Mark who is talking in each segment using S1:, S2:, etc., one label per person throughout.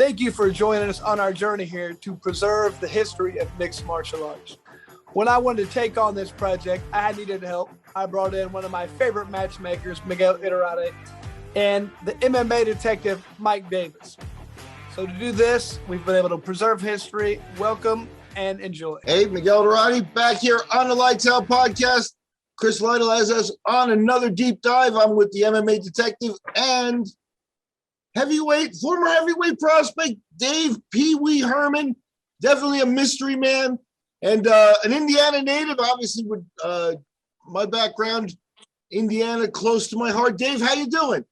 S1: Thank you for joining us on our journey here to preserve the history of mixed martial arts. When I wanted to take on this project, I needed help. I brought in one of my favorite matchmakers, Miguel Hirata, and the MMA detective, Mike Davis. So to do this, we've been able to preserve history. Welcome and enjoy.
S2: Hey, Miguel Hirata back here on the Lights Out podcast. Chris Lytle has us on another deep dive. I'm with the MMA detective and former heavyweight prospect, Dave Pee-wee Herman. Definitely a mystery man and an Indiana native, obviously with my background, Indiana, close to my heart. Dave, how you doing?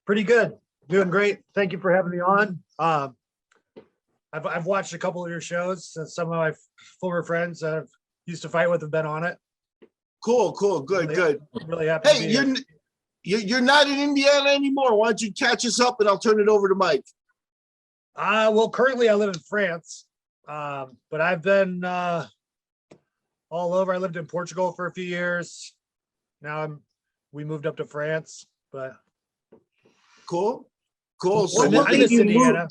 S3: Pretty good. Doing great. Thank you for having me on. I've watched a couple of your shows. Some of my former friends that I've used to fight with have been on it.
S2: Cool. Good.
S3: Really happy.
S2: Hey, you're not in Indiana anymore. Why don't you catch us up and I'll turn it over to Mike.
S3: Well, currently I live in France, but I've been all over. I lived in Portugal for a few years. Now we moved up to France, but
S2: cool.
S3: So I miss Indiana.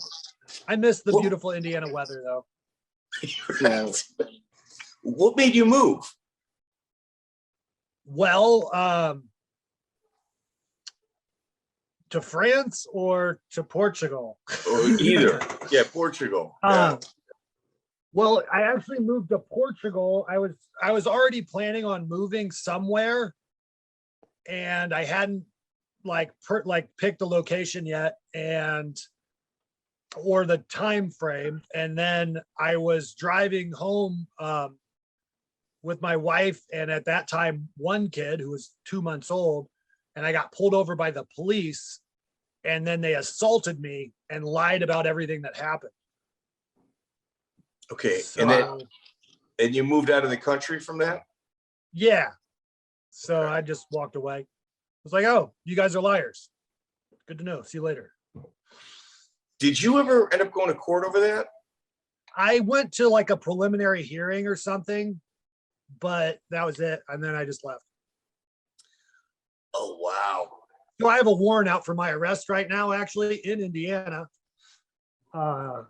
S3: I miss the beautiful Indiana weather, though.
S4: Yeah. What made you move?
S3: Well, to France or to Portugal?
S4: Or either. Yeah, Portugal. Yeah.
S3: Well, I actually moved to Portugal. I was already planning on moving somewhere, and I hadn't picked a location yet or the time frame. And then I was driving home with my wife, and at that time, one kid who was 2 months old, and I got pulled over by the police, and then they assaulted me and lied about everything that happened.
S4: Okay.
S3: So,
S4: and you moved out of the country from that?
S3: Yeah. So I just walked away. I was like, oh, you guys are liars. Good to know. See you later.
S4: Did you ever end up going to court over that?
S3: I went to like a preliminary hearing or something, but that was it. And then I just left.
S4: Oh, wow.
S3: So I have a warrant out for my arrest right now, actually, in Indiana. And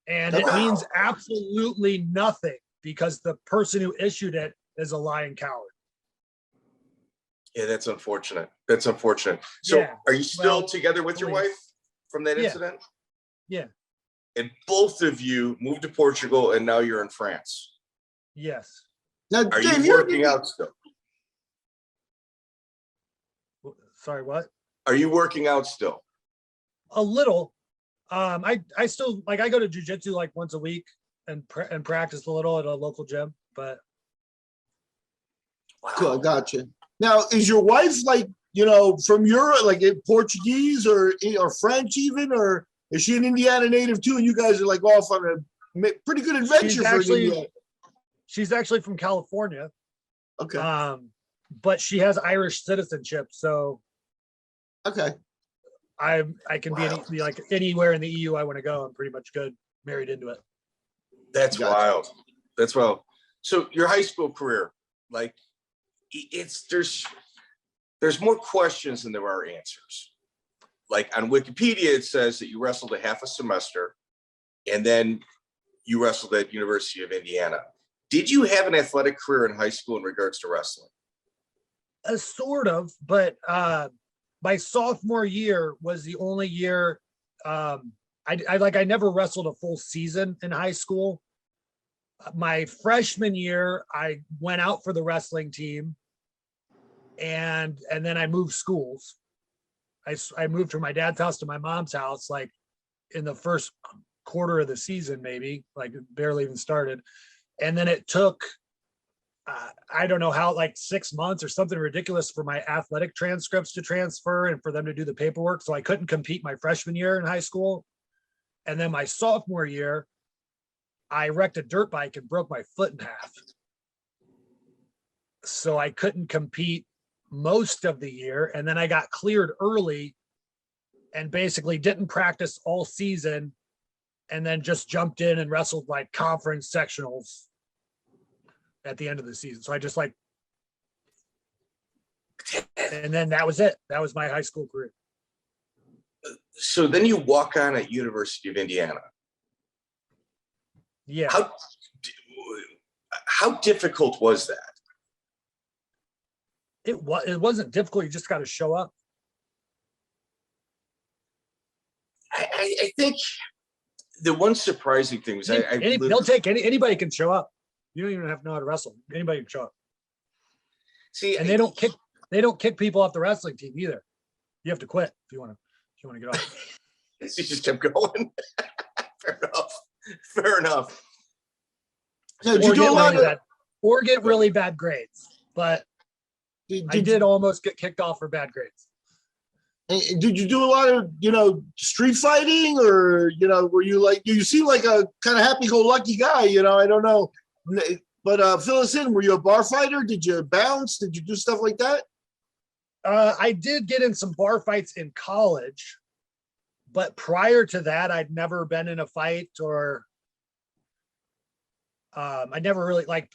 S3: it means absolutely nothing because the person who issued it is a lying coward.
S4: Yeah, that's unfortunate. So
S3: Yeah.
S4: Are you still together with your wife from that incident?
S3: Yeah.
S4: And both of you moved to Portugal and now you're in France.
S3: Yes.
S2: Now,
S4: Are
S2: Dave,
S4: you working out still?
S3: Sorry, what?
S4: Are you working out still?
S3: A little. I still I go to Jiu Jitsu like once a week and practice a little at a local gym, but
S4: Wow.
S2: Cool, I got you. Now, is your wife from Europe, like Portuguese or French even, or is she an Indiana native too? And you guys are like off on a pretty good adventure for Indiana.
S3: She's actually from California.
S2: Okay.
S3: But she has Irish citizenship, so
S2: Okay.
S3: I can be anywhere in the EU I want to go. I'm pretty much good, married into it.
S4: That's wild. That's wild. So your high school career, there's more questions than there are answers. Like on Wikipedia, it says that you wrestled a half a semester and then you wrestled at University of Indiana. Did you have an athletic career in high school in regards to wrestling?
S3: Sort of, but my sophomore year was the only year I never wrestled a full season in high school. My freshman year, I went out for the wrestling team, and then I moved schools. I moved from my dad's house to my mom's house, like in the first quarter of the season, maybe, like barely even started. And then it took, I don't know how, like 6 months or something ridiculous for my athletic transcripts to transfer and for them to do the paperwork. So I couldn't compete my freshman year in high school. And then my sophomore year, I wrecked a dirt bike and broke my foot in half. So I couldn't compete most of the year. And then I got cleared early and basically didn't practice all season, and then just jumped in and wrestled like conference sectionals at the end of the season. So I just and then that was it. That was my high school career.
S4: So then you walk on at University of Indiana.
S3: Yeah.
S4: How difficult was that?
S3: It wasn't difficult. You just got to show up.
S4: I think the one surprising thing was
S3: they'll take anybody can show up. You don't even have to know how to wrestle. Anybody can show up.
S4: See,
S3: and they don't kick people off the wrestling team either. You have to quit if you want to get off.
S4: You just kept going. Fair enough.
S2: So did you do a lot of
S3: or get really bad grades, but I did almost get kicked off for bad grades.
S2: Did you do a lot of, street fighting, or, were you like, you seem like a kind of happy-go-lucky guy, I don't know. But fill us in. Were you a bar fighter? Did you bounce? Did you do stuff like that?
S3: I did get in some bar fights in college, but prior to that, I'd never been in a fight, or I never really, like,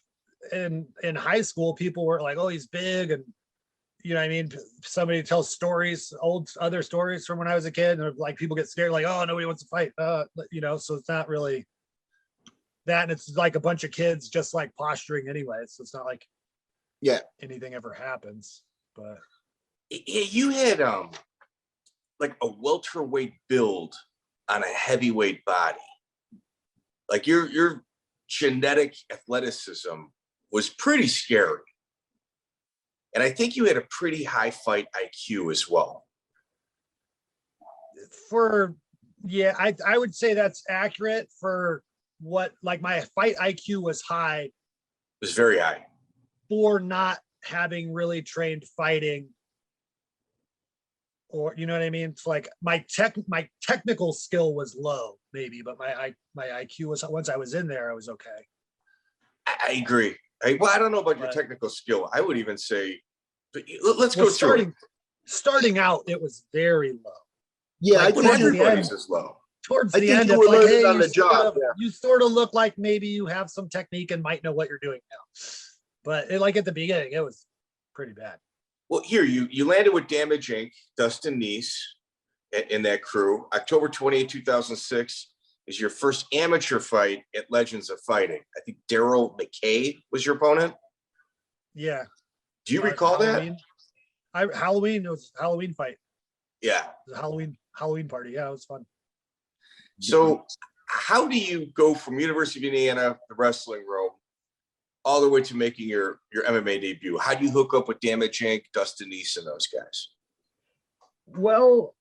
S3: in high school, people were like, oh, he's big, and somebody tells stories, other stories from when I was a kid, and like people get scared, like, oh, nobody wants to fight, so it's not really that, and it's like a bunch of kids just like posturing anyway, so it's not like anything ever happens. But
S4: you had like a welterweight build on a heavyweight body. Like your genetic athleticism was pretty scary. And I think you had a pretty high fight IQ as well.
S3: I would say that's accurate for what, like, my fight IQ was high.
S4: It was very high.
S3: For not having really trained fighting. Or, you know what I mean? It's like my technical skill was low, maybe, but my IQ was, once I was in there, I was okay.
S4: I agree. I don't know about your technical skill. I would even say, let's go through it.
S3: Starting out, it was very low.
S2: Yeah,
S4: like, everybody's is low.
S3: Towards the end, it's like, hey,
S2: on the job.
S3: You sort of look like maybe you have some technique and might know what you're doing now. But like at the beginning, it was pretty bad.
S4: Well, here you landed with Damage Inc., Dustin Neese in that crew. October 28, 2006 is your first amateur fight at Legends of Fighting. I think Darrell McKay was your opponent.
S3: Yeah.
S4: Do you recall
S3: Halloween? It was a Halloween fight.
S4: Yeah.
S3: It was a Halloween party. Yeah, it was fun.
S4: So how do you go from University of Indiana, the wrestling room, all the way to making your MMA debut? How do you hook up with Damage Inc., Dustin Neese, and those guys?
S3: Well,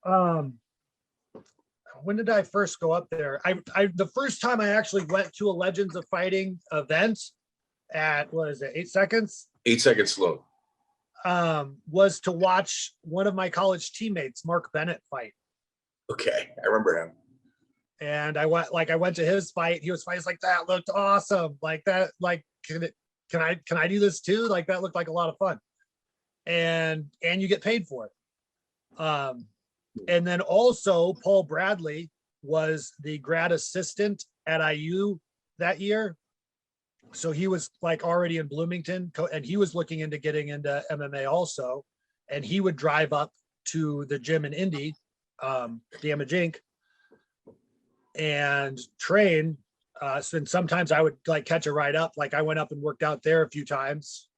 S3: when did I first go up there? The first time I actually went to a Legends of Fighting event at, what is it, 8 Seconds?
S4: 8 Second Saloon.
S3: Was to watch one of my college teammates, Mark Bennett, fight.
S4: Okay, I remember him.
S3: And I went to his fight. He was fighting like, that looked awesome. Like that, like, can I do this too? Like, that looked like a lot of fun. And you get paid for it. And then also Paul Bradley was the grad assistant at IU that year. So he was like already in Bloomington, and he was looking into getting into MMA also. And he would drive up to the gym in Indy, Damage Inc., and train. And sometimes I would like catch a ride up. Like I went up and worked out there a few times.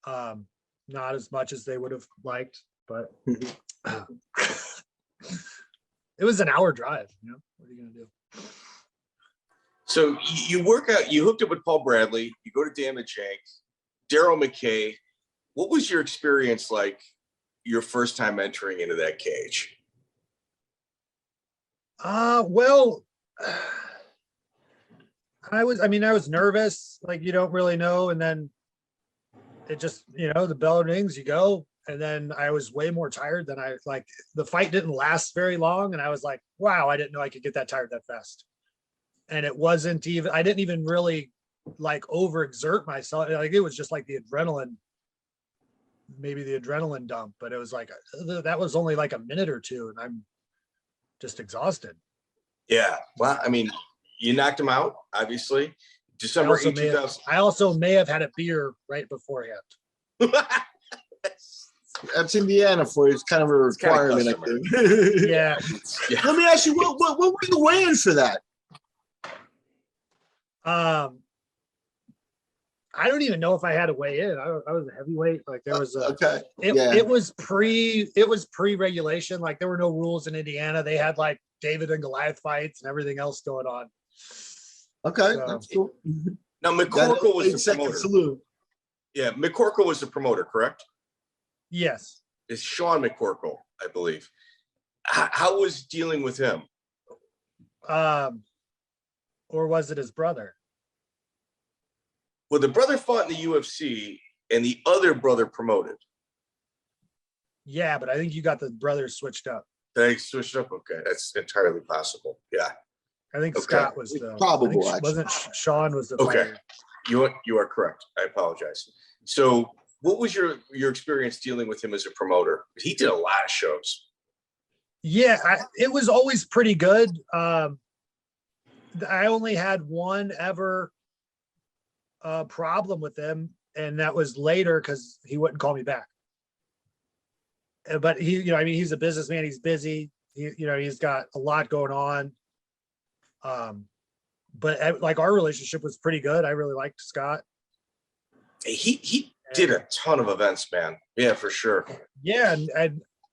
S3: Not as much as they would have liked, but it was an hour drive. What are you gonna do?
S4: So you work out, you hooked up with Paul Bradley, you go to Damage Inc., Darrell McKay. What was your experience like your first time entering into that cage?
S3: Well, I was nervous, like you don't really know. And then it just, the bell rings, you go. And then I was way more tired than the fight didn't last very long. And I was like, wow, I didn't know I could get that tired that fast. And it wasn't even, I didn't even really like overexert myself. Like it was just like the adrenaline dump, but it was like, that was only like a minute or two and I'm just exhausted.
S4: Yeah. Well, I mean, you knocked him out, obviously. December 8, 2000.
S3: I also may have had a beer right beforehand.
S2: That's Indiana for you. It's kind of a requirement, I think.
S3: Yeah.
S2: Let me ask you, what were the weigh-ins for that?
S3: I don't even know if I had to weigh in. I was a heavyweight. Like there was
S2: okay.
S3: It was pre-regulation. Like there were no rules in Indiana. They had like David and Goliath fights and everything else going on.
S2: Okay,
S3: So,
S2: that's cool.
S4: Now McCorkle was the
S2: second
S4: promoter.
S2: salute.
S4: Yeah, McCorkle was the promoter, correct?
S3: yes.
S4: It's Sean McCorkle, I believe. How was dealing with him?
S3: Or was it his brother?
S4: Well, the brother fought in the UFC and the other brother promoted.
S3: Yeah, but I think you got the brothers switched up.
S4: They switched up. Okay, that's entirely possible. Yeah.
S3: I think
S4: Okay.
S3: Scott was the
S2: Probable,
S3: I think wasn't Sean was the
S4: Okay.
S3: fighter.
S4: You are correct. I apologize. So what was your experience dealing with him as a promoter? He did a lot of shows.
S3: Yeah, it was always pretty good. I only had one ever problem with him, and that was later because he wouldn't call me back. But he, I mean, he's a businessman. He's busy. He's got a lot going on. But like our relationship was pretty good. I really liked Scott.
S4: He did a ton of events, man. Yeah, for sure.
S3: Yeah,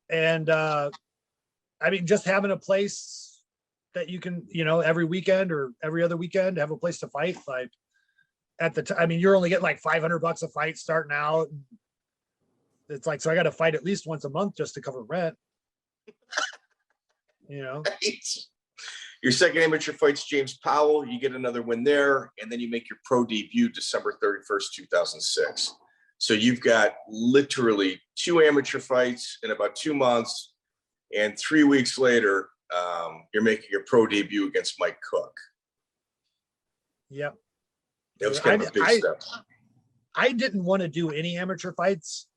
S3: and I mean, just having a place that you can, every weekend or every other weekend, have a place to fight. Like at the time, I mean, you're only getting like $500 a fight starting out. It's like, so I got to fight at least once a month just to cover rent.
S4: Your second amateur fight's James Powell. You get another win there, and then you make your pro debut December 31st, 2006. So you've got literally 2 amateur fights in about 2 months, and 3 weeks later, you're making your pro debut against Mike Cook.
S3: Yep.
S4: That was kind of a big step.
S3: I didn't want to do any amateur fights.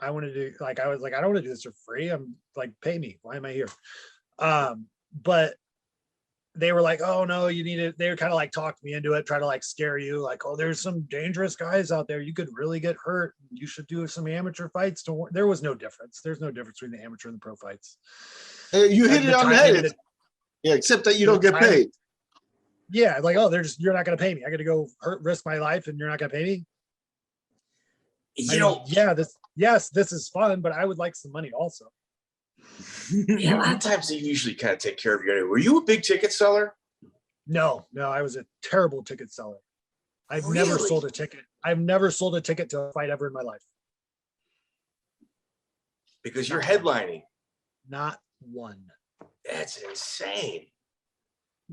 S3: I wanted to I don't want to do this for free. I'm like, pay me. Why am I here? But they were like, oh no, you need it. They were kind of like talked me into it, try to like scare you, like, oh, there's some dangerous guys out there. You could really get hurt. You should do some amateur fights. There was no difference. There's no difference between the amateur and the pro fights.
S2: Hey, you hit it on the head. Yeah, except that you don't get paid.
S3: Yeah, like, oh, you're not going to pay me. I got to go risk my life, and you're not going to pay me. This is fun, but I would like some money also.
S4: Yeah, a lot of times they usually kind of take care of you anyway. Were you a big ticket seller?
S3: No, I was a terrible ticket seller. I've never sold a ticket. I've never sold a ticket to a fight ever in my life.
S4: Because you're headlining.
S3: Not one.
S4: That's insane.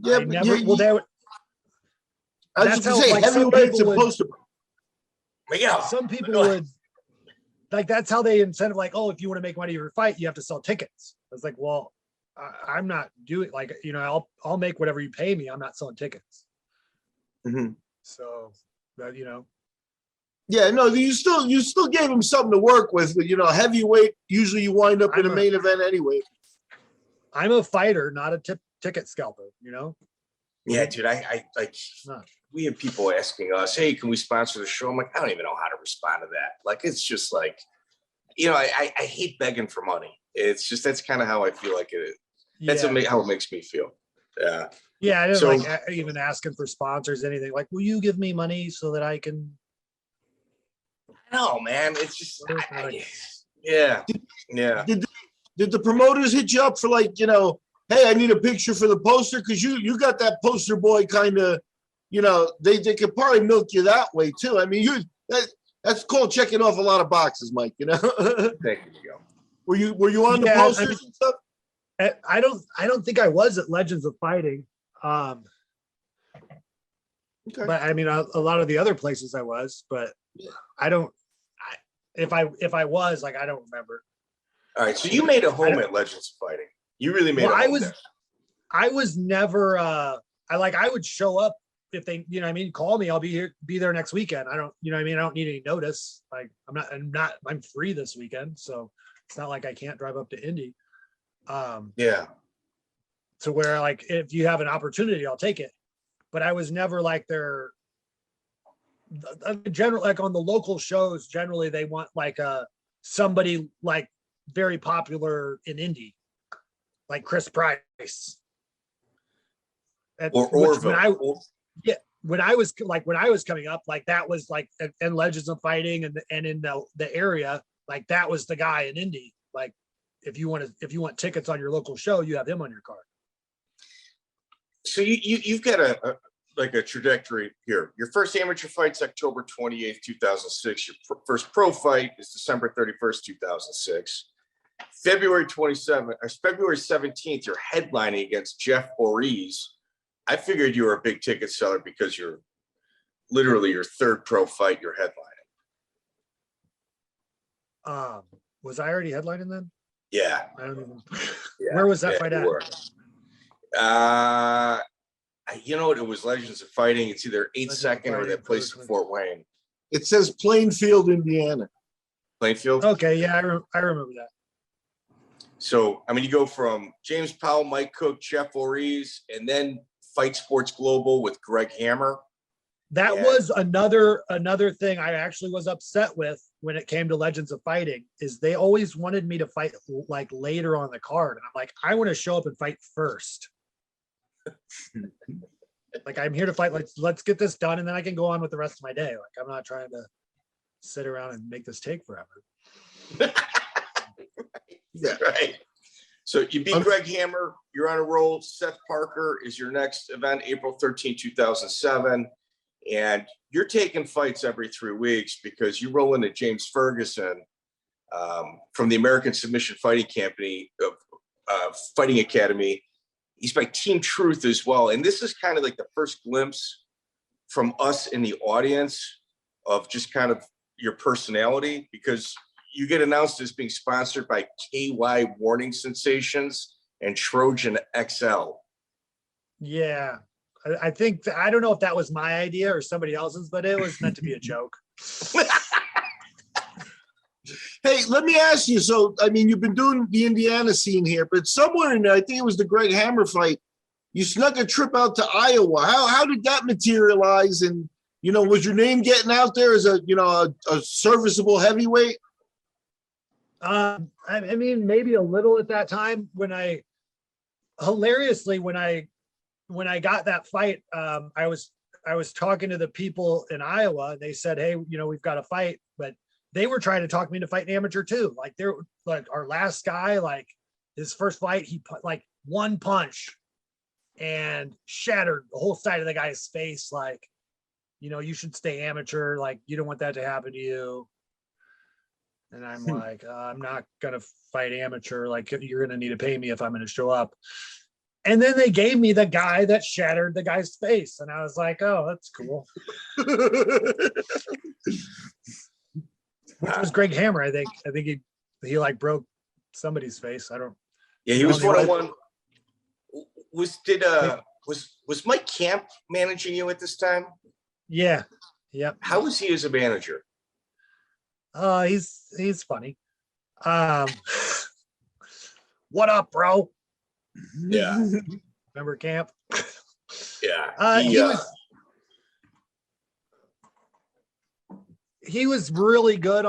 S2: Yeah,
S3: I never.
S2: I was just gonna say, heavyweight's supposed to.
S4: Yeah.
S3: Some people would. Like that's how they incentive. Like, oh, if you want to make money for a fight, you have to sell tickets. It's like, well, I'm not doing I'll make whatever you pay me. I'm not selling tickets.
S2: Mm-hmm.
S3: So,
S2: Yeah, no, you still gave him something to work with. But, heavyweight, usually you wind up in a main event anyway.
S3: I'm a fighter, not a ticket scalper.
S4: Yeah, dude. We have people asking us, hey, can we sponsor the show? I'm like, I don't even know how to respond to that. Like, it's just like, I hate begging for money. It's just, that's kind of how I feel like it is. That's how it makes me feel. Yeah.
S3: Yeah. I didn't like even asking for sponsors, anything like, will you give me money so that I can?
S4: No, man. It's just, yeah.
S2: Did the promoters hit you up for hey, I need a picture for the poster? Cause you got that poster boy kind of, they could probably milk you that way too. I mean, that's called checking off a lot of boxes, Mike.
S4: Thank you.
S2: Were you on the posters and stuff?
S3: I don't think I was at Legends of Fighting. Okay. But I mean, a lot of the other places I was, but if I was, like, I don't remember.
S4: All right. So you made a home at Legends of Fighting. You really made a home there.
S3: I was never, I would show up if they, call me, I'll be there next weekend. I don't, I don't need any notice. Like I'm free this weekend. So it's not like I can't drive up to Indy.
S2: Yeah.
S3: To where like, if you have an opportunity, I'll take it. But I was never like general, like on the local shows, generally they want like a somebody like very popular in Indy, like Chris Price. When I was coming up, like that was like, and Legends of Fighting and in the area, like that was the guy in Indy. Like if you want tickets on your local show, you have him on your card.
S4: So you've got a trajectory here. Your first amateur fight's October 28th, 2006. Your first pro fight is December 31st, 2006. February 17th, you're headlining against Jeff Orieze. I figured you were a big ticket seller because you're literally your third pro fight you're headlining.
S3: Was I already headlining then?
S4: Yeah.
S3: I don't even.
S4: Yeah.
S3: Where was that fight at?
S4: You know what? It was Legends of Fighting. It's either 8th or that place in Fort Wayne.
S2: It says Plainfield, Indiana.
S4: Plainfield?
S3: Okay, yeah, I remember that.
S4: So, I mean, you go from James Powell, Mike Cook, Jeff Orieze, and then Fight Sports Global with Greg Hammer.
S3: That was another thing I actually was upset with when it came to Legends of Fighting, is they always wanted me to fight like later on the card. And I'm like, I want to show up and fight first. Like, I'm here to fight. Let's get this done, and then I can go on with the rest of my day. Like, I'm not trying to sit around and make this take forever.
S4: Yeah, right. So you beat Greg Hammer, you're on a roll. Seth Parker is your next event, April 13, 2007. And you're taking fights every 3 weeks because you roll into James Ferguson from the American Submission Fighting Company, Fighting Academy. He's by Team Truth as well. And this is kind of like the first glimpse from us in the audience of just kind of your personality, because you get announced as being sponsored by KY Warning Sensations and Trojan XL.
S3: Yeah. I think, I don't know if that was my idea or somebody else's, but it was meant to be a joke.
S2: Hey, let me ask you. So, I mean, you've been doing the Indiana scene here, but somewhere in there, I think it was the Greg Hammer fight, you snuck a trip out to Iowa. How did that materialize? And, you know, was your name getting out there as a serviceable heavyweight?
S3: I mean, maybe a little at that time when I got that fight, I was talking to the people in Iowa, and they said, hey, we've got a fight, but they were trying to talk me to fight an amateur too. Like, they're like, our last guy, like his first fight, he put like one punch and shattered the whole side of the guy's face. Like, you should stay amateur. Like, you don't want that to happen to you. And I'm like, I'm not going to fight amateur. Like, you're going to need to pay me if I'm going to show up. And then they gave me the guy that shattered the guy's face. And I was like, oh, that's cool. Which was Greg Hammer, I think. I think he like broke somebody's face. I don't.
S4: Yeah, he was 1-on-1. Was Mike Camp managing you at this time?
S3: Yeah. Yeah.
S4: How was he as a manager?
S3: He's funny. What up, bro?
S4: Yeah.
S3: Remember Camp?
S4: Yeah.
S3: He was really good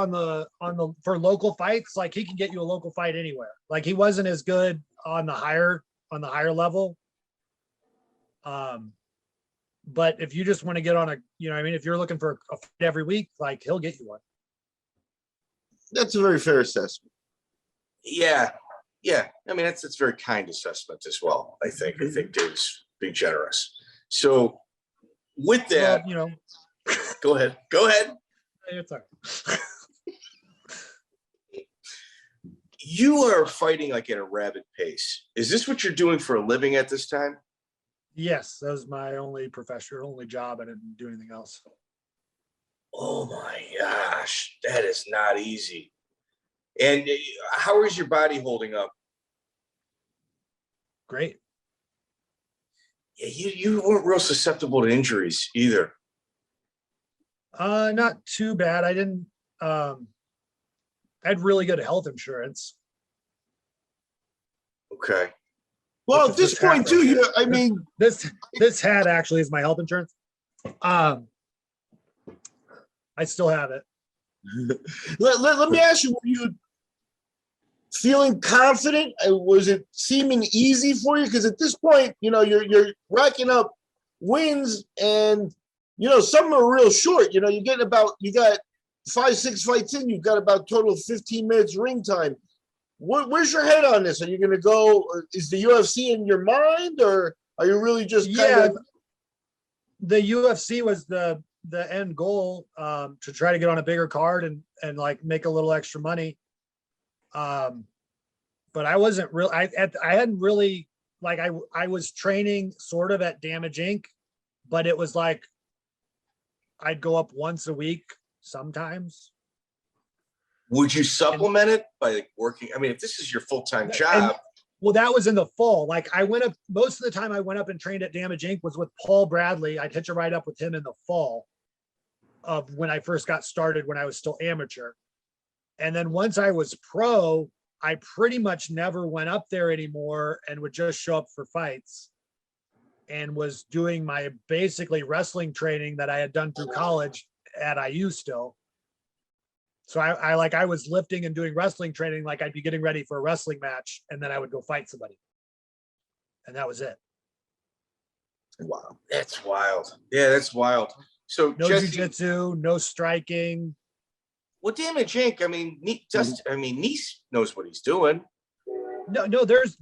S3: for local fights. Like, he can get you a local fight anywhere. Like, he wasn't as good on the higher level. But if you just want to get on if you're looking for a fight every week, like, he'll get you one.
S2: That's a very fair assessment.
S4: Yeah. Yeah. I mean, that's a very kind assessment as well. I think Dave's being generous. So with that,
S3: well,
S4: go ahead.
S3: It's all right.
S4: You are fighting like at a rapid pace. Is this what you're doing for a living at this time?
S3: Yes, that was my only job. I didn't do anything else.
S4: Oh my gosh, that is not easy. And how is your body holding up?
S3: Great.
S4: Yeah, you weren't real susceptible to injuries either.
S3: Not too bad. I didn't. I had really good health insurance.
S4: Okay.
S2: Well, at this point too,
S3: this hat actually is my health insurance. I still have it.
S2: Let me ask you, were you feeling confident? Was it seeming easy for you? Because at this point, you're racking up wins, and some are real short. You got 5-6 fights in, you've got about total of 15 minutes ring time. Where's your head on this? Are you going to go? Is the UFC in your mind, or are you really just kind of?
S3: The UFC was the end goal, to try to get on a bigger card and like make a little extra money. But I wasn't real. I hadn't really, like, I was training sort of at Damage Inc., but it was like I'd go up once a week sometimes.
S4: Would you supplement it by like working? I mean, if this is your full-time job.
S3: Well, that was in the fall. Like I went up, most of the time I went up and trained at Damage Inc. was with Paul Bradley. I'd hitch a ride up with him in the fall of when I first got started, when I was still amateur. And then once I was pro, I pretty much never went up there anymore and would just show up for fights, and was doing my basically wrestling training that I had done through college at IU still. So I was lifting and doing wrestling training. Like I'd be getting ready for a wrestling match, and then I would go fight somebody. And that was it.
S4: Wow. That's wild. Yeah, that's wild. So
S3: no jiu-jitsu, no striking.
S4: Well, Damage Inc., I mean, Nice knows what he's doing.
S3: No, there's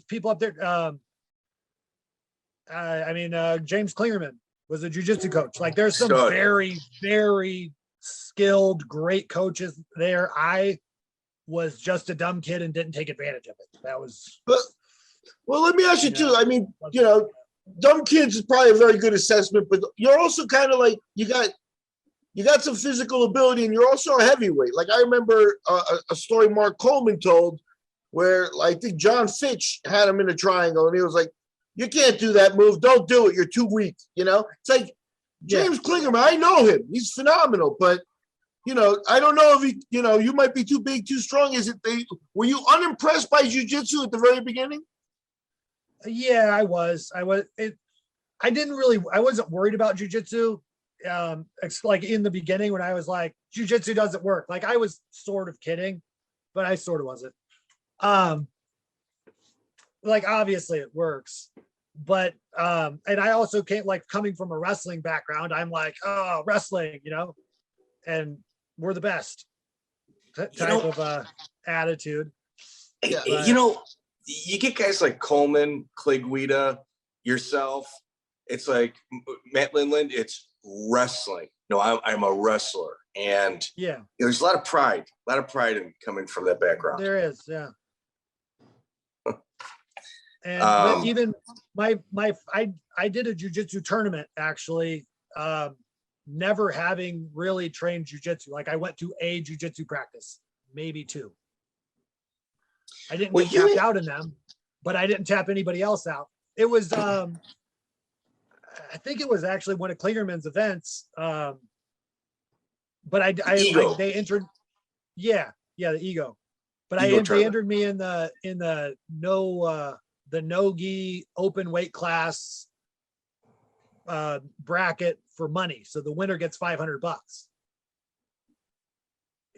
S3: people up there. James Klingerman was a jiu-jitsu coach. Like there's some very, very skilled, great coaches there. I was just a dumb kid and didn't take advantage of it. That was.
S2: Well, let me ask you too. I mean, dumb kids is probably a very good assessment, but you're also kind of like, you got some physical ability, and you're also a heavyweight. Like I remember a story Mark Coleman told where I think John Fitch had him in a triangle, and he was like, "You can't do that move. Don't do it. You're too weak." It's like James Klingerman. I know him. He's phenomenal, but I don't know if he, you might be too big, too strong. Were you unimpressed by jiu-jitsu at the very beginning?
S3: Yeah, I was. I wasn't worried about jiu-jitsu. It's like in the beginning when I was like, jiu-jitsu doesn't work. Like I was sort of kidding, but I sort of wasn't. Like obviously it works, but and I also can't, like, coming from a wrestling background, I'm like, oh, wrestling, and we're the best type of attitude.
S4: Yeah. You get guys like Coleman, Clay Guida, yourself. It's like Matt Lindland. It's wrestling. No, I'm a wrestler, and there's a lot of pride in coming from that background.
S3: There is, yeah. And even I did a jiu-jitsu tournament actually, never having really trained jiu-jitsu. Like I went to a jiu-jitsu practice, maybe two. I didn't get tapped out in them, but I didn't tap anybody else out. It was I think it was actually one of Klingerman's events. But they entered, the ego. But they entered me in the no-gi open weight class bracket for money. So the winner gets $500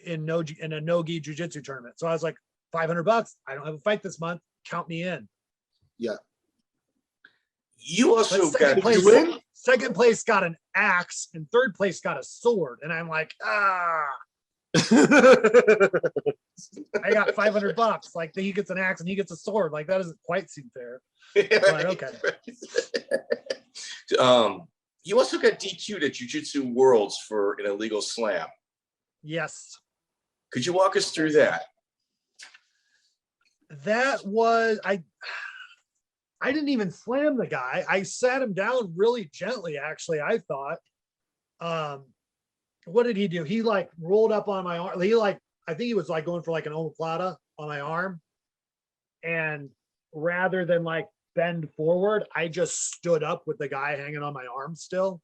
S3: in a no-gi jiu-jitsu tournament. So I was like, $500. I don't have a fight this month. Count me in.
S2: Yeah.
S4: You also got
S3: second place got an axe, and third place got a sword. And I'm like, I got $500. Like he gets an axe and he gets a sword. Like that doesn't quite seem fair. But okay.
S4: You also got DQ'd at Jiu-Jitsu Worlds for an illegal slam.
S3: Yes.
S4: Could you walk us through that?
S3: That was I didn't even slam the guy. I sat him down really gently, actually, I thought. What did he do? He like rolled up on my arm. I think he was like going for like an omoplata on my arm. And rather than like bend forward, I just stood up with the guy hanging on my arm still.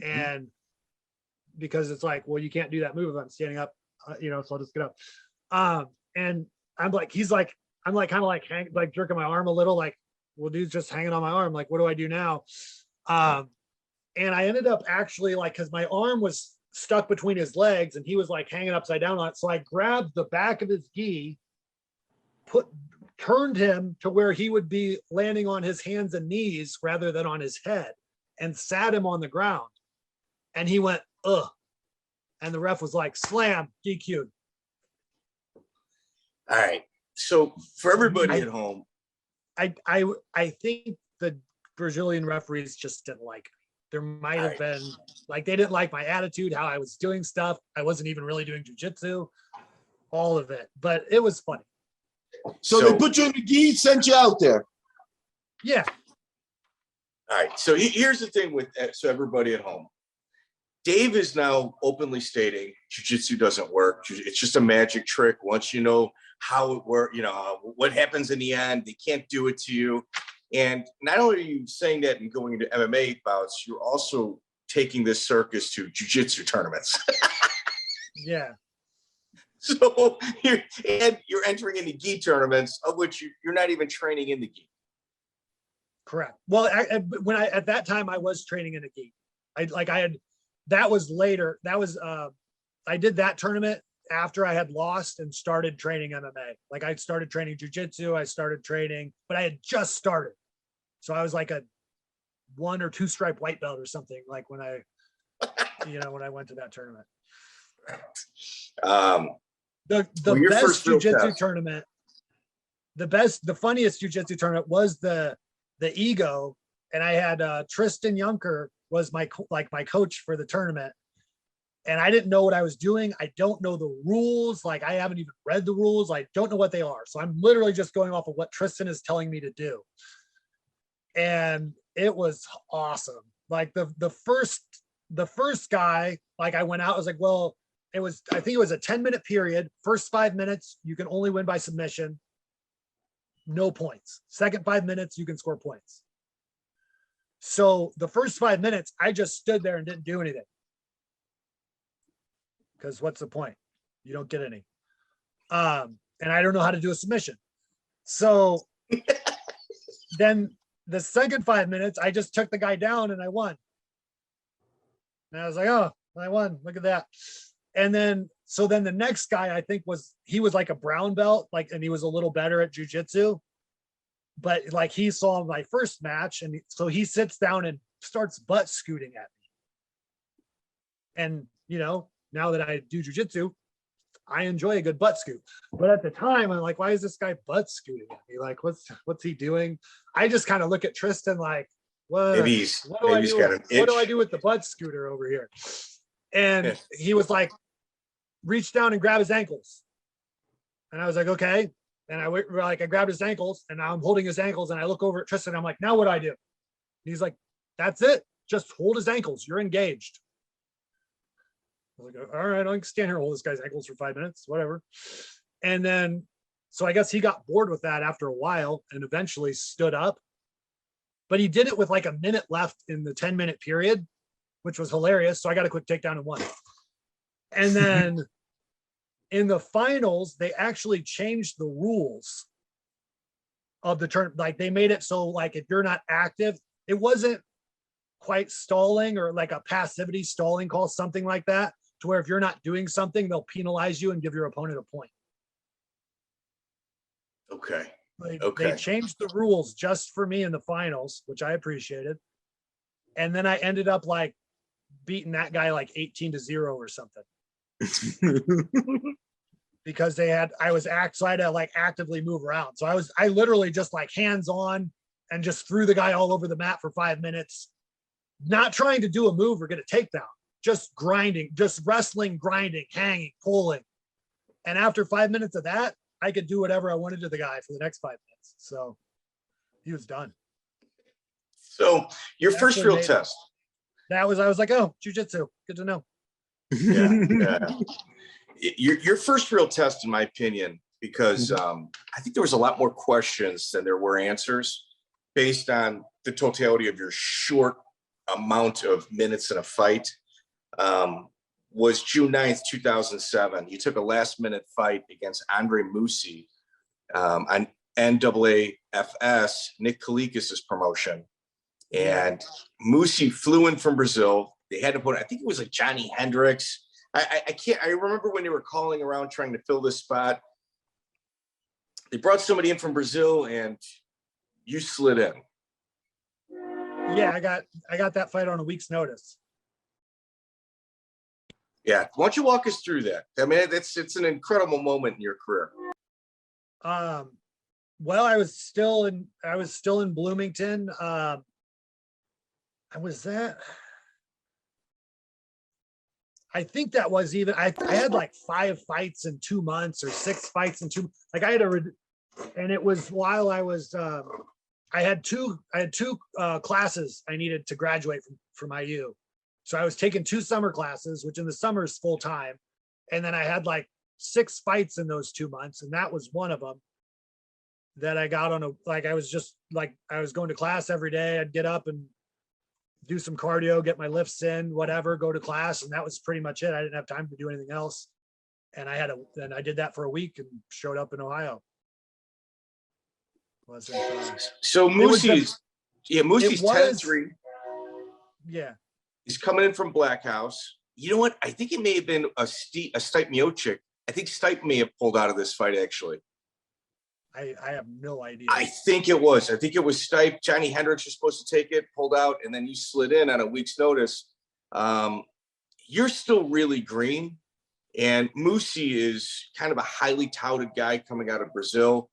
S3: And because it's like, well, you can't do that move if I'm standing up, so I'll just get up. And I'm like, I'm like kind of like jerking my arm a little, like, well, dude's just hanging on my arm. Like, what do I do now? And I ended up actually, like, because my arm was stuck between his legs and he was like hanging upside down on it. So I grabbed the back of his gi, turned him to where he would be landing on his hands and knees rather than on his head, and sat him on the ground. And he went, ugh. And the ref was like, slam, DQ'd.
S4: All right. So for everybody at home,
S3: I think the Brazilian referees just didn't like me. There might have been, like, they didn't like my attitude, how I was doing stuff. I wasn't even really doing jujitsu, all of it, but it was funny.
S2: So they put you in the gi, sent you out there.
S3: Yeah.
S4: All right. So here's the thing with, so everybody at home, Dave is now openly stating jiu-jitsu doesn't work. It's just a magic trick. Once you know how it works, you know, what happens in the end, they can't do it to you. And not only are you saying that and going into MMA bouts, you're also taking this circus to jiu-jitsu tournaments.
S3: Yeah.
S4: So you're entering into gi tournaments, of which you're not even training in the gi.
S3: Correct. Well, at that time I was training in a gi. That was later. That was, I did that tournament after I had lost and started training MMA. Like, I started training jujitsu, I started training, but I had just started. So I was like a 1 or 2 stripe white belt or something, like when I, when I went to that tournament. The best jujitsu tournament, the funniest jujitsu tournament was the Ego. And I had Tristan Yourke was my coach for the tournament. And I didn't know what I was doing. I don't know the rules. Like, I haven't even read the rules. I don't know what they are. So I'm literally just going off of what Tristan is telling me to do. And it was awesome. Like the first guy, like, I went out, I was like, well, I think it was a 10-minute period. First 5 minutes, you can only win by submission. No points. Second 5 minutes, you can score points. So the first 5 minutes, I just stood there and didn't do anything. Because what's the point? You don't get any. And I don't know how to do a submission. So then the second 5 minutes, I just took the guy down and I won. And I was like, oh, I won. Look at that. And then, so then the next guy, I think he was like a brown belt, like, and he was a little better at jujitsu. But like, he saw my first match, and so he sits down and starts butt scooting at me. And, now that I do jujitsu, I enjoy a good butt scoot. But at the time, I'm like, why is this guy butt scooting at me? Like, what's he doing? I just kind of look at Tristan like, what do I do with the butt scooter over here? And he was like, reach down and grab his ankles. And I was like, okay. And I grabbed his ankles, and now I'm holding his ankles, and I look over at Tristan. I'm like, now what do I do? And he's like, that's it. Just hold his ankles. You're engaged. I was like, all right, I can stand here and hold this guy's ankles for 5 minutes, whatever. And then, so I guess he got bored with that after a while and eventually stood up. But he did it with like a minute left in the 10-minute period, which was hilarious. So I got a quick takedown and won. And then in the finals, they actually changed the rules of the turn. Like, they made it so, like, if you're not active, it wasn't quite stalling, or like a passivity stalling call, something like that, to where if you're not doing something, they'll penalize you and give your opponent a point.
S4: Okay.
S3: They changed the rules just for me in the finals, which I appreciated. And then I ended up like beating that guy like 18-0 or something. Because I had to like actively move around. So I literally just like hands on and just threw the guy all over the mat for 5 minutes, not trying to do a move or get a takedown, just grinding, just wrestling, grinding, hanging, pulling. And after 5 minutes of that, I could do whatever I wanted to the guy for the next 5 minutes. So he was done.
S4: So your first real test.
S3: I was like, oh, jiu-jitsu, good to know.
S4: Yeah. Your first real test, in my opinion, because I think there was a lot more questions than there were answers based on the totality of your short amount of minutes in a fight, was June 9th, 2007. You took a last-minute fight against Andre Musi on NAAFS, Nick Kalikis' promotion. And Musi flew in from Brazil, They had to put, I think it was like Johnny Hendricks. I can't, I remember when they were calling around trying to fill this spot. They brought somebody in from Brazil and you slid in.
S3: Yeah, I got that fight on a week's notice.
S4: Yeah. Why don't you walk us through that? I mean, it's an incredible moment in your career.
S3: Well, I was still in Bloomington. I think that was even, I had like 5 fights in 2 months or 6 fights in 2, like I had and it was while I was, I had two classes I needed to graduate from IU. So I was taking 2 summer classes, which in the summer is full time. And then I had like 6 fights in those 2 months. And that was one of them that I got on I was going to class every day. I'd get up and do some cardio, get my lifts in, whatever, go to class. And that was pretty much it. I didn't have time to do anything else. And I did that for a week and showed up in Ohio.
S4: So Musi's 10-3.
S3: Yeah.
S4: He's coming in from Black House. You know what? I think it may have been a Stipe Miocic. I think Stipe may have pulled out of this fight, actually.
S3: I have no idea.
S4: I think it was Stipe. Johnny Hendricks was supposed to take it, pulled out, and then you slid in on a week's notice. You're still really green. And Musi is kind of a highly touted guy coming out of Brazil.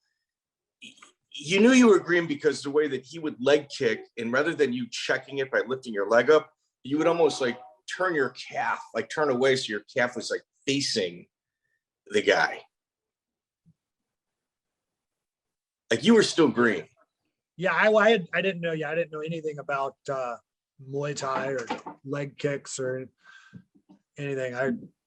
S4: You knew you were green because the way that he would leg kick, and rather than you checking it by lifting your leg up, you would almost like turn your calf, like turn away so your calf was like facing the guy. Like you were still green.
S3: Yeah, I didn't know. Yeah, I didn't know anything about Muay Thai or leg kicks or anything.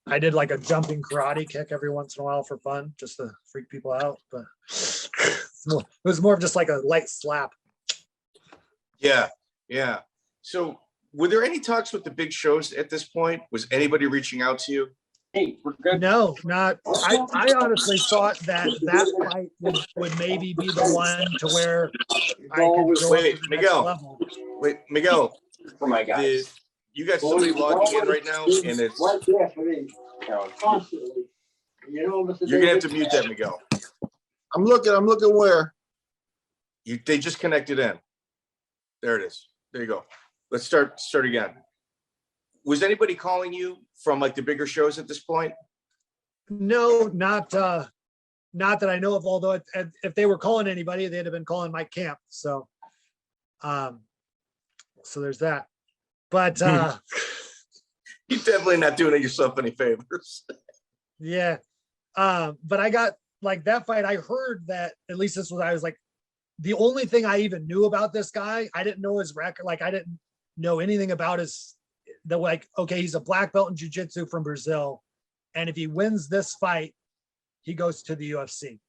S3: I did like a jumping karate kick every once in a while for fun, just to freak people out. But it was more of just like a light slap.
S4: Yeah. So were there any talks with the big shows at this point? Was anybody reaching out to you?
S5: Hey, we're good.
S3: No, not. I honestly thought that fight would maybe be the one to where I could go
S4: Wait,
S3: up to the next level.
S4: Wait, Miguel.
S5: For my guys.
S4: You got somebody logging in right now, and it's
S5: right there for me. Constantly. You know, Mr.
S4: You're gonna have to mute that, Miguel.
S2: I'm looking where?
S4: They just connected in. There it is. There you go. Let's start again. Was anybody calling you from like the bigger shows at this point?
S3: No, not that I know of. Although if they were calling anybody, they'd have been calling my camp. So there's that. But
S4: you're definitely not doing yourself any favors.
S3: Yeah. But I got like that fight. I heard that at least this was, I was like, the only thing I even knew about this guy, I didn't know his record. Like I didn't know anything about okay, he's a black belt in jiu-jitsu from Brazil. And if he wins this fight, he goes to the UFC.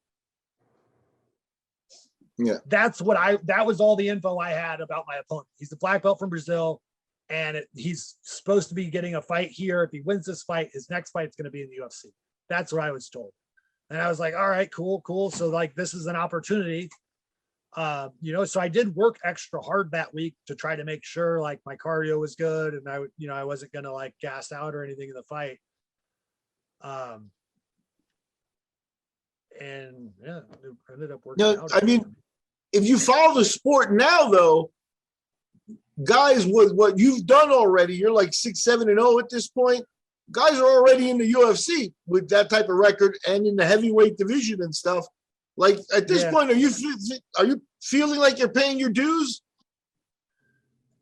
S2: Yeah.
S3: That was all the info I had about my opponent. He's a black belt from Brazil. And he's supposed to be getting a fight here. If he wins this fight, his next fight is going to be in the UFC. That's what I was told. And I was like, all right, cool. So like, this is an opportunity, so I did work extra hard that week to try to make sure like my cardio was good. And I wasn't going to like gas out or anything in the fight. And yeah, it ended up working out.
S2: I mean, if you follow the sport now though, guys with what you've done already, you're like 6-7-0 at this point. Guys are already in the UFC with that type of record and in the heavyweight division and stuff. Like at this point, are you feeling like you're paying your dues?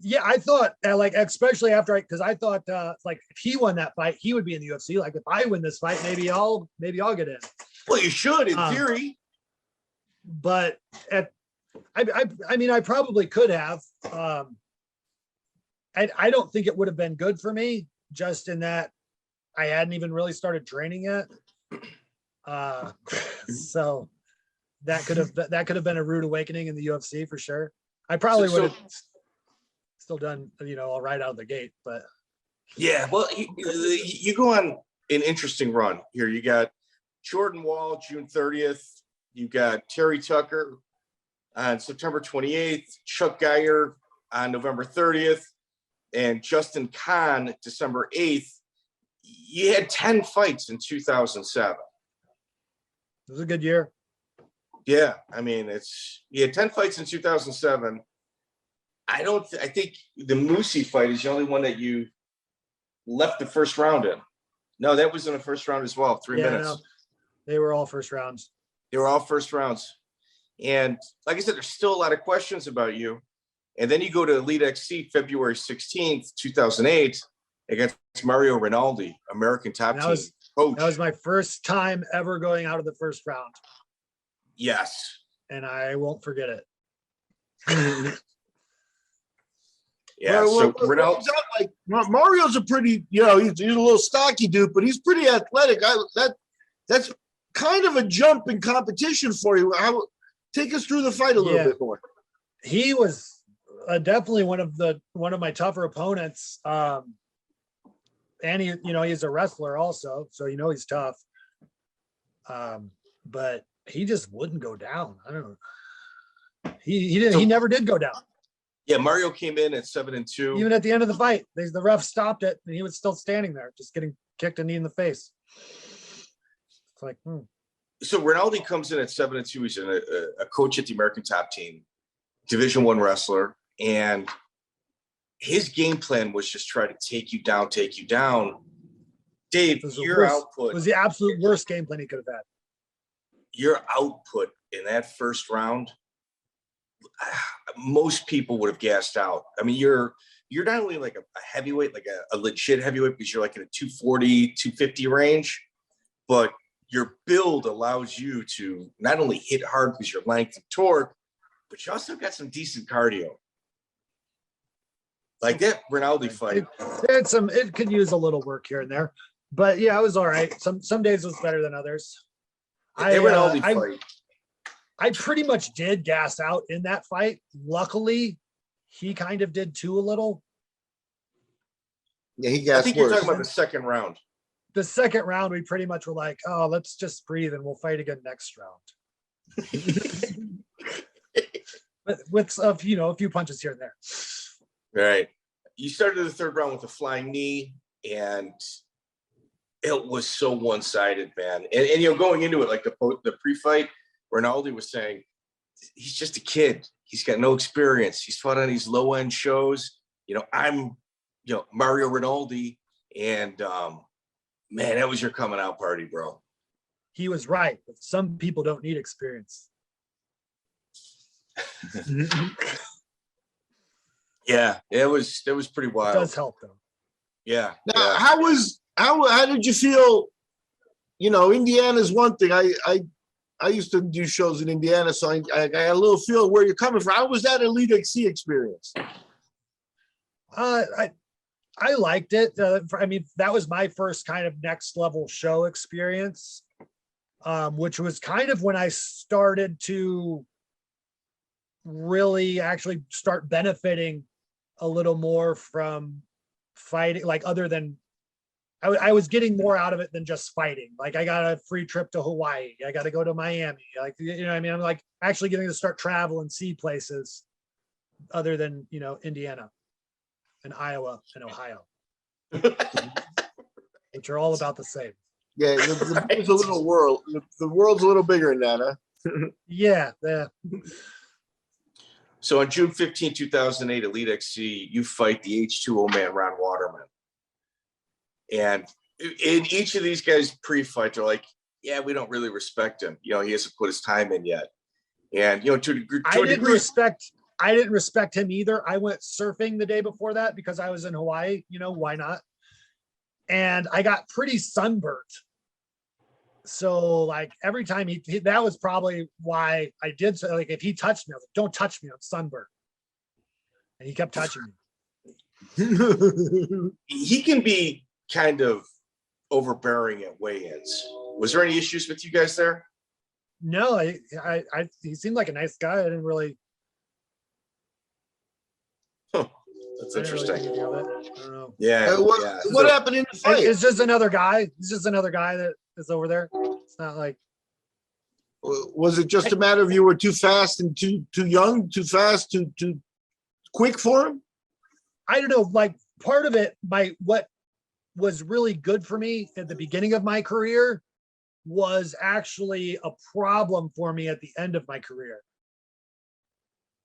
S3: Yeah, I thought like, especially after because I thought like if he won that fight, he would be in the UFC. Like if I win this fight, maybe I'll get in.
S4: Well, you should in theory.
S3: But I mean, I probably could have. I don't think it would have been good for me, just in that I hadn't even really started training yet. So that could have been a rude awakening in the UFC for sure. I probably would have still done, all right out of the gate, but
S4: yeah, well, you go on an interesting run here. You got Jordan Wall, June 30th. You got Terry Tucker on September 28th, Chuck Geyer on November 30th. and Justin Kahn, December 8th. You had 10 fights in 2007.
S3: It was a good year.
S4: Yeah, I mean, you had 10 fights in 2007. I think the Musi fight is the only one that you left the first round in. No, that was in the first round as well, 3 minutes.
S3: No, they were all first rounds.
S4: They were all first rounds. And like I said, there's still a lot of questions about you. And then you go to Elite XC February 16th, 2008 against Mario Rinaldi, American top team coach.
S3: That was my first time ever going out of the first round.
S4: Yes.
S3: And I won't forget it.
S4: Yeah.
S2: Well,
S4: so Rinaldi,
S2: like Mario's a pretty, he's a little stocky dude, but he's pretty athletic. That's kind of a jump in competition for you. Take us through the fight a little bit more.
S3: He was definitely one of my tougher opponents. And he's a wrestler also, so he's tough. But he just wouldn't go down. I don't know. He never did go down.
S4: Yeah, Mario came in at 7-2.
S3: Even at the end of the fight, the ref stopped it, and he was still standing there, just getting kicked a knee in the face. It's like,
S4: So Rinaldi comes in at 7-2. He's a coach at the American top team, Division I wrestler, and his game plan was just try to take you down. Dave, output.
S3: It was the absolute worst game plan he could have had.
S4: Your output in that first round, most people would have gassed out. I mean, you're not only like a heavyweight, like a legit heavyweight, because you're like in a 240, 250 range, but your build allows you to not only hit hard because your length and torque, but you also got some decent cardio. Like that Rinaldi fight.
S3: It could use a little work here and there, but yeah, it was all right. Some days was better than others.
S4: Rinaldi fight.
S3: I pretty much did gas out in that fight. Luckily, he kind of did too a little.
S2: Yeah, he gassed.
S4: I think you're talking about the second round.
S3: The second round, we pretty much were like, oh, let's just breathe and we'll fight again next round. But with a few punches here and there.
S4: Right. You started the third round with a flying knee, and it was so one-sided, man. And going into it, like the pre-fight, Rinaldi was saying, he's just a kid. He's got no experience. He's fought on these low-end shows. I'm, Mario Rinaldi, and man, that was your coming out party, bro.
S3: He was right. But some people don't need experience.
S4: Yeah, it was pretty wild.
S3: It does help though.
S4: Yeah.
S2: Now, how did you feel? Indiana's one thing. I used to do shows in Indiana, so I got a little feel where you're coming from. How was that Elite XC experience?
S3: I liked it. That was my first kind of next level show experience, which was kind of when I started to really actually start benefiting a little more from fighting, like other than I was getting more out of it than just fighting. Like I got a free trip to Hawaii. I got to go to Miami. Like, I'm like actually getting to start travel and see places other than, Indiana and Iowa and Ohio, which are all about the same.
S2: Yeah. It's a little world. The world's a little bigger than that, huh?
S3: Yeah.
S4: So on June 15, 2008, Elite XC, you fight the H2O man, Ron Waterman. And in each of these guys pre-fight, they're like, yeah, we don't really respect him. He hasn't put his time in yet. And,
S3: I didn't respect him either. I went surfing the day before that because I was in Hawaii, why not? And I got pretty sunburnt. So like every time he that was probably why I did so. Like if he touched me, I was like, don't touch me, I'm sunburned. And he kept touching me.
S4: He can be kind of overbearing at weigh-ins. Was there any issues with you guys there?
S3: No, he seemed like a nice guy. I didn't really.
S4: That's interesting.
S3: Really I don't know.
S4: Yeah.
S2: What happened in the fight?
S3: It's just another guy. It's just another guy that is over there. It's not like.
S2: Was it just a matter of you were too fast and too young, too fast, too quick for him?
S3: I don't know. Like part of it, what was really good for me at the beginning of my career was actually a problem for me at the end of my career.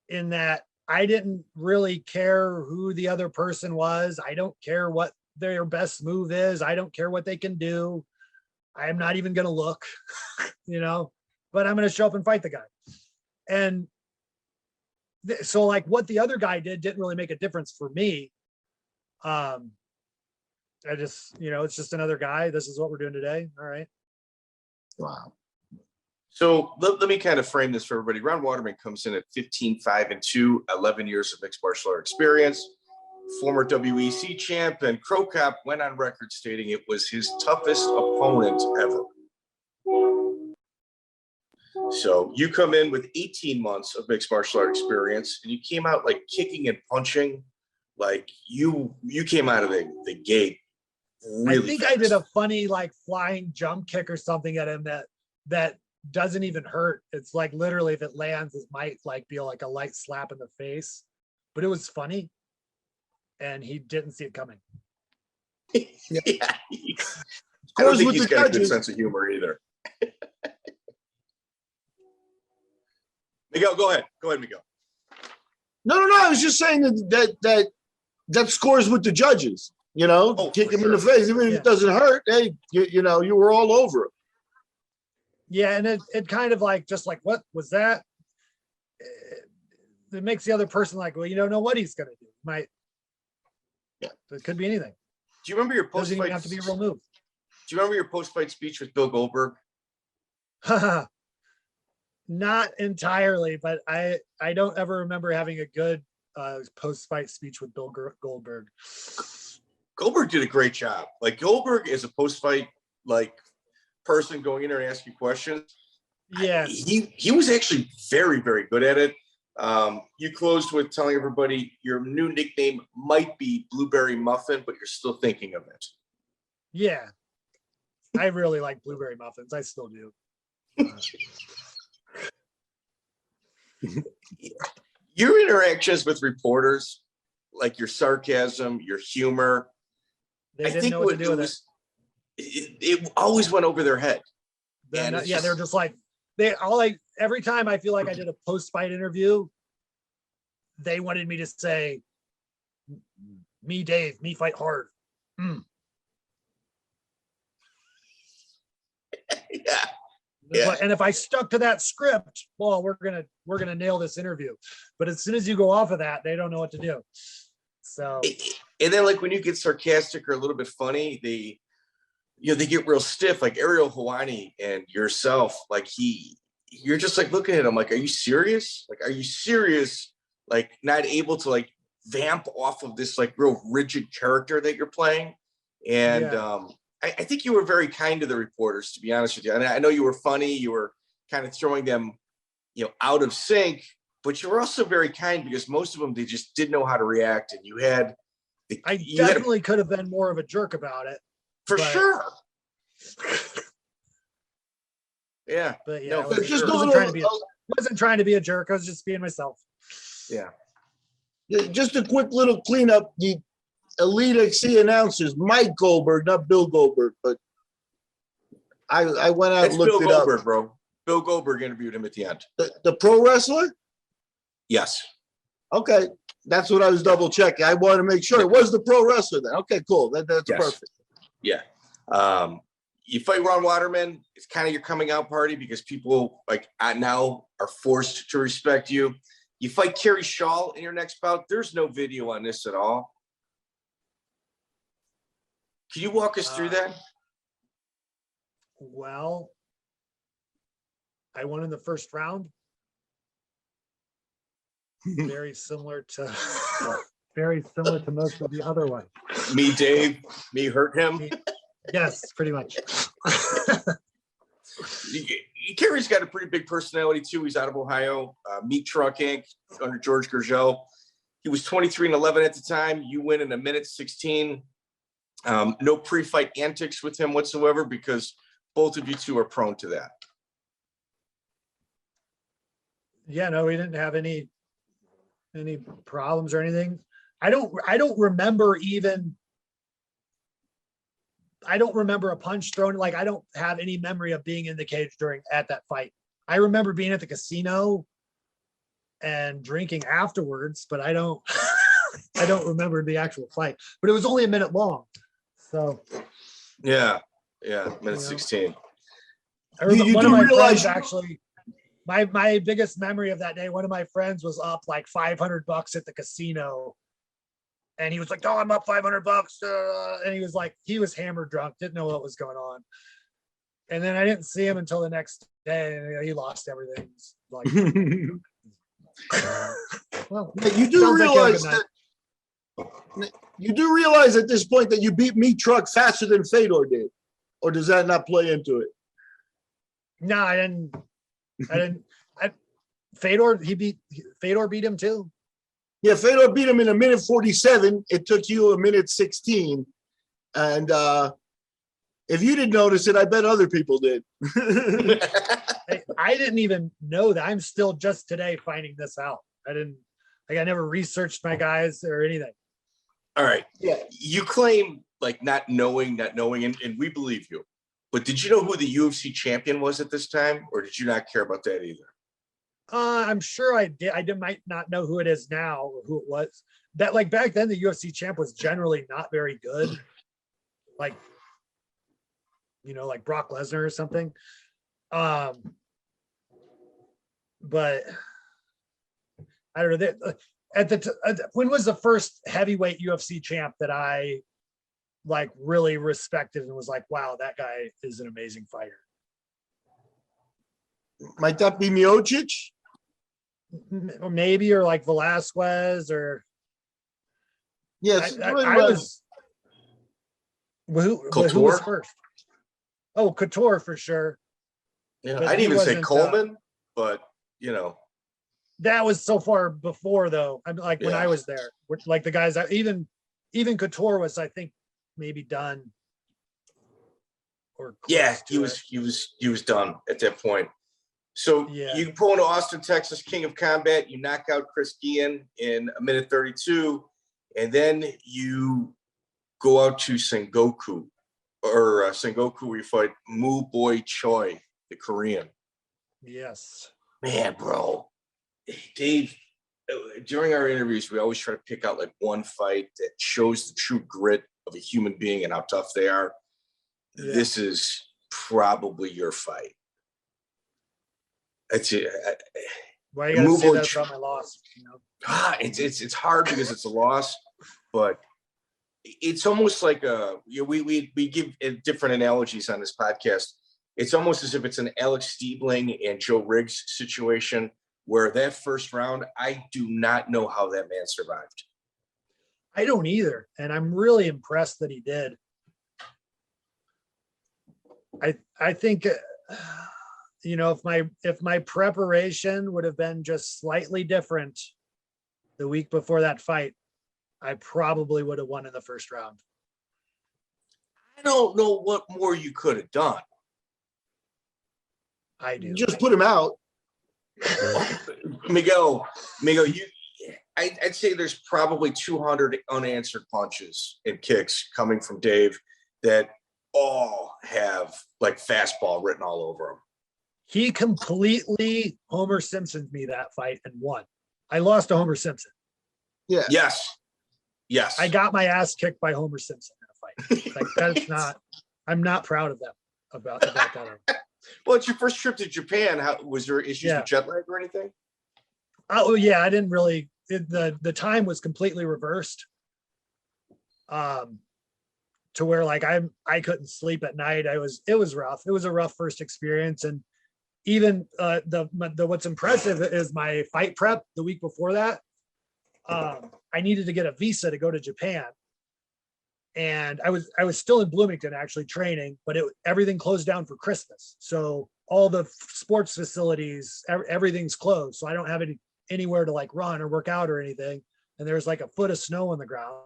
S3: In that I didn't really care who the other person was. I don't care what their best move is. I don't care what they can do. I'm not even going to look, but I'm going to show up and fight the guy. And so like what the other guy did didn't really make a difference for me. I just, it's just another guy. This is what we're doing today. All right.
S2: Wow.
S4: So let me kind of frame this for everybody. Ron Waterman comes in at 15-5-2, 11 years of mixed martial art experience. Former WEC champ, and Crow Cop went on record stating it was his toughest opponent ever. So you come in with 18 months of mixed martial art experience, and you came out like kicking and punching, like you came out of the gate really
S3: I think
S4: fast.
S3: I did a funny like flying jump kick or something at him that doesn't even hurt. It's like literally if it lands, it might like be like a light slap in the face, but it was funny. And he didn't see it coming.
S4: Yeah. I don't think he's got a good sense of humor either. Miguel, go ahead. Go ahead, Miguel.
S2: No. I was just saying that scores with the judges. Kick him in the face, even if it doesn't hurt. Hey, you were all over him.
S3: Yeah, and it kind of like just like what was that? It makes the other person like, well, you don't know what he's gonna do. It could be anything.
S4: Do you remember your
S3: Doesn't
S4: post-fight?
S3: even have to be a real move.
S4: Do you remember your post-fight speech with Bill Goldberg?
S3: Not entirely, but I don't ever remember having a good post-fight speech with Bill Goldberg.
S4: Goldberg did a great job. Like Goldberg is a post-fight like person going in there and asking questions.
S3: Yeah,
S4: he was actually very, very good at it. You closed with telling everybody your new nickname might be Blueberry Muffin, but you're still thinking of it.
S3: Yeah, I really like blueberry muffins. I still do.
S4: Your interactions with reporters, like your sarcasm, your humor,
S3: They didn't know what to do with it.
S4: It always went over their head.
S3: They're just like every time I feel like I did a post-fight interview, they wanted me to say, me, Dave, me fight hard.
S4: Yeah.
S3: And if I stuck to that script, well, we're gonna nail this interview. But as soon as you go off of that, they don't know what to do. So
S4: and then like when you get sarcastic or a little bit funny, they get real stiff, like Ariel Helwani and yourself, like you're just like looking at him like, are you serious? Like, are you serious? Like not able to like vamp off of this like real rigid character that you're playing. And I think you were very kind to the reporters, to be honest with you. And I know you were funny. You were kind of throwing them, out of sync, but you were also very kind because most of them, they just didn't know how to react. And
S3: I definitely could have been more of a jerk about it.
S4: For sure. Yeah.
S3: But
S4: no,
S3: I
S2: just
S3: wasn't trying to be a jerk. I was just being myself.
S4: Yeah.
S2: Just a quick little cleanup. The Elite XC announcers, Mike Goldberg, not Bill Goldberg, but I went out and looked
S4: Bill
S2: it
S4: Goldberg,
S2: up.
S4: bro. Bill Goldberg interviewed him at the end.
S2: The pro wrestler?
S4: Yes.
S2: Okay. That's what I was double checking. I wanted to make sure it was the pro wrestler then. Okay, cool. That's
S4: Yes.
S2: perfect.
S4: Yeah. You fight Ron Waterman. It's kind of your coming out party because people like now are forced to respect you. You fight Kerry Schall in your next bout. There's no video on this at all. Can you walk us through that?
S3: Well, I won in the first round. Very similar to most of the other ones.
S4: Me, Dave, me hurt him.
S3: Yes, pretty much.
S4: Kerry's got a pretty big personality too. He's out of Ohio. Meat Truck Inc. under George Gurgel. He was 23-11 at the time. You win in a minute 16. No pre-fight antics with him whatsoever because both of you two are prone to that.
S3: Yeah, no, we didn't have any problems or anything. I don't remember a punch thrown. Like, I don't have any memory of being in the cage at that fight. I remember being at the casino and drinking afterwards, but I don't I don't remember the actual fight. But it was only a minute long. So
S4: yeah, minute 16.
S3: I remember
S2: You
S3: one
S2: do
S3: of my
S2: realize-
S3: friends actually, my biggest memory of that day, one of my friends was up like $500 at the casino. And he was like, "Oh, I'm up $500." And he was hammered drunk, didn't know what was going on. And then I didn't see him until the next day, and he lost everything. Like, well,
S2: You do
S3: sounds like you had a
S2: realize
S3: good
S2: that you do realize at this point that you beat Meat Truck faster than Fedor did, or does that not play into it?
S3: no, I didn't. Fedor beat him too.
S2: Yeah, Fedor beat him in a minute 47. It took you a minute 16. And if you didn't notice it, I bet other people did.
S3: I didn't even know that. I'm still just today finding this out. I never researched my guys or anything.
S4: All right.
S2: Yeah.
S4: You claim like not knowing, and we believe you. But did you know who the UFC champion was at this time, or did you not care about that either?
S3: I'm sure I did. Might not know who it is now or who it was. That, like, back then, the UFC champ was generally not very good. Like, like Brock Lesnar or something. But I don't know. When was the first heavyweight UFC champ that I like really respected and was like, wow, that guy is an amazing fighter?
S2: Might that be Miocic?
S3: Or maybe, or like Velasquez, or
S2: Yes.
S3: I was. Who was first? Oh, Couture for sure.
S4: Yeah,
S3: But
S4: I didn't
S3: he
S4: even say
S3: wasn't,
S4: Coleman, but
S3: that was so far before though. I'm like when
S4: Yeah.
S3: I was there, like the guys that even Couture was, I think, maybe done. Or
S4: yeah,
S3: close
S4: he
S3: to
S4: was done at that point. So
S3: Yeah.
S4: you pull into Austin, Texas, King of Combat. You knock out Chris Guillen in a minute 32, and then you go out to Sengoku, where you fight Bae Choi, the Korean.
S3: Yes.
S4: Man, bro, Dave. During our interviews, we always try to pick out like one fight that shows the true grit of a human being and how tough they are.
S3: Yeah.
S4: This is probably your fight. That's it.
S3: Why you gotta
S4: Move
S3: say
S4: on.
S3: that about my loss?
S4: It's hard because it's a loss, but it's almost like we give different analogies on this podcast. It's almost as if it's an Alex Stiebling and Joe Riggs situation where that first round, I do not know how that man survived.
S3: I don't either, and I'm really impressed that he did. I think if my preparation would have been just slightly different the week before that fight, I probably would have won in the first round.
S4: I don't know what more you could have done.
S3: I do.
S2: Just put him out.
S4: Miguel, I'd say there's probably 200 unanswered punches and kicks coming from Dave that all have like fastball written all over them.
S3: He completely Homer Simpsoned me that fight and won. I lost to Homer Simpson.
S2: Yeah.
S4: Yes.
S3: I got my ass kicked by Homer Simpson in a fight. Like, that's not. I'm not proud of them about that.
S4: Well, it's your first trip to Japan. Was there issues with jet lag or anything?
S3: Oh yeah, I didn't really. The time was completely reversed. To where like I couldn't sleep at night. It was rough. It was a rough first experience, and even the what's impressive is my fight prep the week before that. I needed to get a visa to go to Japan, and I was still in Bloomington actually training, but everything closed down for Christmas, so all the sports facilities, everything's closed, so I don't have anywhere to like run or work out or anything, and there's like a foot of snow on the ground.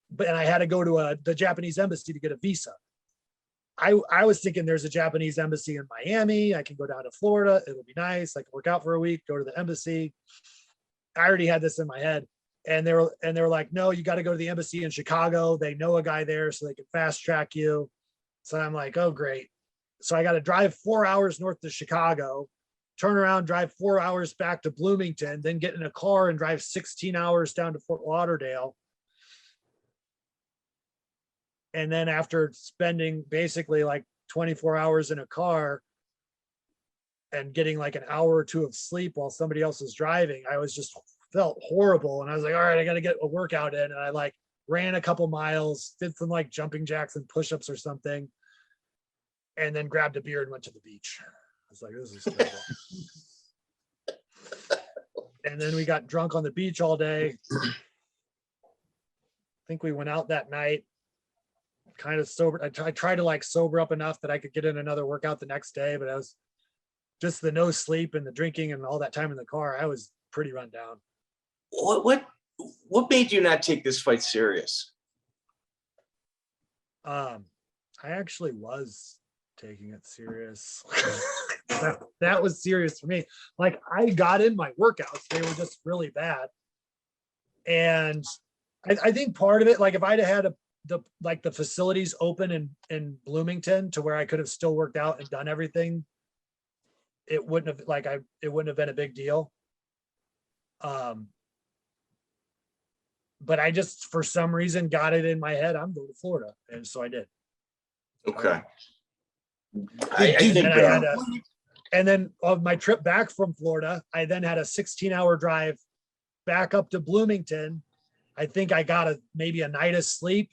S3: But I had to go to the Japanese embassy to get a visa. I was thinking there's a Japanese embassy in Miami. I can go down to Florida. It'll be nice. I can work out for a week, go to the embassy. I already had this in my head. And they were like, no, you got to go to the embassy in Chicago. They know a guy there, so they can fast track you. So I'm like, oh, great. So I got to drive 4 hours north to Chicago, turn around, drive 4 hours back to Bloomington, then get in a car and drive 16 hours down to Fort Lauderdale. And then after spending basically like 24 hours in a car and getting like an hour or two of sleep while somebody else is driving, I was just felt horrible. And I was like, all right, I got to get a workout in. And I like ran a couple miles, did some like jumping jacks and push-ups or something, and then grabbed a beer and went to the beach. I was like, this is terrible. And then we got drunk on the beach all day. I think we went out that night, kind of sober. I tried to like sober up enough that I could get in another workout the next day, but I was just the no sleep and the drinking and all that time in the car. I was pretty run down.
S4: What made you not take this fight serious?
S3: I actually was taking it serious. that was serious for me. Like I got in my workouts, they were just really bad. And I think part of it, like if I'd have had the facilities open in Bloomington to where I could have still worked out and done everything, it wouldn't have been a big deal. But I just, for some reason, got it in my head, I'm going to Florida. And so I did.
S4: Okay.
S3: And then on my trip back from Florida, I then had a 16-hour drive back up to Bloomington. I think I got maybe a night of sleep.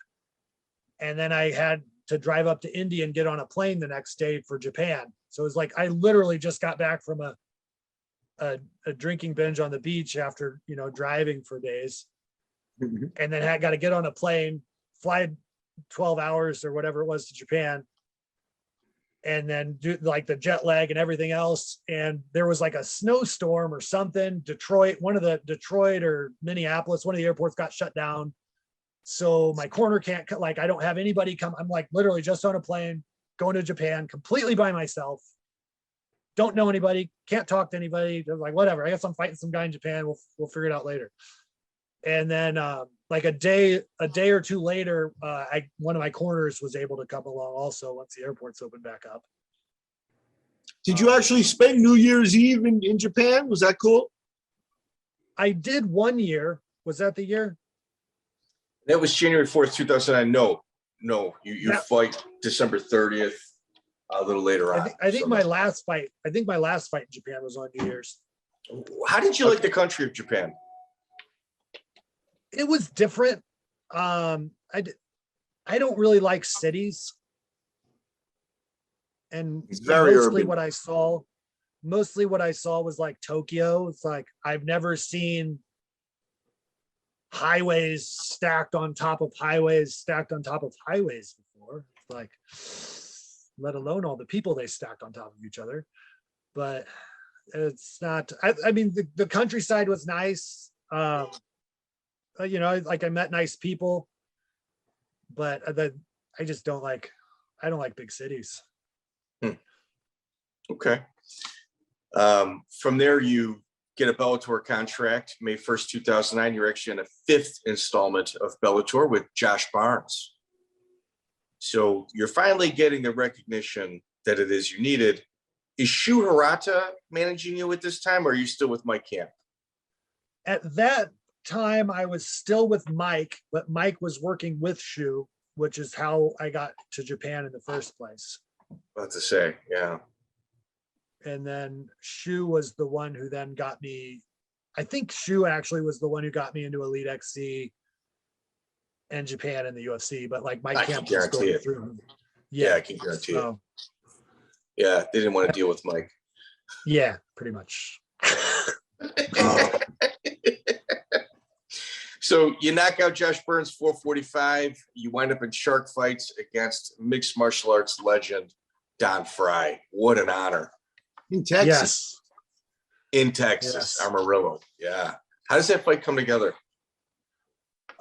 S3: And then I had to drive up to Indy and get on a plane the next day for Japan. So it was like, I literally just got back from a drinking binge on the beach after, driving for days. Mm-hmm. And then I got to get on a plane, fly 12 hours or whatever it was to Japan, and then do like the jet lag and everything else. And there was like a snowstorm or something. Detroit or Minneapolis, one of the airports got shut down. So my corner can't, like, I don't have anybody come. I'm like literally just on a plane going to Japan completely by myself. Don't know anybody, can't talk to anybody. They're like, whatever, I guess I'm fighting some guy in Japan. We'll figure it out later. And then like a day or two later, one of my corners was able to come along also once the airports opened back up.
S2: Did you actually spend New Year's Eve in Japan? Was that cool?
S3: I did 1 year. Was that the year?
S4: That was January 4th, 2009. No, you fight December 30th, a little later on.
S3: I think my last fight in Japan was on New Year's.
S4: How did you like the country of Japan?
S3: It was different. I don't really like cities, and
S4: it's very
S3: mostly
S4: urban.
S3: Mostly what I saw was like Tokyo. It's like I've never seen highways stacked on top of highways before. Like, let alone all the people they stacked on top of each other. But it's not. I mean, the countryside was nice. Like I met nice people, but I just don't like big cities.
S4: Okay. From there, you get a Bellator contract, May 1st, 2009. You're actually in a fifth installment of Bellator with Josh Barnes. So you're finally getting the recognition that it is you needed. Is Shu Hirata managing you at this time, or are you still with Mike Camp?
S3: At that time I was still with Mike, but Mike was working with Shu, which is how I got to Japan in the first place.
S4: About to say, yeah.
S3: And then Shu was the one who then got me. I think Shu actually was the one who got me into Elite XC and Japan and the UFC, but like Mike Camp was going through him.
S4: Yeah, I can guarantee it. Yeah, they didn't want to deal with Mike.
S3: Yeah, pretty much.
S4: So you knock out Josh Burns 445. You wind up in shark fights against mixed martial arts legend Don Frye. What an honor.
S2: In Texas.
S3: Yes.
S4: In Texas, yes. Amarillo. Yeah. How does that fight come together?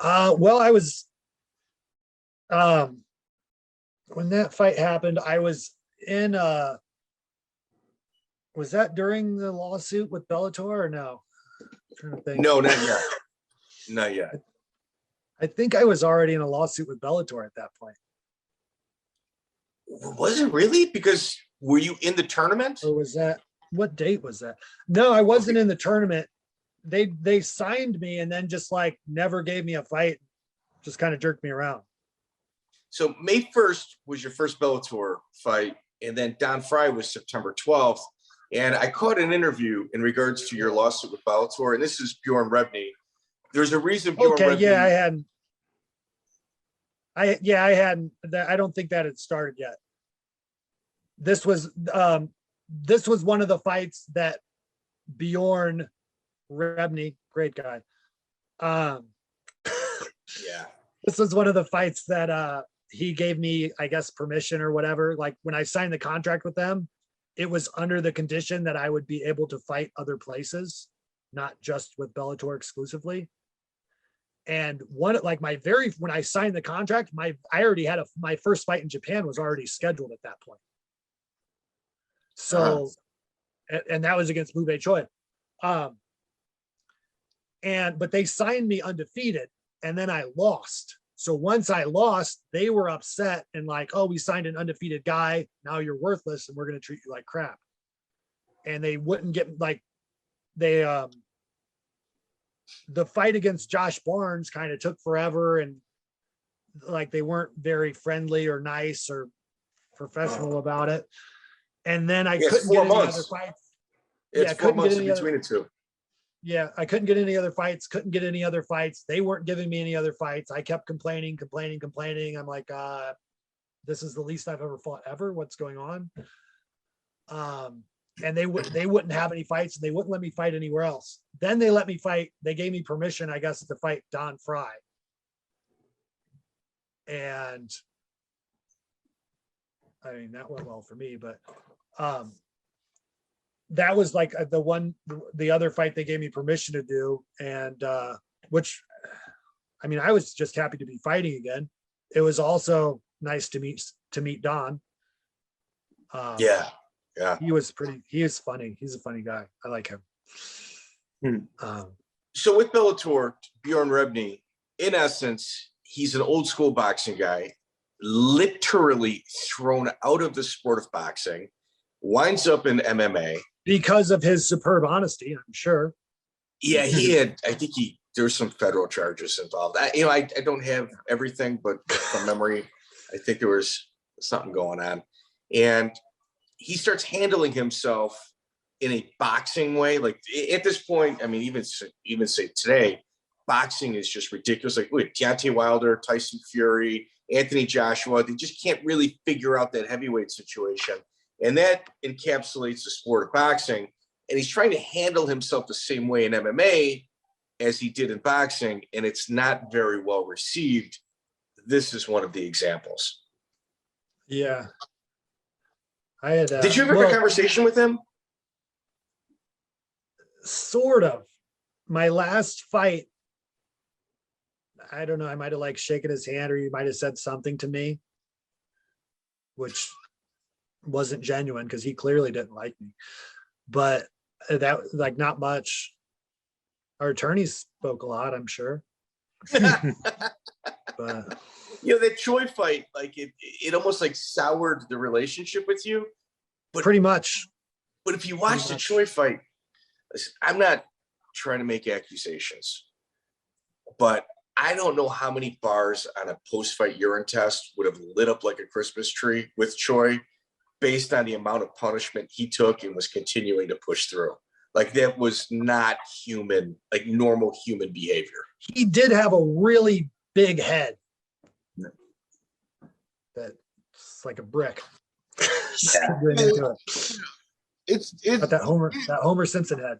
S3: Well, I was when that fight happened, I was in was that during the lawsuit with Bellator or no? I'm trying to think.
S4: No, not yet. Not yet.
S3: I think I was already in a lawsuit with Bellator at that point.
S4: Was it really? Because were you in the tournament?
S3: Or was that, what date was that? No, I wasn't in the tournament. They signed me and then just like never gave me a fight, just kind of jerked me around.
S4: So May 1st was your first Bellator fight, and then Don Frye was September 12th. And I caught an interview in regards to your lawsuit with Bellator, and this is Bjorn Rebney. There's a reason Bjorn Rebney.
S3: Yeah, I hadn't. I don't think that had started yet. This was one of the fights that Bjorn Rebney, great guy.
S4: Yeah.
S3: This was one of the fights that he gave me, I guess, permission or whatever. Like when I signed the contract with them, it was under the condition that I would be able to fight other places, not just with Bellator exclusively. And when I signed the contract, I already had my first fight in Japan was already scheduled at that point. So, and that was against Bae Choi. But they signed me undefeated, and then I lost. So once I lost, they were upset and like, oh, we signed an undefeated guy. Now you're worthless and we're going to treat you like crap. And they wouldn't get the fight against Josh Barnes kind of took forever. And like, they weren't very friendly or nice or professional about it. And then I couldn't get any other fights.
S4: It's 4 months in between the two.
S3: Yeah, I couldn't get any other fights, They weren't giving me any other fights. I kept complaining. I'm like, this is the least I've ever fought ever. What's going on? And they wouldn't have any fights, and they wouldn't let me fight anywhere else. Then they let me fight. They gave me permission, I guess, to fight Don Frye. And I mean, that went well for me, but that was like the other fight they gave me permission to do. And which, I mean, I was just happy to be fighting again. It was also nice to meet Don.
S4: Yeah.
S3: He is funny. He's a funny guy. I like him.
S4: So with Bellator, Bjorn Rebney, in essence, he's an old school boxing guy, literally thrown out of the sport of boxing, winds up in MMA.
S3: Because of his superb honesty, I'm sure.
S4: Yeah, there were some federal charges involved. I don't have everything, but from memory, I think there was something going on. And he starts handling himself in a boxing way. Like at this point, I mean, even say today, boxing is just ridiculous. Like wait, Deontay Wilder, Tyson Fury, Anthony Joshua, they just can't really figure out that heavyweight situation. And that encapsulates the sport of boxing. And he's trying to handle himself the same way in MMA as he did in boxing. And it's not very well received. This is one of the examples.
S3: Yeah. I had.
S4: Did you ever have a conversation with him?
S3: Sort of. My last fight, I don't know. I might have like shaken his hand, or he might have said something to me, which wasn't genuine because he clearly didn't like me. But that, like, not much. Our attorneys spoke a lot, I'm sure. But
S4: that Choi fight, like it almost like soured the relationship with you. But
S3: pretty much.
S4: But if you watch the Choi fight, I'm not trying to make accusations, but I don't know how many bars on a post-fight urine test would have lit up like a Christmas tree with Choi based on the amount of punishment he took and was continuing to push through. Like that was not human, like normal human behavior.
S3: He did have a really big head. That's like a brick.
S2: Yeah. It's
S3: but that Homer Simpson head.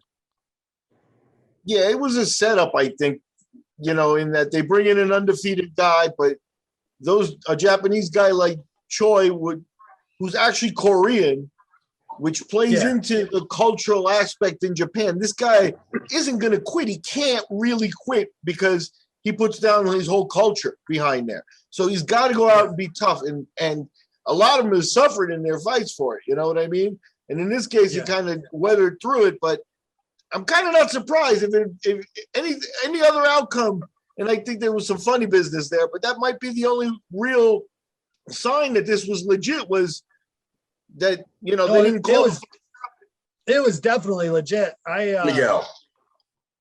S2: Yeah, it was a setup, I think, in that they bring in an undefeated guy, but a Japanese guy like Choi who's actually Korean, which plays into the cultural aspect in Japan. This guy isn't going to quit. He can't really quit because he puts down his whole culture behind there. So he's got to go out and be tough. And a lot of them have suffered in their fights for it. You know what I mean? And in this case, he kind of weathered through it. But I'm kind of not surprised if any other outcome, and I think there was some funny business there, but that might be the only real sign that this was legit, was that, they didn't call it.
S3: It was definitely legit.
S4: Miguel.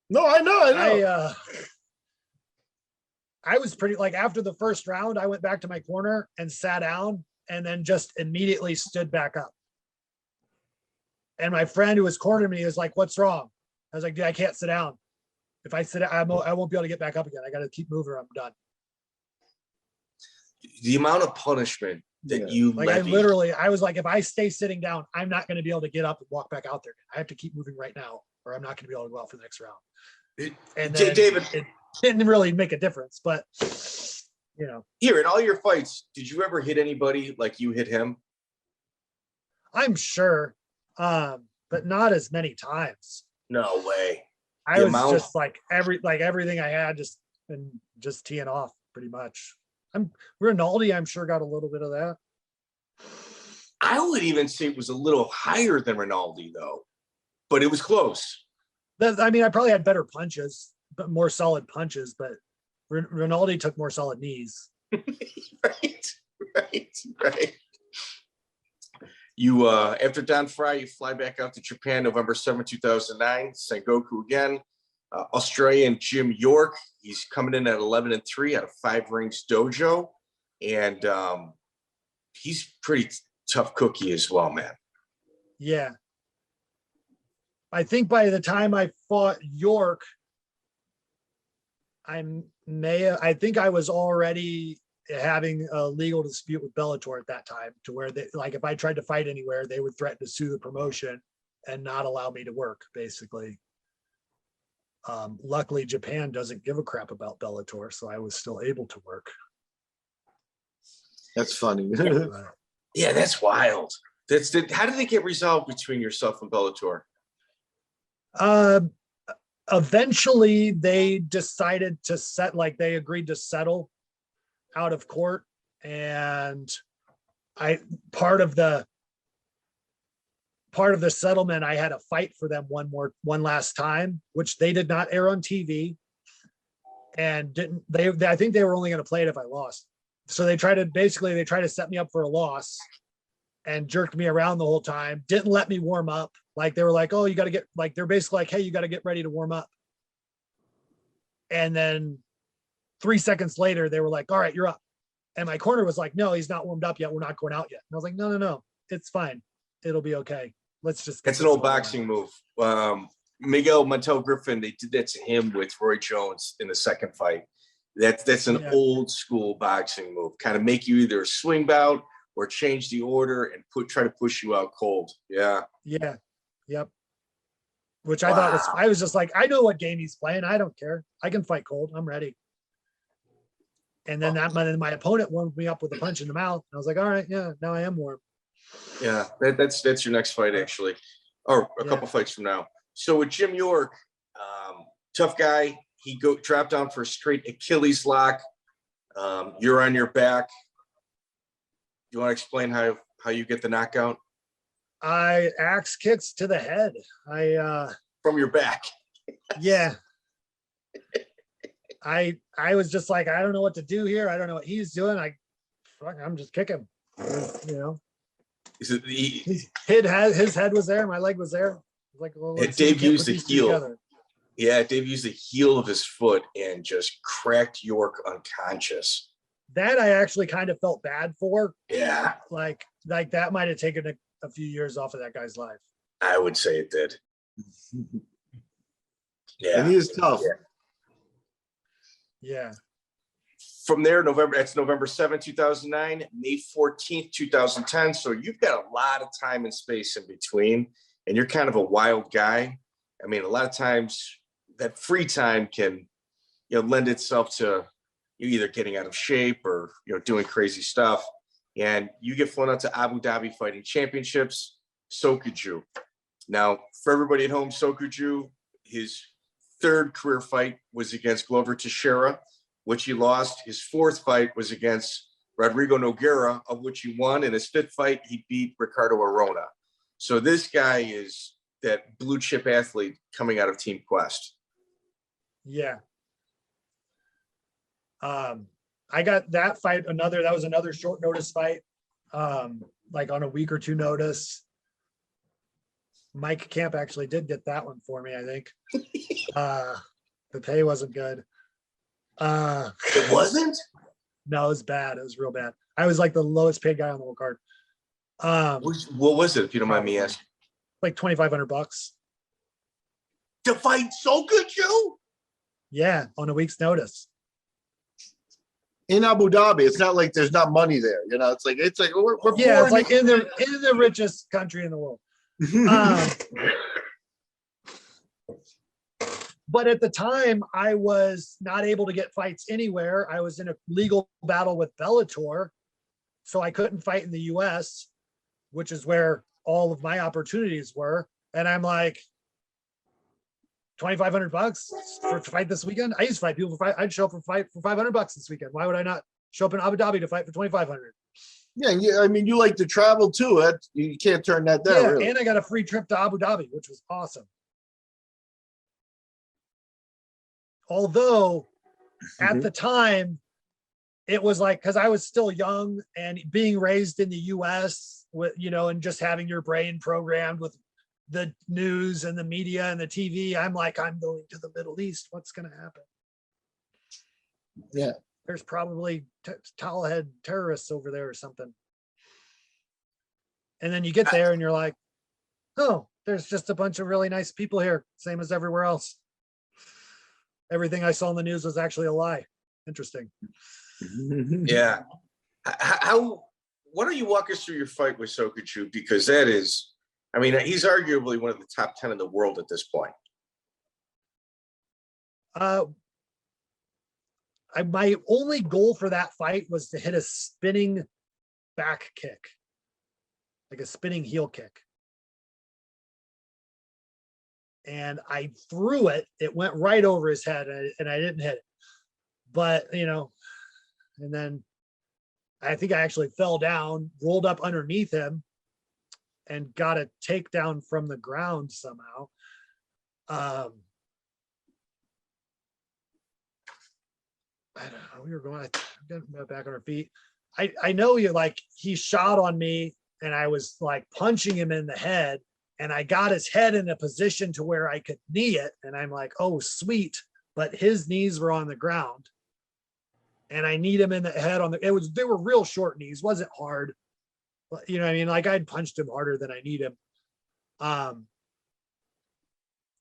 S2: No, I know.
S3: I was pretty, like, after the first round, I went back to my corner and sat down and then just immediately stood back up. And my friend who was cornering me was like, "What's wrong?" I was like, "Dude, I can't sit down. If I sit down, I won't be able to get back up again. I got to keep moving or I'm done."
S4: The amount of punishment that you
S3: like,
S4: levied.
S3: I was like, if I stay sitting down, I'm not going to be able to get up and walk back out there. I have to keep moving right now, or I'm not going to be able to go out for the next round. And then
S4: David,
S3: it didn't really make a difference, but
S4: here in all your fights, did you ever hit anybody like you hit him?
S3: I'm sure, but not as many times.
S4: No way.
S3: I was just like everything I had just teeing off pretty much. Rinaldi, I'm sure, got a little bit of that.
S4: I would even say it was a little higher than Rinaldi, though, but it was close.
S3: I mean, I probably had better punches, but more solid punches, but Rinaldi took more solid knees.
S4: Right. You, after Dan Frye, you fly back out to Japan, November 7, 2009, Sengoku again. Australian Jim Yourke, he's coming in at 11-3 out of 5 Rings Dojo. And he's pretty tough cookie as well, man.
S3: Yeah. I think by the time I fought Yourke, I think I was already having a legal dispute with Bellator at that time, to where they, like, if I tried to fight anywhere, they would threaten to sue the promotion and not allow me to work, basically. Luckily, Japan doesn't give a crap about Bellator, so I was still able to work.
S2: That's funny.
S4: Yeah, that's wild. How did it get resolved between yourself and Bellator?
S3: Eventually they decided to they agreed to settle out of court, and part of the settlement, I had to fight for them one last time, which they did not air on TV, and I think they were only going to play it if I lost. So they tried to set me up for a loss and jerked me around the whole time. Didn't let me warm up. Like, they were like, "Oh, you got to get," like, they're basically like, "Hey, you got to get ready to warm up." And then 3 seconds later, they were like, "All right, you're up." And my corner was like, "No, he's not warmed up yet. We're not going out yet." And I was like, No, it's fine. It'll be okay. Let's just.
S4: It's an old boxing move. Miguel Montel Griffin, they did that to him with Roy Jones in the second fight. That's an old school boxing move. Kind of make you either a swing bout or change the order and try to push you out cold. Yeah.
S3: Yeah. Yep. Which I thought I was just like, I know what game he's playing. I don't care. I can fight cold. I'm ready. And then my opponent warmed me up with a punch in the mouth. I was like, all right, yeah, now I am warm.
S4: Yeah, that's your next fight, actually, or a couple fights from now. So with Jim Yourke, tough guy. He dropped down for a straight Achilles lock. You're on your back. You want to explain how you get the knockout?
S3: I axe kicks to the head.
S4: From your back.
S3: Yeah. I was just like, I don't know what to do here. I don't know what he's doing. I'm just kicking.
S4: Is it
S3: his head was there, my leg was there. Like, well,
S4: Dave used the heel. Together. Yeah, Dave used the heel of his foot and just cracked Yourke unconscious.
S3: That I actually kind of felt bad for.
S4: Yeah.
S3: Like that might have taken a few years off of that guy's life.
S4: I would say it did. Yeah.
S2: And he is tough.
S3: Yeah.
S4: From there, that's November 7, 2009, May 14th, 2010. So you've got a lot of time and space in between, and you're kind of a wild guy. I mean, a lot of times that free time can, lend itself to you either getting out of shape or, doing crazy stuff. And you get flown out to Abu Dhabi Fighting Championships, Sokoudjou. Now, for everybody at home, Sokoudjou, his third career fight was against Glover Teixeira, which he lost. His fourth fight was against Rodrigo Nogueira, of which he won. In his fifth fight, he beat Ricardo Arona. So this guy is that blue chip athlete coming out of Team Quest.
S3: Yeah. I got that fight, that was another short notice fight, like on a week or two notice. Mike Camp actually did get that one for me, I think. The pay wasn't good.
S4: It wasn't?
S3: No, it was bad. It was real bad. I was like the lowest paid guy on the whole card.
S4: What was it, if you don't mind me asking?
S3: Like $2,500
S4: To fight Sokoudjou?
S3: Yeah, on a week's notice.
S2: In Abu Dhabi, it's not like there's not money there. You know, it's like we're
S3: Yeah, it's like in the richest country in the world. But at the time, I was not able to get fights anywhere. I was in a legal battle with Bellator, so I couldn't fight in the US, which is where all of my opportunities were. And I'm like, $2,500 for to fight this weekend. I used to fight people for fight. I'd show up for fight for $500 this weekend. Why would I not show up in Abu Dhabi to fight for $2,500?
S2: Yeah, I mean, you like to travel too. You can't turn that down.
S3: Yeah,
S2: really.
S3: and I got a free trip to Abu Dhabi, which was awesome. Although at the time, it was like, because I was still young and being raised in the US with, and just having your brain programmed with the news and the media and the TV, I'm like, I'm going to the Middle East. What's going to happen?
S2: Yeah.
S3: There's probably towelhead terrorists over there or something. And then you get there and you're like, oh, there's just a bunch of really nice people here, same as everywhere else. Everything I saw in the news was actually a lie. Interesting.
S4: Yeah. Why don't you walk us through your fight with Sokoudjou? Because that is, I mean, he's arguably one of the top 10 in the world at this point.
S3: My only goal for that fight was to hit a spinning back kick, like a spinning heel kick. And I threw it. It went right over his head, and I didn't hit it. But, and then I think I actually fell down, rolled up underneath him, and got a takedown from the ground somehow. I don't know. We were going back on our feet. I know he shot on me, and I was like punching him in the head, and I got his head in a position to where I could knee it. And I'm like, oh, sweet. But his knees were on the ground, and I kneed him in the head they were real short knees. Wasn't hard. You know what I mean? Like I'd punched him harder than I need him. But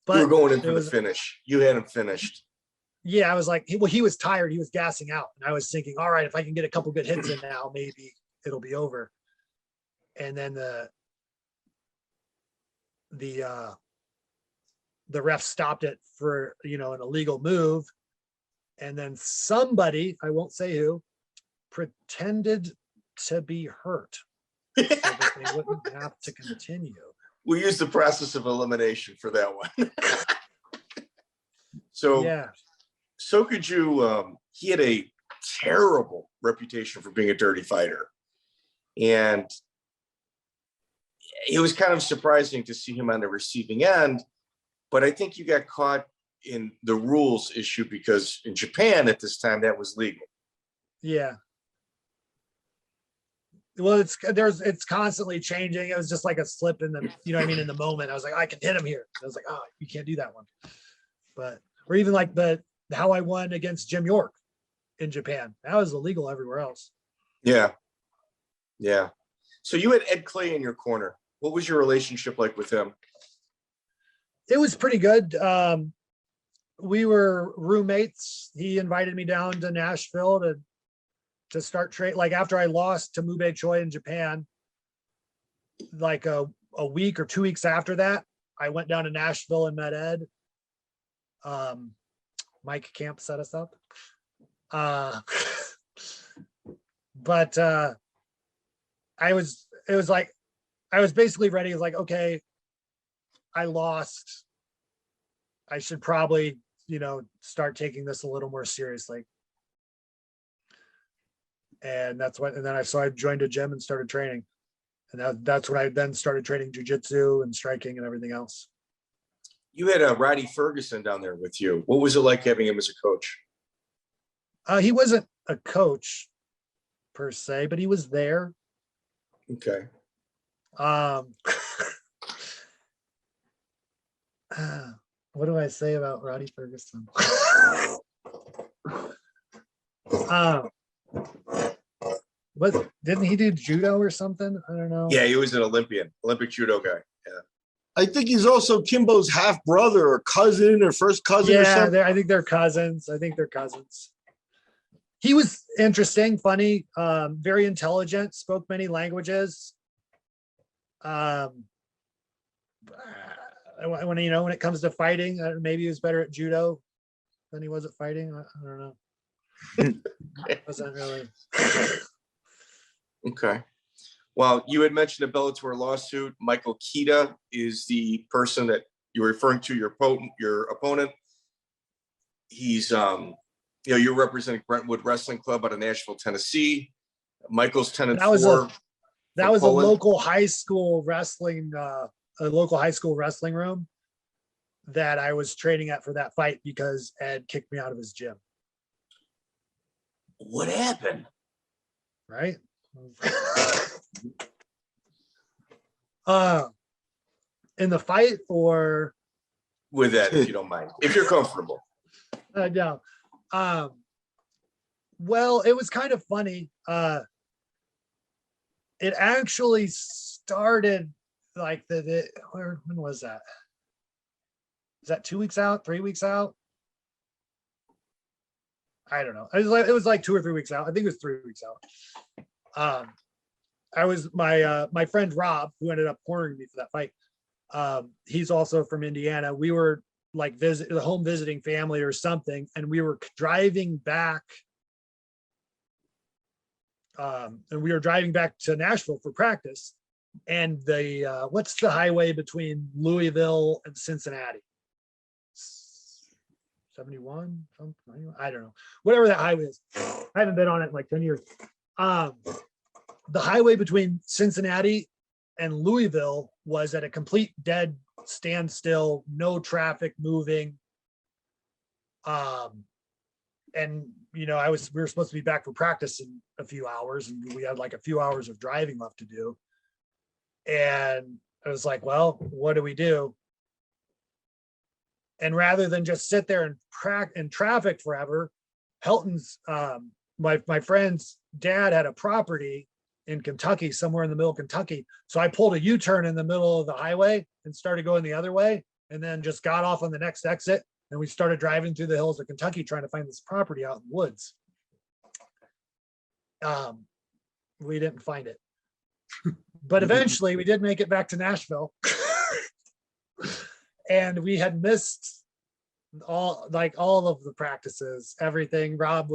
S4: you were going in for the finish. You had him finished.
S3: Yeah, I was like, he was tired. He was gassing out. And I was thinking, all right, if I can get a couple good hits in now, maybe it'll be over. And then the ref stopped it for, an illegal move. And then somebody, I won't say who, pretended to be hurt. So that they wouldn't have to continue.
S4: We used the process of elimination for that one. So
S3: yeah,
S4: Sokoudjou, he had a terrible reputation for being a dirty fighter. And it was kind of surprising to see him on the receiving end. But I think you got caught in the rules issue because in Japan at this time, that was legal.
S3: Yeah. Well, it's constantly changing. It was just like a slip in the, in the moment. I was like, I can hit him here. I was like, oh, you can't do that one. But, or even like how I won against Jim Yourke in Japan. That was illegal everywhere else.
S4: Yeah. Yeah. So you had Ed Clay in your corner. What was your relationship like with him?
S3: It was pretty good. We were roommates. He invited me down to Nashville to start training. Like after I lost to Bae Choi in Japan, like a week or 2 weeks after that, I went down to Nashville and met Ed. Mike Camp set us up. But I was basically ready. I was like, okay, I lost. I should probably, start taking this a little more seriously. And that's when, and then I joined a gym and started training. And that's when I then started training jiu-jitsu and striking and everything else.
S4: You had a Roddy Ferguson down there with you. What was it like having him as a coach?
S3: He wasn't a coach per se, but he was there.
S4: Okay.
S3: What do I say about Roddy Ferguson? Didn't he do judo or something? I don't know.
S4: Yeah, he was an Olympic judo guy. Yeah.
S2: I think he's also Kimbo's half brother or cousin or first cousin or something.
S3: I think they're cousins. He was interesting, funny, very intelligent, spoke many languages. When it comes to fighting, maybe he was better at judo than he was at fighting. I don't know. Wasn't really.
S4: Okay. Well, you had mentioned a Bellator lawsuit. Michael Kita is the person that you're referring to, your opponent. He's, you're representing Brentwood Wrestling Club out of Nashville, Tennessee. Michael's 10-4.
S3: That was a local high school wrestling, room that I was training at for that fight because Ed kicked me out of his gym.
S4: What happened?
S3: Right? In the fight or
S4: with Ed, if you don't mind, if you're comfortable.
S3: No. Well, it was kind of funny. It actually started like when was that? Is that 2 weeks out, 3 weeks out? I don't know. It was like 2 or 3 weeks out. I think it was 3 weeks out. I was my friend Rob, who ended up cornering me for that fight. He's also from Indiana. We were like home visiting family or something, and we were driving back. And we were driving back to Nashville for practice. And the what's the highway between Louisville and Cincinnati? 71, something, I don't know, whatever that highway is. I haven't been on it in like 10 years. The highway between Cincinnati and Louisville was at a complete dead standstill, no traffic moving. And we were supposed to be back for practice in a few hours, and we had like a few hours of driving left to do. And I was like, well, what do we do? And rather than just sit there and in traffic forever, Helton's my friend's dad had a property in Kentucky, somewhere in the middle of Kentucky. So I pulled a U-turn in the middle of the highway and started going the other way, and then just got off on the next exit. And we started driving through the hills of Kentucky trying to find this property out in the woods. We didn't find it. But eventually we did make it back to Nashville. And we had missed all of the practices, everything. Rob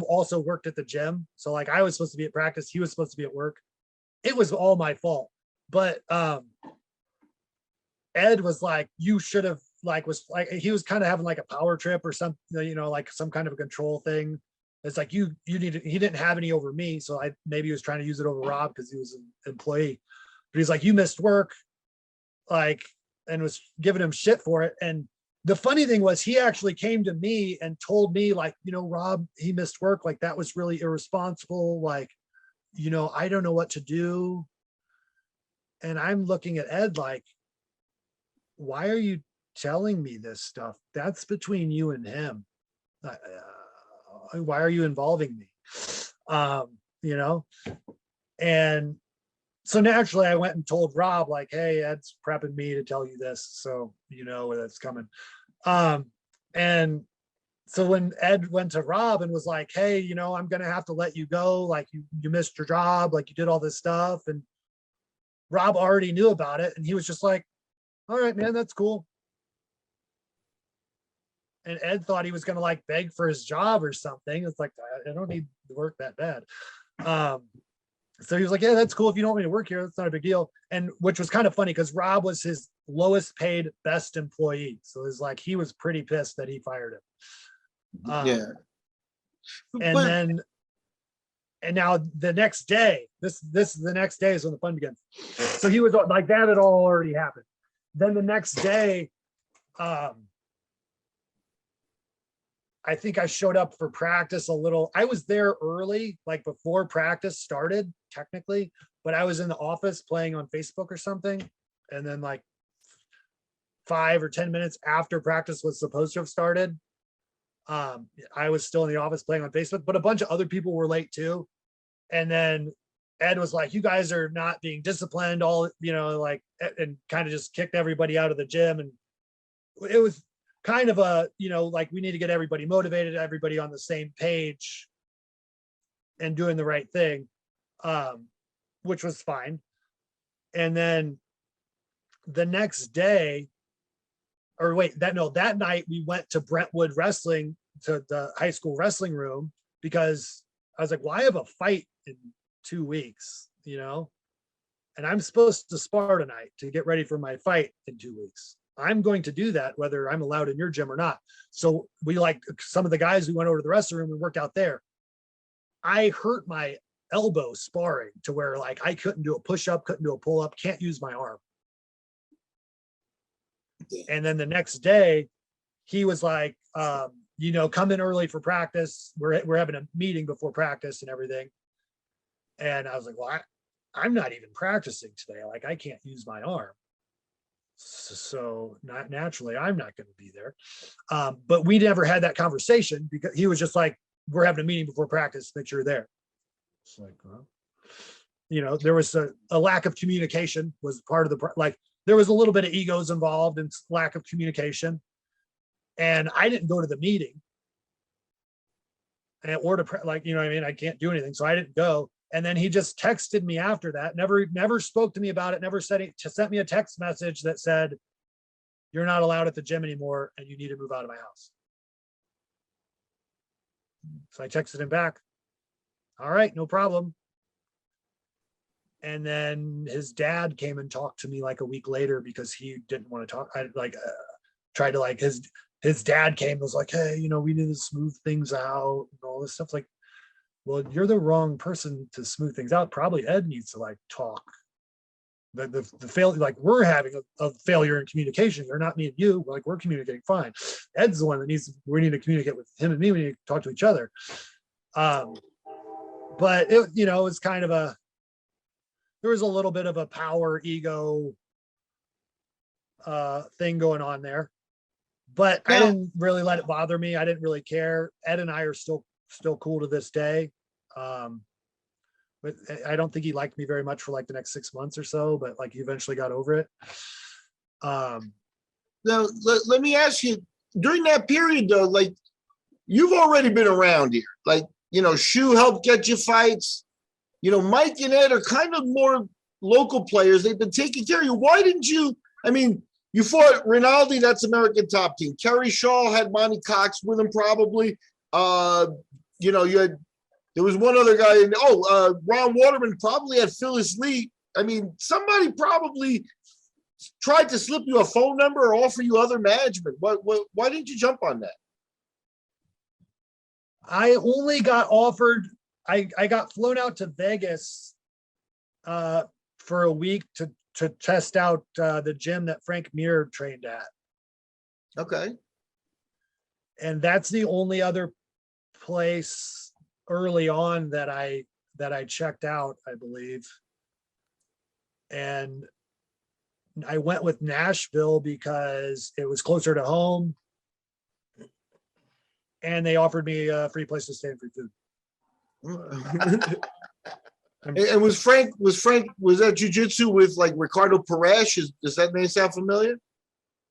S3: also worked at the gym. So like I was supposed to be at practice, he was supposed to be at work. It was all my fault. But Ed was like, you should have he was kind of having like a power trip or something, like some kind of a control thing. It's like he didn't have any over me. So maybe he was trying to use it over Rob because he was an employee. But he's like, you missed work, and was giving him shit for it. And the funny thing was he actually came to me and told me Rob, he missed work. Like that was really irresponsible. I don't know what to do. And I'm looking at Ed like, why are you telling me this stuff? That's between you and him. Why are you involving me? And so naturally I went and told Rob like, hey, Ed's prepping me to tell you this. So you know where that's coming. And so when Ed went to Rob and was like, hey, I'm going to have to let you go. Like you missed your job. Like you did all this stuff. And Rob already knew about it. And he was just like, all right, man, that's cool. And Ed thought he was going to beg for his job or something. It's like, I don't need to work that bad. So he was like, yeah, that's cool. If you don't want me to work here, that's not a big deal. And which was kind of funny because Rob was his lowest paid, best employee. So it was like, he was pretty pissed that he fired him.
S2: Yeah.
S3: And now the next day, this is the next day is when the fun begins. So he was like, that had all already happened. Then the next day, I think I showed up for practice a little. I was there early, like before practice started, technically, but I was in the office playing on Facebook or something. And then like 5 or 10 minutes after practice was supposed to have started, I was still in the office playing on Facebook, but a bunch of other people were late too. And then Ed was like, you guys are not being disciplined, all, you know, like, and kind of just kicked everybody out of the gym. And it was kind of a, you know, like we need to get everybody motivated, everybody on the same page and doing the right thing, which was fine. And then the next day, or wait, that night we went to Brentwood Wrestling, to the high school wrestling room, because I was like, well, I have a fight in 2 weeks, you know, and I'm supposed to spar tonight to get ready for my fight in 2 weeks. I'm going to do that whether I'm allowed in your gym or not. So we, like, some of the guys, we went over to the wrestling room and worked out there. I hurt my elbow sparring to where, like, I couldn't do a push-up, couldn't do a pull-up, can't use my arm. And then the next day he was like, you know, come in early for practice. We're having a meeting before practice and everything. And I was like, well, I'm not even practicing today. Like, I can't use my arm. So not naturally, I'm not going to be there. But we never had that conversation because he was just like, we're having a meeting before practice, make sure you're there. It's like, well, you know, there was a lack of communication was part of the, like, there was a little bit of egos involved and lack of communication. And I didn't go to the meeting. And or to, like, you know what I mean? I can't do anything. So I didn't go. And then he just texted me after that, never spoke to me about it, never said, sent me a text message that said, you're not allowed at the gym anymore and you need to move out of my house. So I texted him back. All right, no problem. And then his dad came and talked to me like a week later because he didn't want to talk. I tried to, like, his dad came and was like, hey, you know, we need to smooth things out and all this stuff. Like, well, you're the wrong person to smooth things out. Probably Ed needs to, like, talk. The failure, like, we're having a failure in communication. They're not me and you. Like, we're communicating fine. Ed's the one that we need to communicate with him and me. We need to talk to each other. But it, you know, it's kind of there was a little bit of a power ego thing going on there, but I didn't really let it bother me. I didn't really care. Ed and I are still cool to this day. But I don't think he liked me very much for like the next 6 months or so, but like he eventually got over it.
S2: Now, let me ask you, during that period though, like, you've already been around here. Like, you know, Shu helped get you fights. You know, Mike and Ed are kind of more local players. They've been taking care of you. Why didn't you? I mean, you fought Rinaldi, that's American Top Team. Kerry, Schall had Monty Cox with him probably. You know, there was one other guy Ron Waterman probably had Phyllis Lee. I mean, somebody probably tried to slip you a phone number or offer you other management. Why didn't you jump on that?
S3: I only got offered, I got flown out to Vegas for a week to test out the gym that Frank Mir trained at.
S2: Okay. And
S3: that's the only other place early on that I checked out, I believe. And I went with Nashville because it was closer to home. And they offered me a free place to stay and free food.
S2: And was that jiu-jitsu with like Ricardo Paresh? Does that name sound familiar?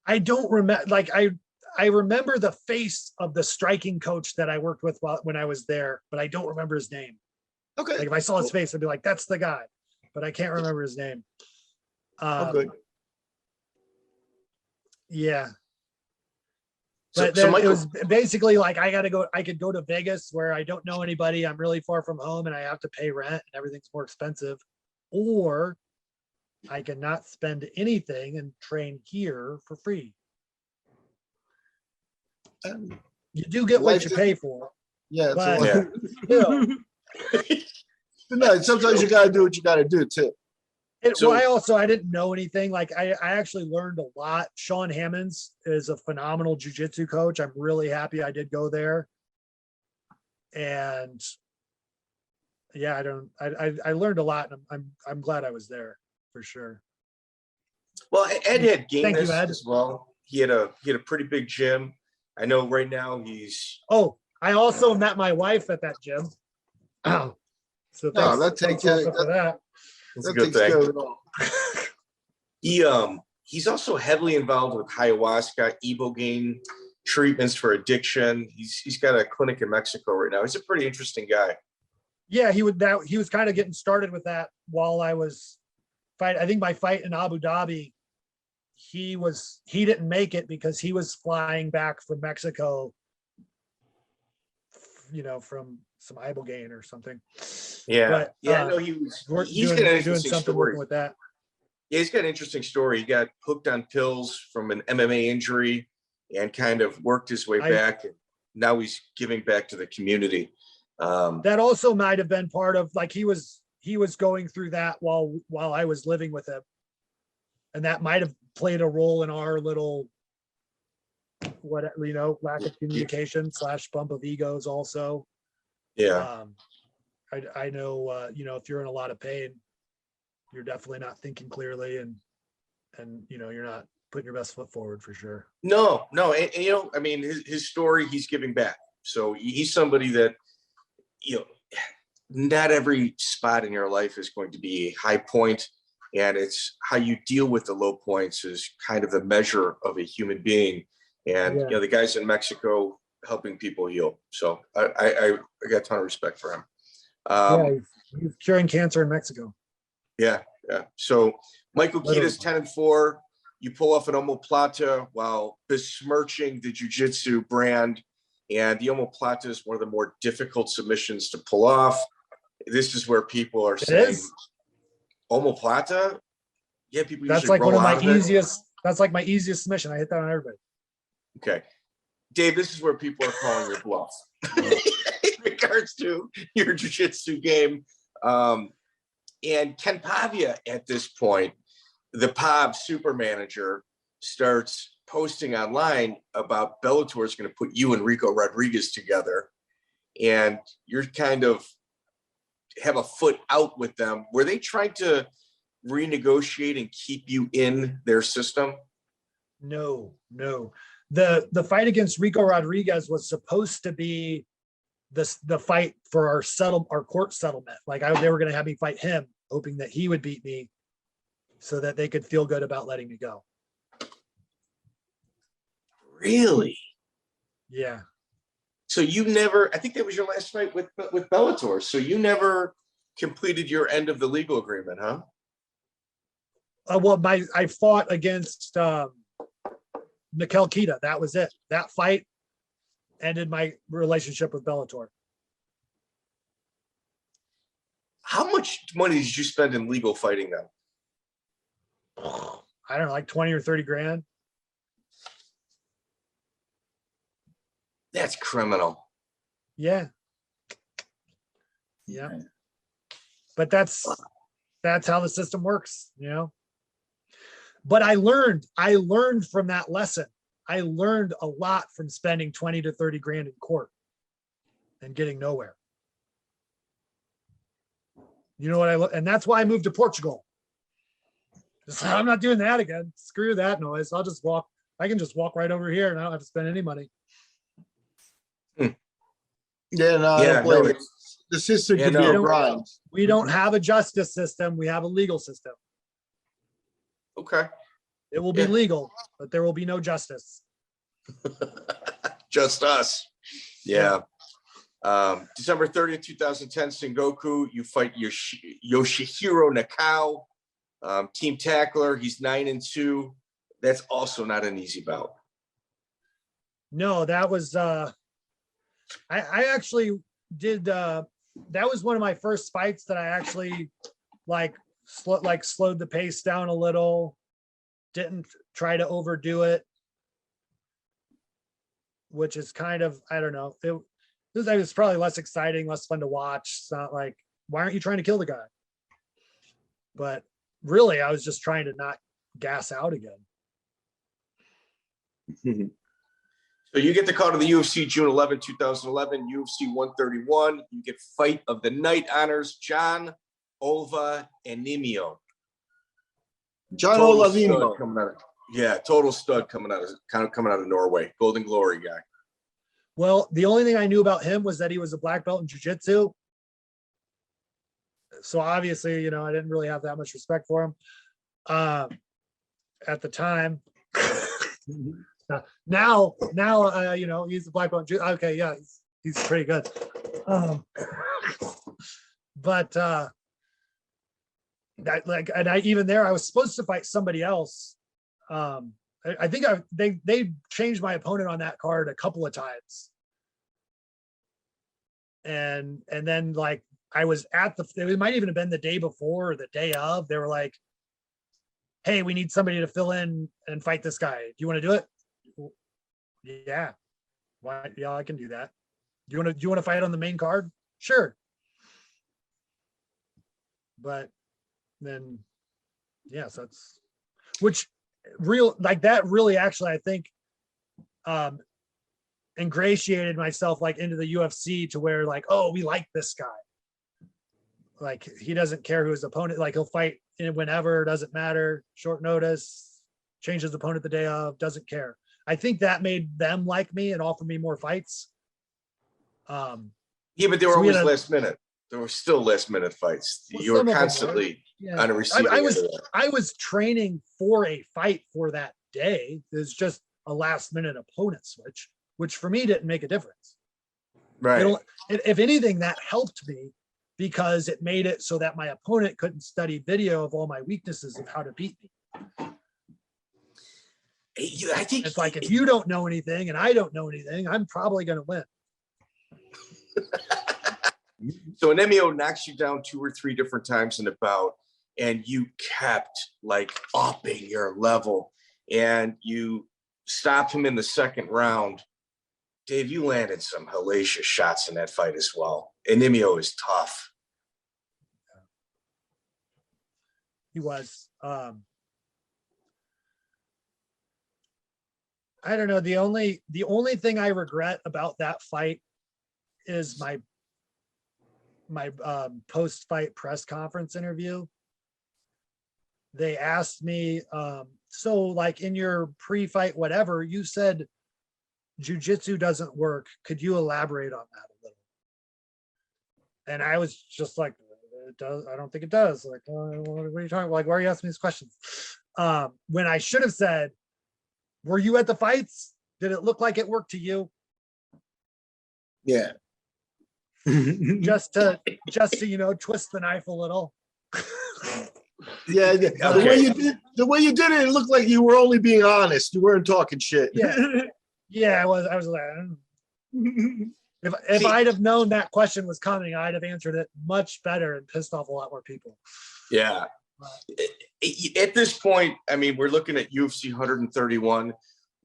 S3: I don't remember. Like I remember the face of the striking coach that I worked with when I was there, but I don't remember his name.
S2: Okay.
S3: Like if I saw his face, I'd be like, that's the guy, but I can't remember his name.
S2: Okay.
S3: Yeah. But then it was basically like, I could go to Vegas where I don't know anybody. I'm really far from home and I have to pay rent and everything's more expensive. Or I can not spend anything and train here for free. You do get what you pay for.
S2: Yeah.
S3: But,
S2: No, sometimes you got to do what you got to do too.
S3: I didn't know anything. Like I actually learned a lot. Sean Hammonds is a phenomenal jiu-jitsu coach. I'm really happy I did go there. And yeah, I learned a lot, and I'm glad I was there for sure.
S4: Well, Ed had gained
S3: Thank you,
S4: this
S3: Ed.
S4: as well. He had a pretty big gym. I know right now he's.
S3: Oh, I also met my wife at that gym. So thanks also for that.
S4: That's a good thing. He's also heavily involved with ayahuasca, ibogaine treatments for addiction. He's got a clinic in Mexico right now. He's a pretty interesting guy.
S3: Yeah, he was kind of getting started with that while I was fighting. I think my fight in Abu Dhabi, he didn't make it because he was flying back from Mexico, from some ibogaine or something.
S4: Yeah.
S3: But,
S4: I know he's got an interesting story
S3: with that.
S4: Yeah, he's got an interesting story. He got hooked on pills from an MMA injury and kind of worked his way back. And now he's giving back to the community.
S3: That also might have been part of, like, he was going through that while I was living with him. And that might have played a role in our little, lack of communication / bump of egos also.
S4: Yeah.
S3: I know, if you're in a lot of pain, you're definitely not thinking clearly, and you're not putting your best foot forward for sure.
S4: No. And I mean, his story, he's giving back. So he's somebody that, not every spot in your life is going to be a high point, and it's how you deal with the low points is kind of the measure of a human being. And, the guys in Mexico helping people heal. So I got a ton of respect for him.
S3: He's curing cancer in Mexico.
S4: Yeah. So Michael Keita's 10-4. You pull off an omoplata while besmirching the jiu-jitsu brand. And the omoplata is one of the more difficult submissions to pull off. This is where people are saying, omoplata? Yeah, people
S3: that's
S4: usually
S3: like one of my
S4: easiest.
S3: That's like my easiest submission. I hit that on everybody.
S4: Okay. Dave, this is where people are calling your bluff in regards to your jiu-jitsu game. And Ken Pavia, at this point, the POB super manager, starts posting online about Bellator is going to put you and Rico Rodriguez together. And you're kind of have a foot out with them. Were they trying to renegotiate and keep you in their system?
S3: No. The fight against Rico Rodriguez was supposed to be the fight for our court settlement. Like they were going to have me fight him, hoping that he would beat me so that they could feel good about letting me go.
S4: Really?
S3: Yeah.
S4: So you never, I think that was your last fight with Bellator. So you never completed your end of the legal agreement, huh?
S3: I fought against Mikkel Keita. That was it. That fight ended my relationship with Bellator.
S4: How much money did you spend in legal fighting them?
S3: I don't know, like 20 or 30 grand.
S4: That's criminal.
S3: Yeah. But that's how the system works, But I learned from that lesson. I learned a lot from spending 20 to 30 grand in court and getting nowhere. You know what and that's why I moved to Portugal. I'm not doing that again. Screw that noise. I can just walk right over here and I don't have to spend any money.
S2: The system can be a grind.
S3: We don't have a justice system. We have a legal system.
S4: Okay.
S3: It will be legal, but there will be no justice.
S4: Just us. Yeah. December 30th, 2010, Sengoku, you fight Yoshihiro Nakao, team tackler. He's 9-2. That's also not an easy bout.
S3: No, that was I actually did that was one of my first fights that I actually slowed the pace down a little, didn't try to overdo it, which is kind of, I don't know, it was probably less exciting, less fun to watch. It's not like, why aren't you trying to kill the guy? But really, I was just trying to not gas out again.
S4: So you get the call to the UFC June 11, 2011, UFC 131. You get fight of the night honors, John Ova Enimio.
S2: John
S4: Total
S2: Olavimo.
S4: stud coming out of, total stud coming out of Norway. Golden Glory guy.
S3: Well, the only thing I knew about him was that he was a black belt in jiu-jitsu. So obviously, you know, I didn't really have that much respect for him at the time. Now, you know, he's a black belt. Okay, yeah, he's pretty good. But that, like, and even there, I was supposed to fight somebody else. I think they changed my opponent on that card a couple of times, and then like I was at it might even have been the day before or the day of. They were like, "Hey, we need somebody to fill in and fight this guy. Do you want to do it?" Yeah. Why? Yeah, I can do that. Do you want to fight on the main card? Sure. But then, yeah, so it's that really actually, I think, ingratiated myself like into the UFC to where like, oh, we like this guy. Like, he doesn't care who his opponent, like he'll fight whenever, doesn't matter, short notice, change his opponent the day of, doesn't care. I think that made them like me and offer me more fights.
S4: Yeah, but they were always last minute. There were still last minute fights.
S3: Well,
S4: you were constantly on a receiving end of that.
S3: I was training for a fight for that day. There's just a last minute opponent switch, which for me didn't make a difference.
S4: Right.
S3: If anything, that helped me because it made it so that my opponent couldn't study video of all my weaknesses of how to beat me.
S4: I think
S3: it's like, if you don't know anything and I don't know anything, I'm probably going to win.
S4: So Enimio knocks you down 2 or 3 different times in the bout, and you kept like upping your level, and you stopped him in the second round. Dave, you landed some hellacious shots in that fight as well. Enimio is tough.
S3: He was. I don't know. The only thing I regret about that fight is my post-fight press conference interview. They asked me, so like in your pre-fight whatever, you said jiu-jitsu doesn't work. Could you elaborate on that a little? And I was just like, it does. I don't think it does. Like, what are you talking about? Like, why are you asking me these questions? When I should have said, were you at the fights? Did it look like it worked to you?
S2: Yeah.
S3: just to you know, twist the knife a little.
S2: Yeah.
S4: Okay.
S2: The way you did it looked like you were only being honest. You weren't talking shit.
S3: Yeah, I was like, if I'd have known that question was coming, I'd have answered it much better and pissed off a lot more people.
S4: Yeah. At this point, I mean, we're looking at UFC 131.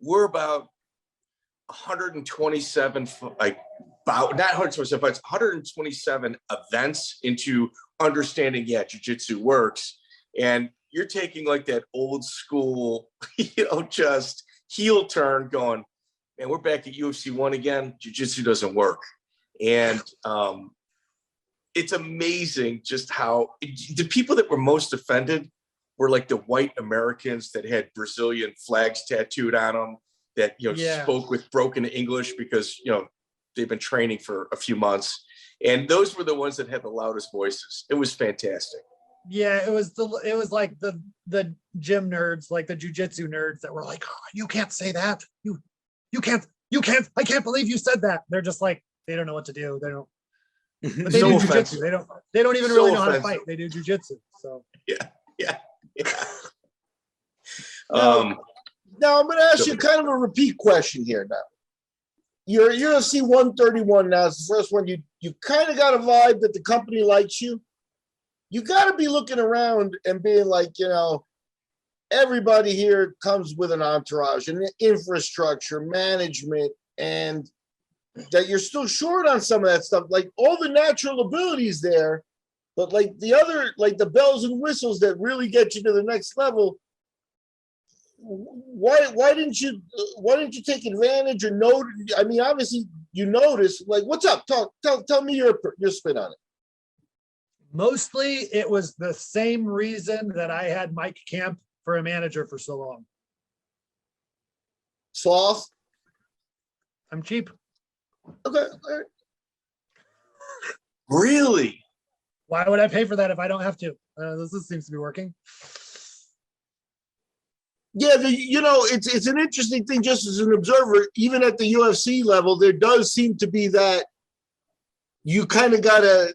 S4: We're about 127, like about not 127 fights, 127 events into understanding, jiu-jitsu works. And you're taking like that old school, just heel turn going, man, we're back at UFC 1 again. Jiu-jitsu doesn't work. And it's amazing just how the people that were most offended were like the white Americans that had Brazilian flags tattooed on them, that, spoke with broken English because, they've been training for a few months. And those were the ones that had the loudest voices. It was fantastic.
S3: Yeah, it was like the gym nerds, like the jiu-jitsu nerds that were like, oh, you can't say that. You can't, I can't believe you said that. They're just like, they don't know what to do. They don't. But they do jiu-jitsu. They don't even really know how to fight. They do jiu-jitsu. So
S4: yeah.
S2: Now I'm going to ask you kind of a repeat question here. Now, you're at UFC 131 now. It's the first one. You kind of got a vibe that the company likes you. You got to be looking around and being like, everybody here comes with an entourage and infrastructure, management, and that you're still short on some of that stuff. Like all the natural abilities there, But like the other, like the bells and whistles that really get you to the next level, why didn't you take advantage or note? I mean, obviously you notice. Like, what's up? Tell me your spin on it.
S3: Mostly, it was the same reason that I had Mike Camp for a manager for so long.
S2: Sloth.
S3: I'm cheap.
S2: Okay. All right.
S4: Really?
S3: Why would I pay for that if I don't have to? This seems to be working.
S2: Yeah, it's an interesting thing just as an observer. Even at the UFC level, there does seem to be that you kind of got to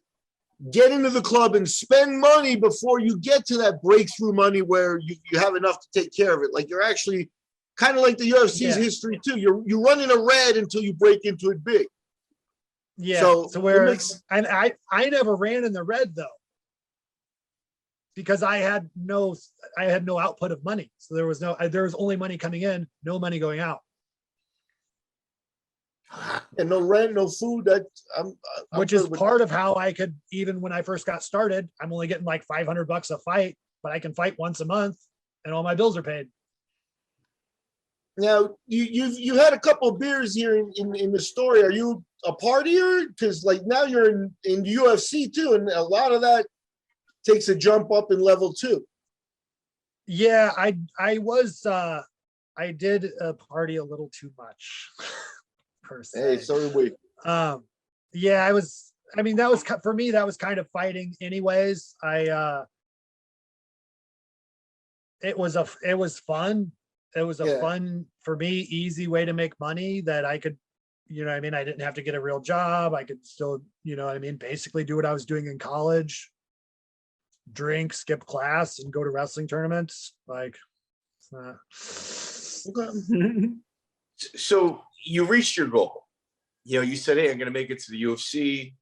S2: get into the club and spend money before you get to that breakthrough money where you have enough to take care of it. Like you're actually kind of like the UFC's history too. You're running a red until you break into it big.
S3: Yeah. So where I never ran in the red though, because I had no output of money. So there was only money coming in, no money going out.
S2: And no rent, no food.
S3: Which is part of how I could, even when I first got started, I'm only getting like $500 a fight, but I can fight once a month and all my bills are paid.
S2: Now you had a couple of beers here in the story. Are you a partier? Because like now you're in UFC too, and a lot of that takes a jump up in level 2.
S3: Yeah, I did party a little too much. Per se.
S2: Hey, so did we.
S3: Yeah, that was for me. That was kind of fighting, anyways. It was fun. It was a fun, for me, easy way to make money that I could, I didn't have to get a real job. I could still, basically do what I was doing in college, drink, skip class, and go to wrestling tournaments. Like,
S4: So you reached your goal. You said, hey, I'm going to make it to the UFC.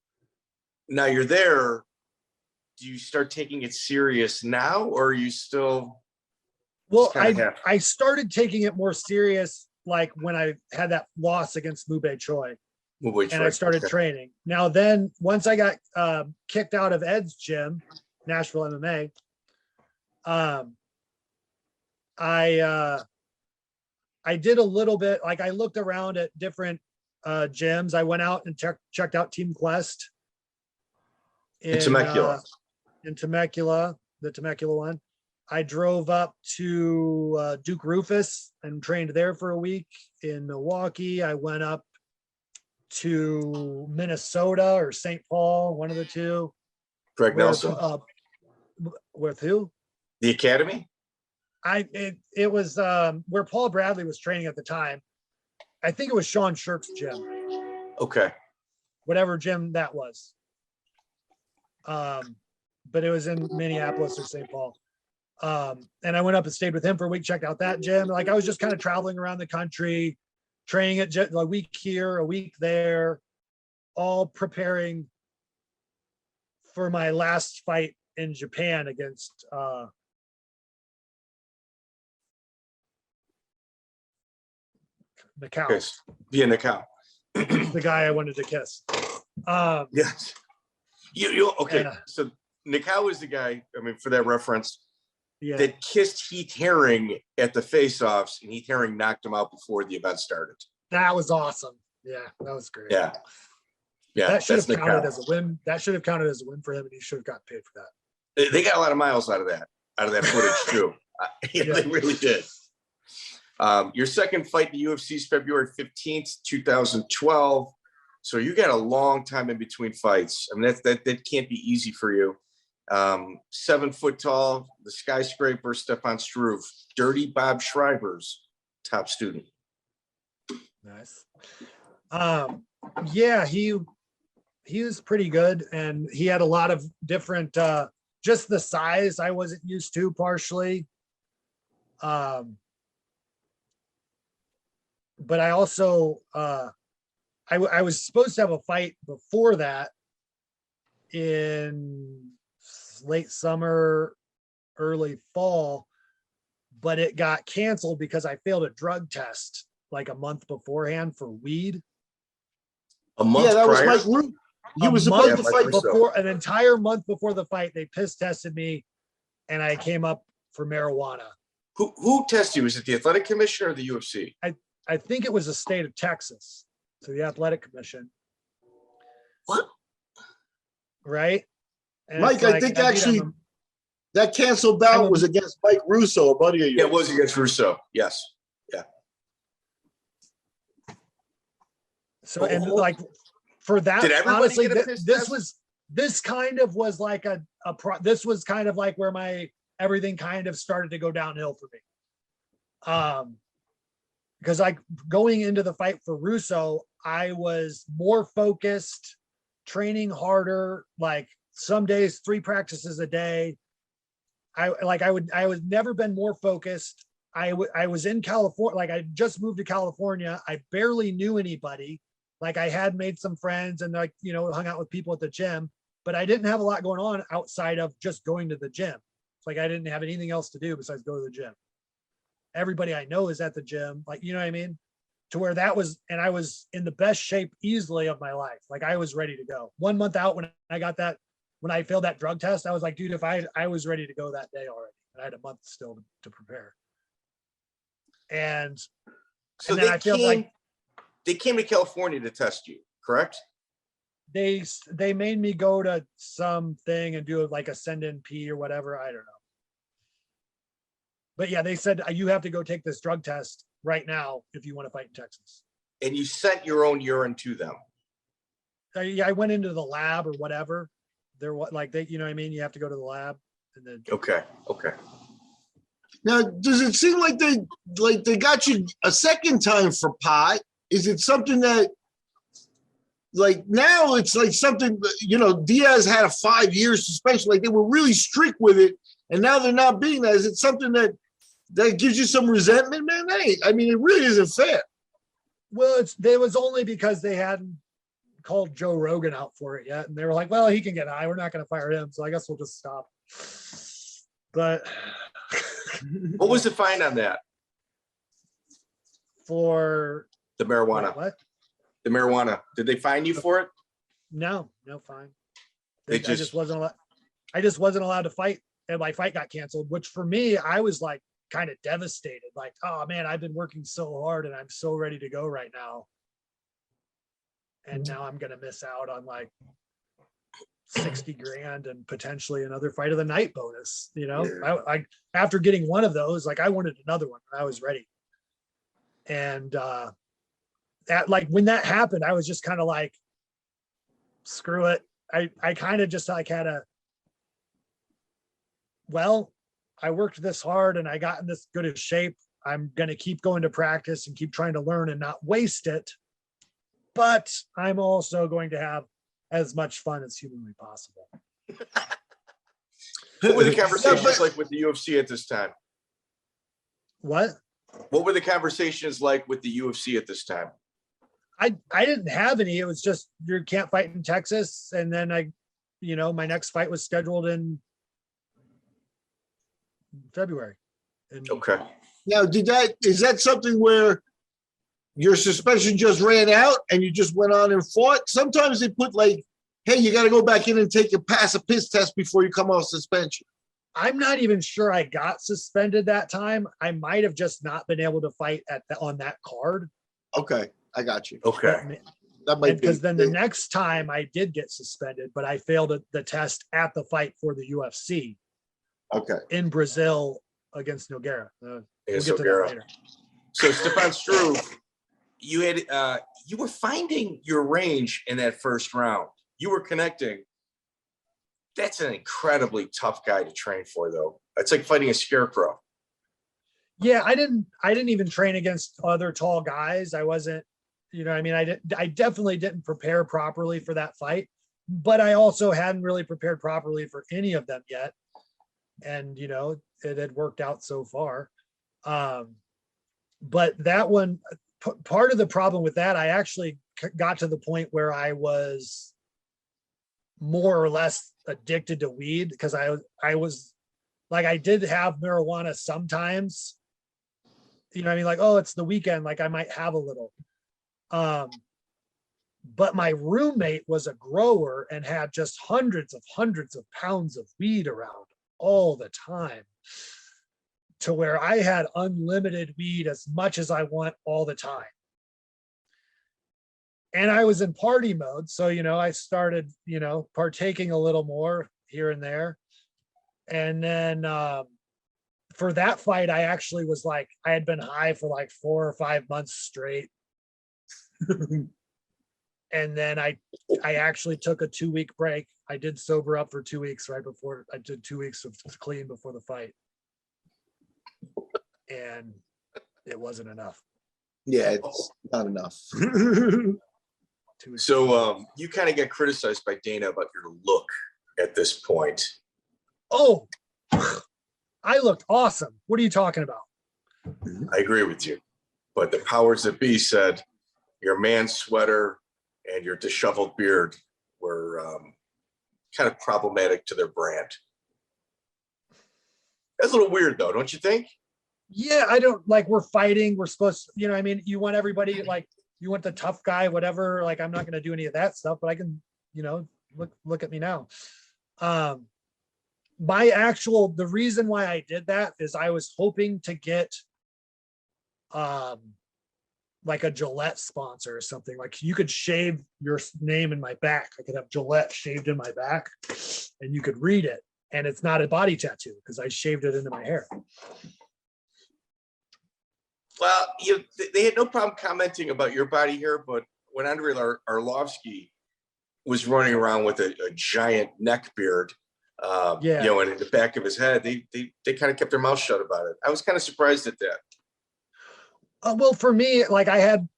S4: Now you're there. Do you start taking it serious now, or are you still?
S3: Well, I started taking it more serious, like when I had that loss against Bae Choi, and I started training. Now then, once I got kicked out of Ed's gym, Nashville MMA, I did a little bit, like I looked around at different gyms. I went out and checked out Team Quest in Temecula, the Temecula one. I drove up to Duke Rufus and trained there for a week in Milwaukee. I went up to Minnesota or St. Paul, one of the two.
S4: Greg Nelson.
S3: With who?
S4: The Academy?
S3: It was where Paul Bradley was training at the time. I think it was Sean Shirk's gym.
S4: Okay.
S3: Whatever gym that was. But it was in Minneapolis or St. Paul. And I went up and stayed with him for a week, checked out that gym. Like I was just kind of traveling around the country, training at a week here, a week there, all preparing for my last fight in Japan against Macau.
S4: Yes. Yeah, Macau.
S3: The guy I wanted to kiss.
S4: Yes. You okay. So Macau is the guy, for that reference, that kissed Heath Herring at the face-offs, and Heath Herring knocked him out before the event started.
S3: That was awesome. Yeah, that was great.
S4: Yeah.
S3: That should have counted as a win. That should have counted as a win for him, and he should have gotten paid for that.
S4: They got a lot of miles out of that footage too. They really did. Your second fight in the UFC is February 15th, 2012. So you got a long time in between fights. That can't be easy for you. 7 foot tall, the skyscraper, Stefan Struve, Dirty Bob Schreiber's top student.
S3: Nice. Yeah, he was pretty good, and he had a lot of different, just the size I wasn't used to partially. But I also, I was supposed to have a fight before that in late summer, early fall, but it got canceled because I failed a drug test like a month beforehand for weed.
S4: A month prior?
S2: Was Mike Root. He was supposed to fight
S3: before an entire month before the fight. They piss tested me, and I came up for marijuana.
S4: Who tested you? Was it the athletic commission or the UFC?
S3: I think it was the state of Texas, so the athletic commission.
S4: What?
S3: Right, and
S2: Mike. I think actually that canceled bout was against Mike Russo, a buddy of yours.
S4: Yeah, it was against Russo. Yes. Yeah.
S3: So and like for that,
S4: did everybody
S3: honestly,
S4: get a piss test?
S3: This kind of was like this was kind of like where everything kind of started to go downhill for me. Because like going into the fight for Russo, I was more focused, training harder, like some days 3 practices a day. I was never been more focused. I was in California, like I just moved to California. I barely knew anybody. Like I had made some friends and like, you know, hung out with people at the gym, but I didn't have a lot going on outside of just going to the gym. Like I didn't have anything else to do besides go to the gym. Everybody I know is at the gym, like, you know what I mean? To where that was, and I was in the best shape easily of my life. Like I was ready to go. 1 month out when I got that, when I failed that drug test, I was like, dude, if I was ready to go that day already. And I had a month still to prepare. And
S4: so
S3: and then I feel like
S4: they came to California to test you, correct?
S3: they made me go to something and do like a send in P or whatever. I don't know. But yeah, they said you have to go take this drug test right now if you want to fight in Texas.
S4: And you sent your own urine to them.
S3: I went into the lab or whatever. They're like they, you know what I mean? You have to go to the lab and then.
S4: Okay.
S2: Now, does it seem like they got you a second time for pot? Is it something that, like now it's like something, you know, Diaz had a 5-year suspension, like they were really strict with it, and now they're not being that. Is it something that gives you some resentment, man? Hey, I mean, it really isn't fair.
S3: Well, it was only because they hadn't called Joe Rogan out for it yet, and they were like, well, he can get high. We're not going to fire him, so I guess we'll just stop. But
S4: what was the fine on that?
S3: For
S4: the marijuana.
S3: What?
S4: The marijuana. Did they fine you for it?
S3: No fine.
S4: I
S3: just wasn't allowed to fight, and my fight got canceled, which for me, I was like kind of devastated. Like, oh man, I've been working so hard and I'm so ready to go right now. And now I'm gonna miss out on like 60 grand and potentially another fight of the night bonus. You know, yeah. I after getting one of those, like I wanted another one and I was ready. And that, like when that happened, I was just kind of like, screw it. I kind of just like had I worked this hard and I got in this good of shape. I'm going to keep going to practice and keep trying to learn and not waste it. But I'm also going to have as much fun as humanly possible.
S4: What were the conversations like with the UFC at this time?
S3: What
S4: were the conversations like with the UFC at this time?
S3: I didn't have any. It was just, you can't fight in Texas. And then my next fight was scheduled in February.
S4: Okay.
S2: Now, is that something where your suspension just ran out and you just went on and fought? Sometimes they put like, hey, you got to go back in and pass a piss test before you come off suspension.
S3: I'm not even sure I got suspended that time. I might have just not been able to fight on that card.
S2: Okay, I got you.
S4: Okay.
S2: That might be.
S3: Because then the next time I did get suspended, but I failed the test at the fight for the UFC.
S2: Okay.
S3: In Brazil against Nogueira. We'll get to that later.
S4: So Stefan Struve, you were finding your range in that first round. You were connecting. That's an incredibly tough guy to train for, though. It's like fighting a scarecrow.
S3: Yeah, I didn't even train against other tall guys. I wasn't, I definitely didn't prepare properly for that fight, but I also hadn't really prepared properly for any of them yet. And, it had worked out so far. But that one, part of the problem with that, I actually got to the point where I was more or less addicted to weed, because I was like, I did have marijuana sometimes, like, oh, it's the weekend, like I might have a little. But my roommate was a grower and had just hundreds of pounds of weed around all the time, to where I had unlimited weed as much as I want all the time. And I was in party mode. So, I started, partaking a little more here and there. And then for that fight, I actually was like, I had been high for like 4 or 5 months straight. And then I actually took a 2-week break. I did sober up for 2 weeks right before I did 2 weeks of clean before the fight. And it wasn't enough.
S2: Yeah, it's not enough.
S4: So you kind of get criticized by Dana about your look at this point.
S3: Oh, I looked awesome. What are you talking about?
S4: I agree with you. But the powers that be said your man sweater and your disheveled beard were kind of problematic to their brand. That's a little weird, though, don't you think?
S3: Yeah, I don't like, we're fighting. We're supposed to, you want everybody, like, you want the tough guy, whatever. Like, I'm not going to do any of that stuff, but I can, look at me now. The reason why I did that is I was hoping to get like a Gillette sponsor or something. Like, you could shave your name in my back. I could have Gillette shaved in my back and you could read it. And it's not a body tattoo because I shaved it into my hair.
S4: Well, they had no problem commenting about your body hair, but when Andrei Arlovsky was running around with a giant neck beard, and in the back of his head, they kind of kept their mouth shut about it. I was kind of surprised at that.
S3: Well, for me, like, I had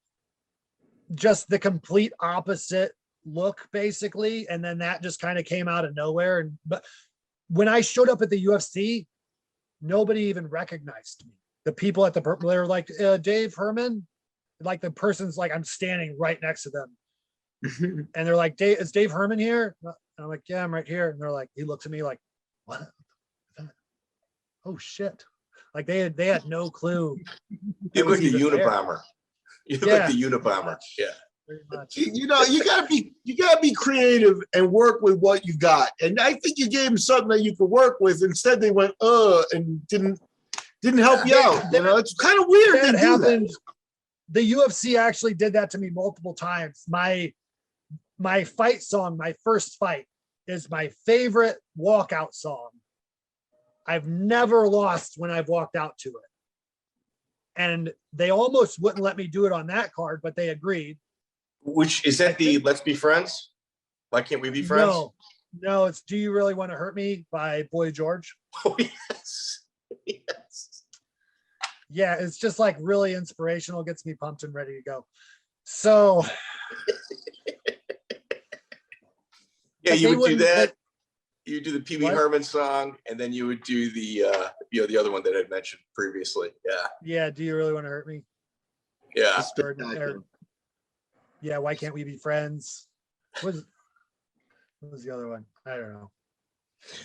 S3: just the complete opposite look, basically, and then that just kind of came out of nowhere. But when I showed up at the UFC, nobody even recognized me. The people at they were like, Dave Herman, like, the person's like, I'm standing right next to them. And they're like, is Dave Herman here? And I'm like, yeah, I'm right here. And they're like, he looks at me like, what? Oh shit. Like, they had no clue.
S4: You look like the Unabomber. You look like the Unabomber. Yeah.
S3: Very much.
S2: You gotta be creative and work with what you got. And I think you gave them something that you could work with. Instead, they went, and didn't help you out. It's kind of weird.
S3: That happened. The UFC actually did that to me multiple times. My fight song, my first fight, is my favorite walkout song. I've never lost when I've walked out to it. And they almost wouldn't let me do it on that card, but they agreed.
S4: Which is that the Let's Be Friends? Why can't we be friends?
S3: No, it's Do You Really Want to Hurt Me by Boy George.
S4: Oh, yes. Yes.
S3: Yeah, it's just like really inspirational, gets me pumped and ready to go. So
S4: yeah, you would do that. You do the Pee Wee Herman song, and then you would do the the other one that I'd mentioned previously.
S3: Yeah, Do You Really Want to Hurt Me?
S4: Yeah.
S3: Yeah, Why Can't We Be Friends? What was the other one? I don't know.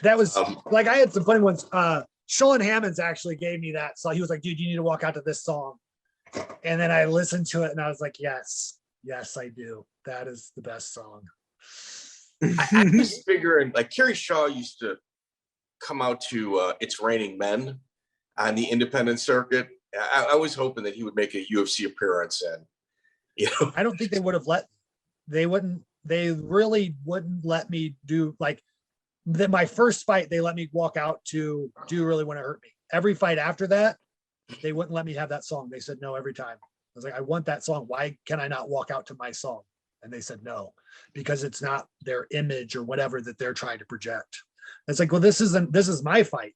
S3: That was like, I had some funny ones. Sean Hammonds actually gave me that. So he was like, dude, you need to walk out to this song. And then I listened to it and I was like, yes, I do. That is the best song.
S4: I was figuring, like, Kerry Schall used to come out to It's Raining Men on the independent circuit. I was hoping that he would make a UFC appearance, and
S3: I don't think they would have they really wouldn't let me do, like, my first fight, they let me walk out to Do You Really Want to Hurt Me? Every fight after that, they wouldn't let me have that song. They said no every time. I was like, I want that song. Why can I not walk out to my song? And they said no, because it's not their image or whatever that they're trying to project. It's like, well, this is my fight.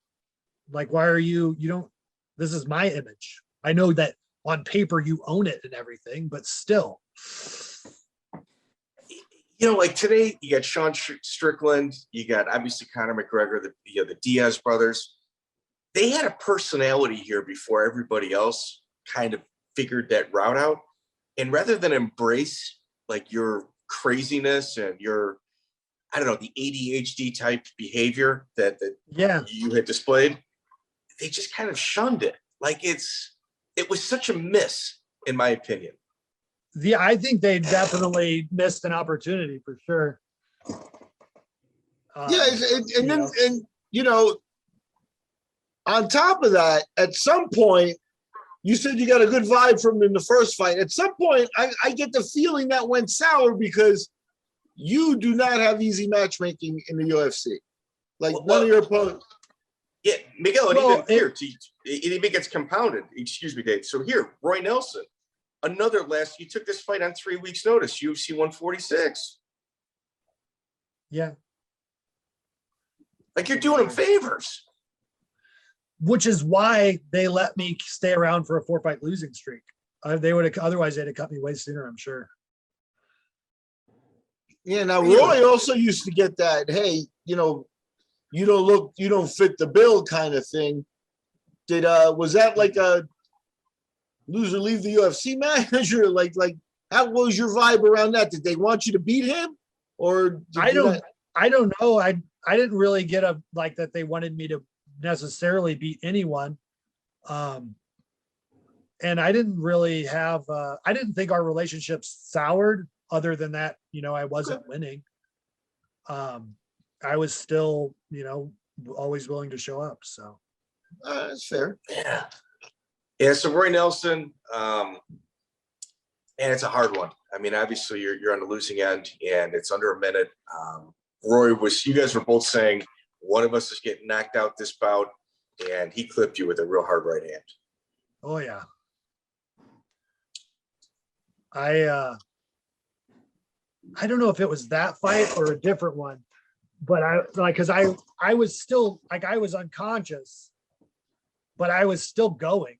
S3: Like, why are this is my image. I know that on paper you own it and everything, but still.
S4: Like today, you got Sean Strickland, you got obviously Conor McGregor, the Diaz brothers. They had a personality here before everybody else kind of figured that route out. And rather than embrace like your craziness and your, I don't know, the ADHD type behavior that you had displayed, they just kind of shunned it. Like it was such a miss, in my opinion.
S3: I think they definitely missed an opportunity for sure.
S2: And you know, on top of that, at some point, you said you got a good vibe from in the first fight. At some point, I get the feeling that went sour because you do not have easy matchmaking in the UFC. Like none of your opponents.
S4: Yeah, Miguel, it even gets compounded. Excuse me, Dave. So here, Roy Nelson, you took this fight on 3 weeks' notice, UFC 146.
S3: Yeah.
S4: Like you're doing them favors.
S3: Which is why they let me stay around for a 4-fight losing streak. They would have, otherwise they'd have cut me way sooner, I'm sure.
S2: Yeah, now Roy also used to get that, hey, you don't fit the bill kind of thing. Was that like a loser leave the UFC manager? Like how was your vibe around that? Did they want you to beat him? Or
S3: I don't know. I didn't really get that they wanted me to necessarily beat anyone. And I didn't really have I didn't think our relationship soured other than that, I wasn't winning. I was still, always willing to show up. So
S2: that's fair.
S4: Yeah. Yeah. So Roy Nelson, and it's a hard one. I mean, obviously you're on the losing end and it's under a minute. You guys were both saying one of us is getting knocked out this bout, and he clipped you with a real hard right hand.
S3: Oh yeah. I don't know if it was that fight or a different one, but because I was still I was unconscious, but I was still going.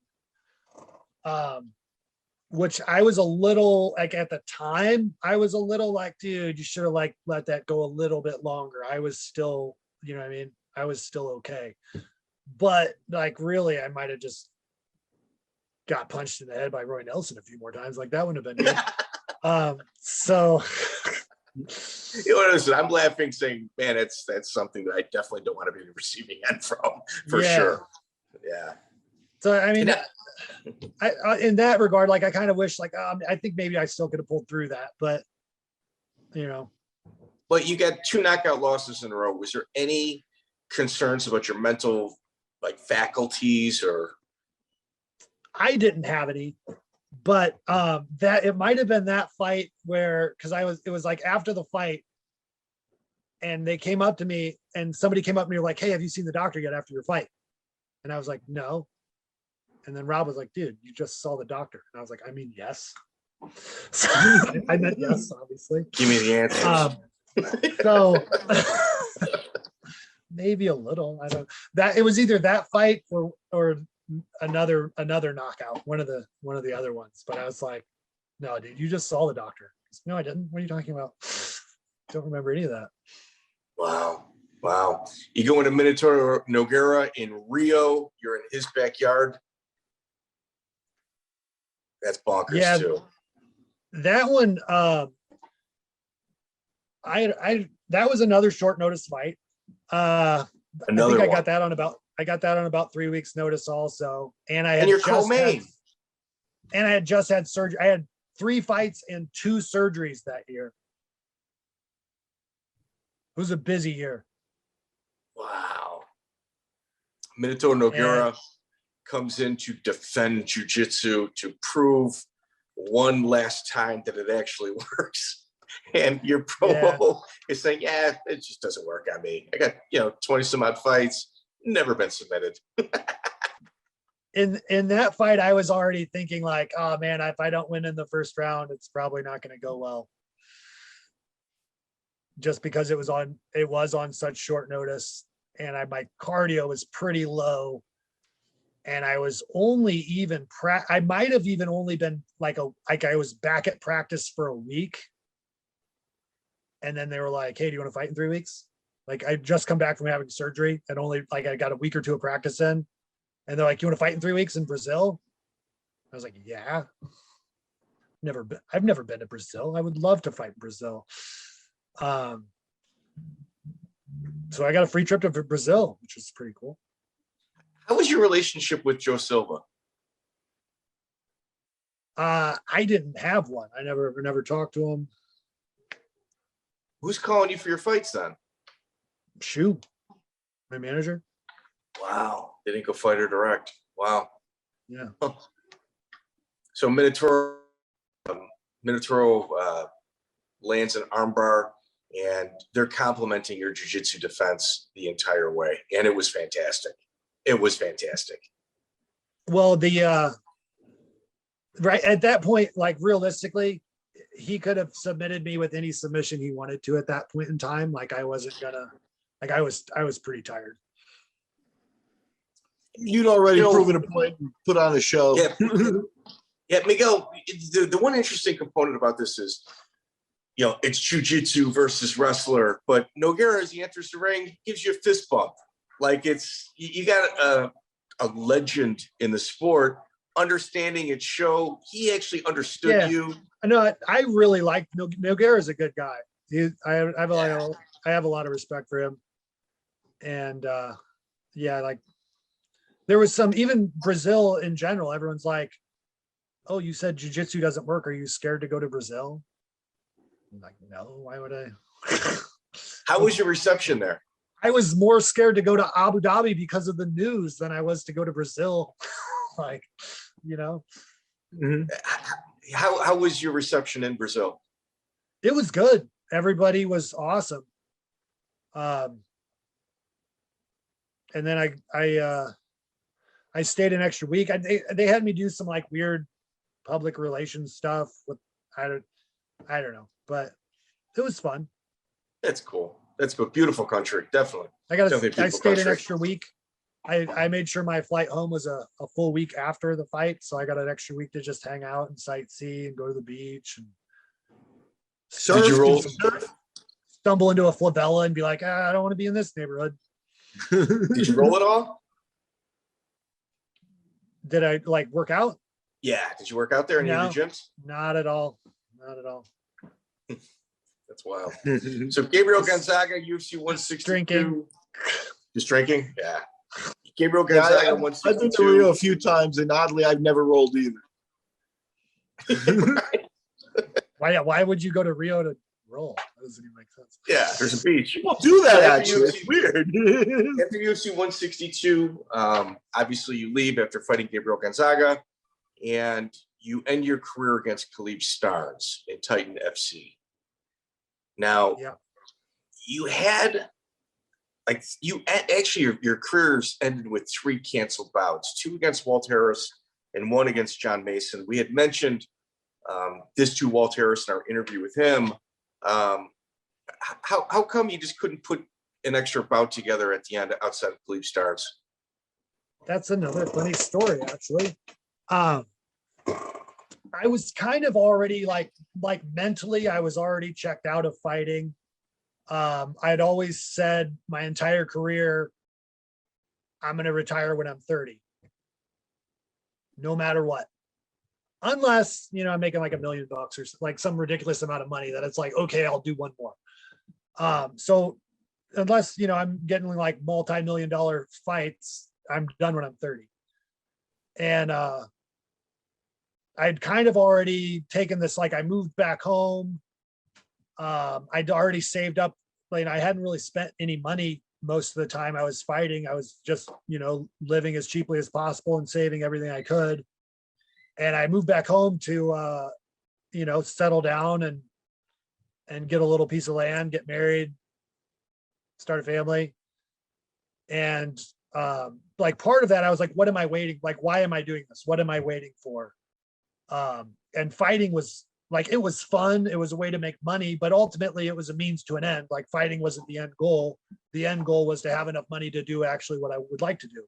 S3: Which I was a little at the time, I was a little dude, you should have let that go a little bit longer. I was still, you know what I mean? I was still okay. But really, I might have just got punched in the head by Roy Nelson a few more times. That wouldn't have been good. So
S4: listen, I'm laughing saying, man, that's something that I definitely don't want to be the receiving end from, for sure. Yeah.
S3: So I mean, I in that regard, I kind of wish I think maybe I still could have pulled through that, but
S4: But you got 2 knockout losses in a row. Was there any concerns about your mental faculties or?
S3: I didn't have any, but that it might have been that fight where, because it was after the fight and they came up to me and somebody came up to me like, hey, have you seen the doctor yet after your fight? And I was like, no. And then Rob was like, dude, you just saw the doctor. And I was like, I mean, yes. So I meant yes, obviously.
S4: Give me the answer.
S3: So maybe a little. I don't. That it was either that fight or another knockout, one of the other ones. But I was like, no, dude, you just saw the doctor. No, I didn't. What are you talking about? Don't remember any of that.
S4: Wow. You go into Minatoro Nogueira in Rio. You're in his backyard. That's bonkers too.
S3: That one, that was another short notice fight. I got that on about 3 weeks notice also. And I had just had surgery. I had 3 fights and 2 surgeries that year. It was a busy year.
S4: Wow. Minatoro Nogueira comes in to defend Jiu Jitsu, to prove one last time that it actually works. And your promo is saying, it just doesn't work on me. I got, 20 some odd fights, never been submitted.
S3: In that fight, I was already thinking oh man, if I don't win in the first round, it's probably not going to go well. Just because it was on such short notice and my cardio was pretty low. And I was only I might have even only been I was back at practice for a week. And then they were like, hey, do you want to fight in 3 weeks? I just come back from having surgery and only I got a week or 2 of practice in. And they're like, you want to fight in 3 weeks in Brazil? I was like, yeah. I've never been to Brazil. I would love to fight in Brazil. So I got a free trip to Brazil, which was pretty cool.
S4: How was your relationship with Joe Silva?
S3: I didn't have one. I never talked to him.
S4: Who's calling you for your fights then?
S3: Shu, my manager.
S4: Wow. They didn't go fighter direct. Wow.
S3: Yeah.
S4: Huh. So Minatoro lands an armbar, and they're complimenting your jiu-jitsu defense the entire way. And it was fantastic. It was fantastic.
S3: Well, right at that point, like realistically, he could have submitted me with any submission he wanted to at that point in time. Like I wasn't gonna, like I was pretty tired.
S2: You'd already proven a point and put on a show.
S4: Yeah. Yeah, Miguel, the one interesting component about this is, it's jiu-jitsu versus wrestler, but Nogueira, as he enters the ring, gives you a fist bump. Like you got a legend in the sport, understanding its show. He actually understood you.
S3: I know. I really like Nogueira is a good guy. I have a lot of respect for him. And like there was some, even Brazil in general, everyone's like, oh, you said jiu-jitsu doesn't work. Are you scared to go to Brazil? I'm like, no, why would I?
S4: How was your reception there?
S3: I was more scared to go to Abu Dhabi because of the news than I was to go to Brazil. Like,
S4: Mm-hmm. How was your reception in Brazil?
S3: It was good. Everybody was awesome. And then I stayed an extra week. They had me do some like weird public relations stuff with, I don't know, but it was fun.
S4: That's cool. That's a beautiful country. Definitely.
S3: I stayed an extra week. I made sure my flight home was a full week after the fight. So I got an extra week to just hang out and sightsee and go to the beach. And
S4: did you roll?
S3: Stumble into a favela and be like, I don't want to be in this neighborhood.
S4: Did you roll it all?
S3: Did I like work out?
S4: Yeah. Did you work out there in any of the gyms?
S3: Not at all. Not at all.
S4: That's wild. So Gabriel Gonzaga, UFC 162.
S3: Drinking.
S4: Just drinking? Yeah. Gabriel Gonzaga, 162.
S2: I've been to Rio a few times, and oddly, I've never rolled either.
S3: Why would you go to Rio to roll? That doesn't even make sense.
S4: Yeah, there's a beach.
S2: People do that, actually. It's weird.
S4: After UFC 162, obviously you leave after fighting Gabriel Gonzaga, and you end your career against Kalib Starnes in Titan FC. Now, you had, your careers ended with 3 canceled bouts, 2 against Walt Harris and 1 against John Mason. We had mentioned this to Walt Harris in our interview with him. How come you just couldn't put an extra bout together at the end outside of Kalib Starnes?
S3: That's another funny story, actually. I was kind of already like mentally, I was already checked out of fighting. I'd always said my entire career, I'm going to retire when I'm 30, no matter what. Unless, I'm making like $1 million or like some ridiculous amount of money that it's like, okay, I'll do one more. So unless, I'm getting like multi-million-dollar fights, I'm done when I'm 30. And, I'd kind of already taken this, like I moved back home. I'd already saved up, like I hadn't really spent any money most of the time I was fighting. I was just, living as cheaply as possible and saving everything I could. And I moved back home to, settle down and get a little piece of land, get married, start a family. And like part of that, I was like, what am I waiting? Like, why am I doing this? What am I waiting for? And fighting was like, it was fun. It was a way to make money, but ultimately it was a means to an end. Like fighting wasn't the end goal. The end goal was to have enough money to do actually what I would like to do.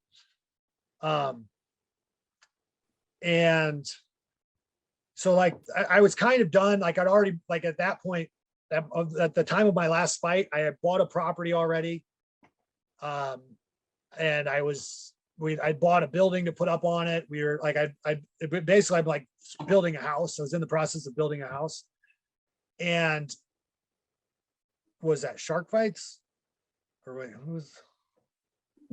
S3: And so like, I was kind of done. Like I'd already, like at that point, at the time of my last fight, I had bought a property already. And I bought a building to put up on it. We were like, I'm like building a house. I was in the process of building a house. And was that Shark Fights? Or wait, who was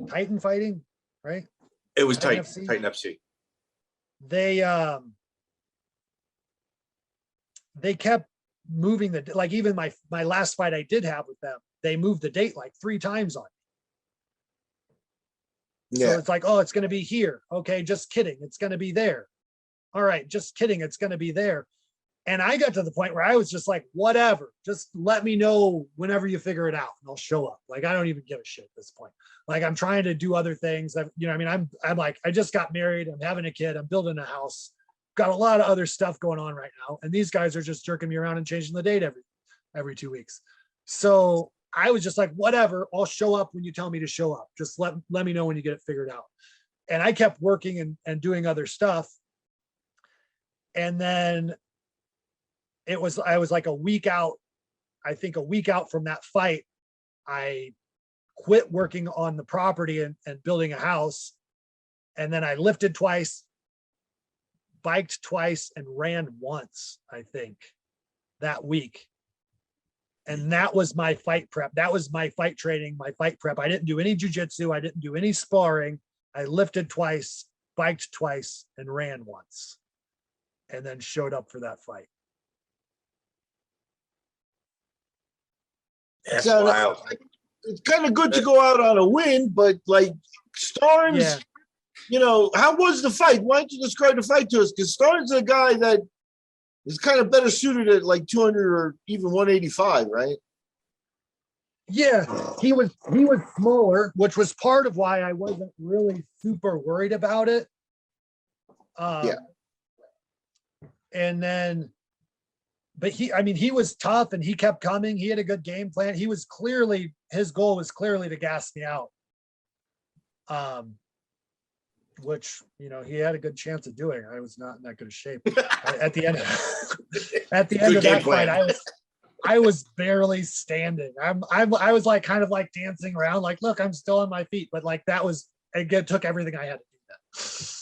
S3: Titan fighting? Right?
S4: It was Titan FC.
S3: They they kept moving like even my last fight I did have with them, they moved the date like 3 times on me. So it's like, oh, it's going to be here. Okay, just kidding. It's going to be there. All right, just kidding. It's going to be there. And I got to the point where I was just like, whatever, just let me know whenever you figure it out and I'll show up. Like, I don't even give a shit at this point. Like, I'm trying to do other things. I'm like, I just got married. I'm having a kid. I'm building a house. Got a lot of other stuff going on right now. And these guys are just jerking me around and changing the date every 2 weeks. So I was just like, whatever, I'll show up when you tell me to show up. Just let me know when you get it figured out. And I kept working and doing other stuff. And then I was like a week out. I think a week out from that fight, I quit working on the property and building a house. And then I lifted twice, biked twice, and ran once, I think, that week. And that was my fight prep. That was my fight training, my fight prep. I didn't do any jiu-jitsu. I didn't do any sparring. I lifted twice, biked twice, and ran once. And then showed up for that fight.
S4: That's wild.
S2: It's kind of good to go out on a win, but like Starnes, how was the fight? Why don't you describe the fight to us? Because Starnes is a guy that is kind of better suited at like 200 or even 185, right?
S3: Yeah, he was smaller, which was part of why I wasn't really super worried about it. And then, but he was tough and he kept coming. He had a good game plan. His goal was clearly to gas me out. Which, he had a good chance of doing. I was not in that good of shape. At the end of that fight, I was barely standing. I was like kind of like dancing around, like, look, I'm still on my feet. But like it took everything I had to do that.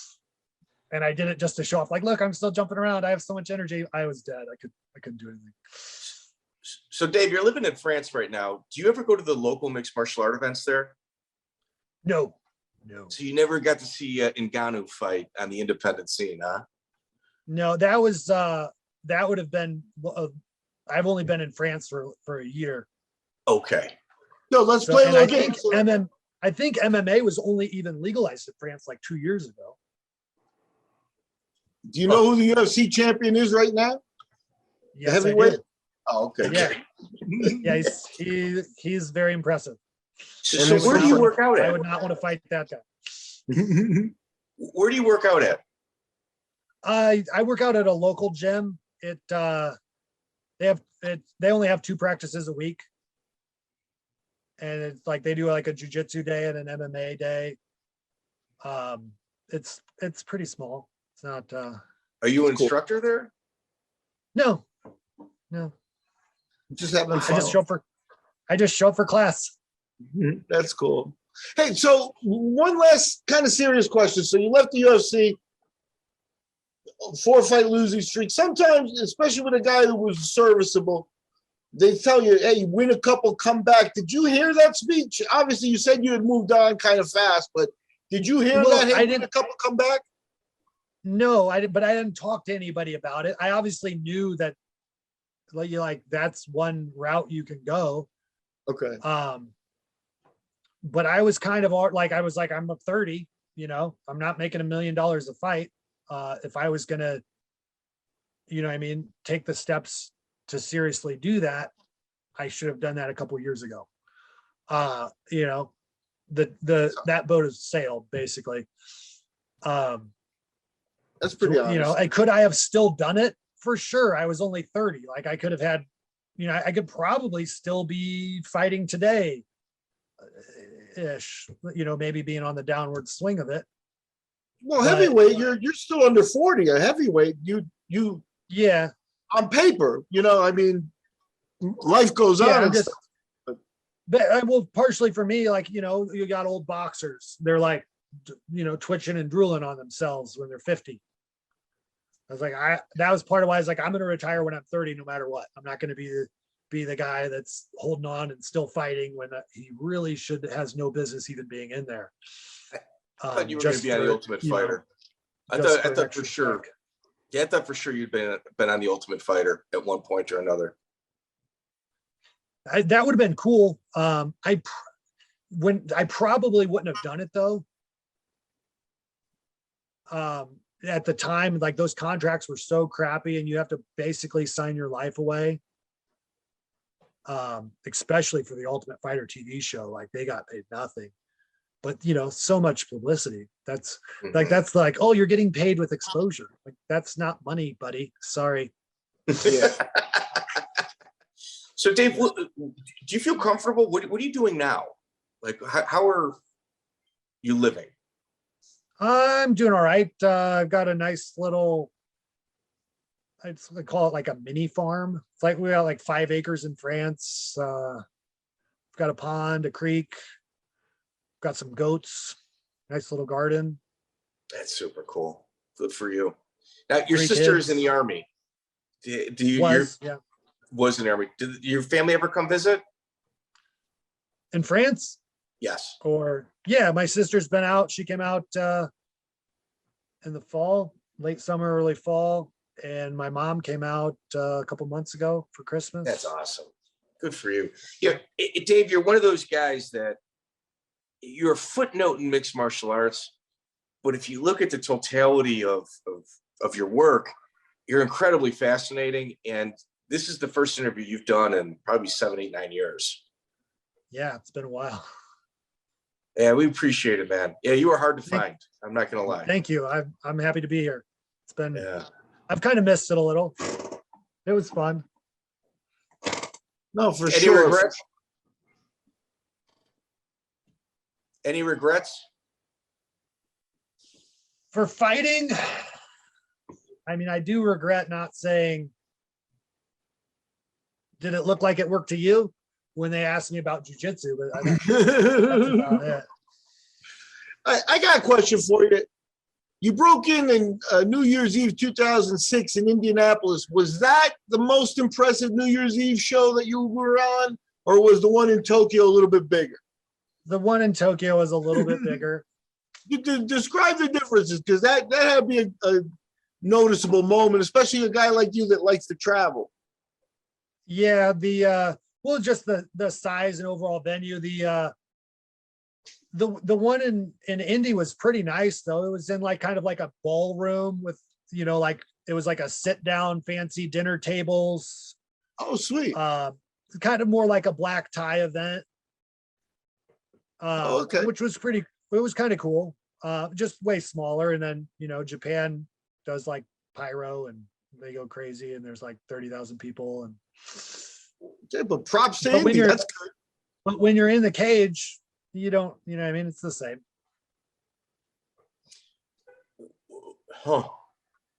S3: And I did it just to show off, like, look, I'm still jumping around. I have so much energy. I was dead. I couldn't do anything.
S4: So Dave, you're living in France right now. Do you ever go to the local mixed martial art events there?
S3: No.
S4: So you never got to see Ngannou fight on the independent scene, huh?
S3: No, that would have been, I've only been in France for a year.
S4: Okay.
S2: No, let's play a little game.
S3: I think MMA was only even legalized in France like 2 years ago.
S2: Do you know who the UFC champion is right now?
S3: Yes,
S2: heavyweight?
S3: I do.
S2: Oh, okay.
S3: Yeah. He's very impressive.
S4: So where do you work out at?
S3: I would not want to fight that guy.
S4: Where do you work out at?
S3: I work out at a local gym. They only have 2 practices a week. And it's like they do like a jiu-jitsu day and an MMA day. It's pretty small. It's not
S4: Are you an instructor there?
S3: No.
S2: Just having fun.
S3: I just show up for class.
S2: That's cool. Hey, so one last kind of serious question. So you left the UFC, 4-fight losing streak. Sometimes, especially with a guy who was serviceable, they tell you, hey, win a couple, come back. Did you hear that speech? Obviously, you said you had moved on kind of fast, but did you hear that? Hey, win a couple, come back?
S3: No, I didn't, but I didn't talk to anybody about it. I obviously knew that that's one route you can go.
S2: Okay.
S3: But I was kind of like, I'm 30, I'm not making $1 million a fight. If I was going to, take the steps to seriously do that, I should have done that a couple years ago. That boat has sailed basically.
S2: That's pretty honest.
S3: Could I have still done it? For sure. I was only 30. Like I could have had, I could probably still be fighting today ish, maybe being on the downward swing of it.
S2: Well, heavyweight, you're still under 40. A heavyweight, you
S3: yeah.
S2: On paper, life goes on.
S3: Well, partially for me, like, you got old boxers. They're like, twitching and drooling on themselves when they're 50. I was like, that was part of why I was like, I'm going to retire when I'm 30, no matter what. I'm not going to be the guy that's holding on and still fighting when he really has no business even being in there.
S4: I thought you were going to be on the Ultimate Fighter. I thought for sure. Yeah, I thought for sure you'd been on the Ultimate Fighter at one point or another.
S3: That would have been cool. I probably wouldn't have done it though. At the time, like those contracts were so crappy and you have to basically sign your life away. Especially for the Ultimate Fighter TV show, like they got paid nothing, but you know, so much publicity. That's that's like, oh, you're getting paid with exposure. Like that's not money, buddy. Sorry.
S4: Yeah. So Dave, do you feel comfortable? What are you doing now? Like, how are you living?
S3: I'm doing all right. I've got a nice little, I call it like a mini farm. It's like we got like 5 acres in France. We've got a pond, a creek, got some goats, nice little garden.
S4: That's super cool. Good for you. Now, your
S3: 3
S4: sister
S3: kids.
S4: is in the Army. Do you was in the Army. Did your family ever come visit?
S3: In France?
S4: Yes.
S3: Or yeah, my sister's been out. She came out in the fall, late summer, early fall. And my mom came out a couple months ago for Christmas.
S4: That's awesome. Good for you. Yeah, Dave, you're one of those guys that you're a footnote in mixed martial arts, but if you look at the totality of your work, you're incredibly fascinating. And this is the first interview you've done in probably 7, 8, 9 years.
S3: Yeah, it's been a while.
S4: Yeah, we appreciate it, man. Yeah, you are hard to find. I'm not gonna lie.
S3: Thank you. I'm happy to be here. It's been.
S4: Yeah.
S3: I've kind of missed it a little. It was fun.
S2: No, for
S4: Any
S2: sure.
S4: regrets? Any regrets?
S3: For fighting, I mean, I do regret not saying, did it look like it worked to you when they asked me about jiu-jitsu? But that's about it.
S2: I got a question for you. You broke in New Year's Eve 2006 in Indianapolis. Was that the most impressive New Year's Eve show that you were on, or was the one in Tokyo a little bit bigger?
S3: The one in Tokyo was a little bit bigger.
S2: Describe the differences, because that had to be a noticeable moment, especially a guy like you that likes to travel.
S3: Yeah, well, just the size and overall venue. The one in Indy was pretty nice though. It was in like kind of like a ballroom with, you know, like it was like a sit down fancy dinner tables.
S2: Oh, sweet.
S3: Kind of more like a black tie event.
S2: Okay.
S3: Which was it was kind of cool. Just way smaller. And then, you know, Japan does like pyro and they go crazy and there's like 30,000 people. And
S2: okay, but props to Indy. That's good.
S3: But when you're in the cage, you don't, you know what I mean? It's the same.
S4: Huh.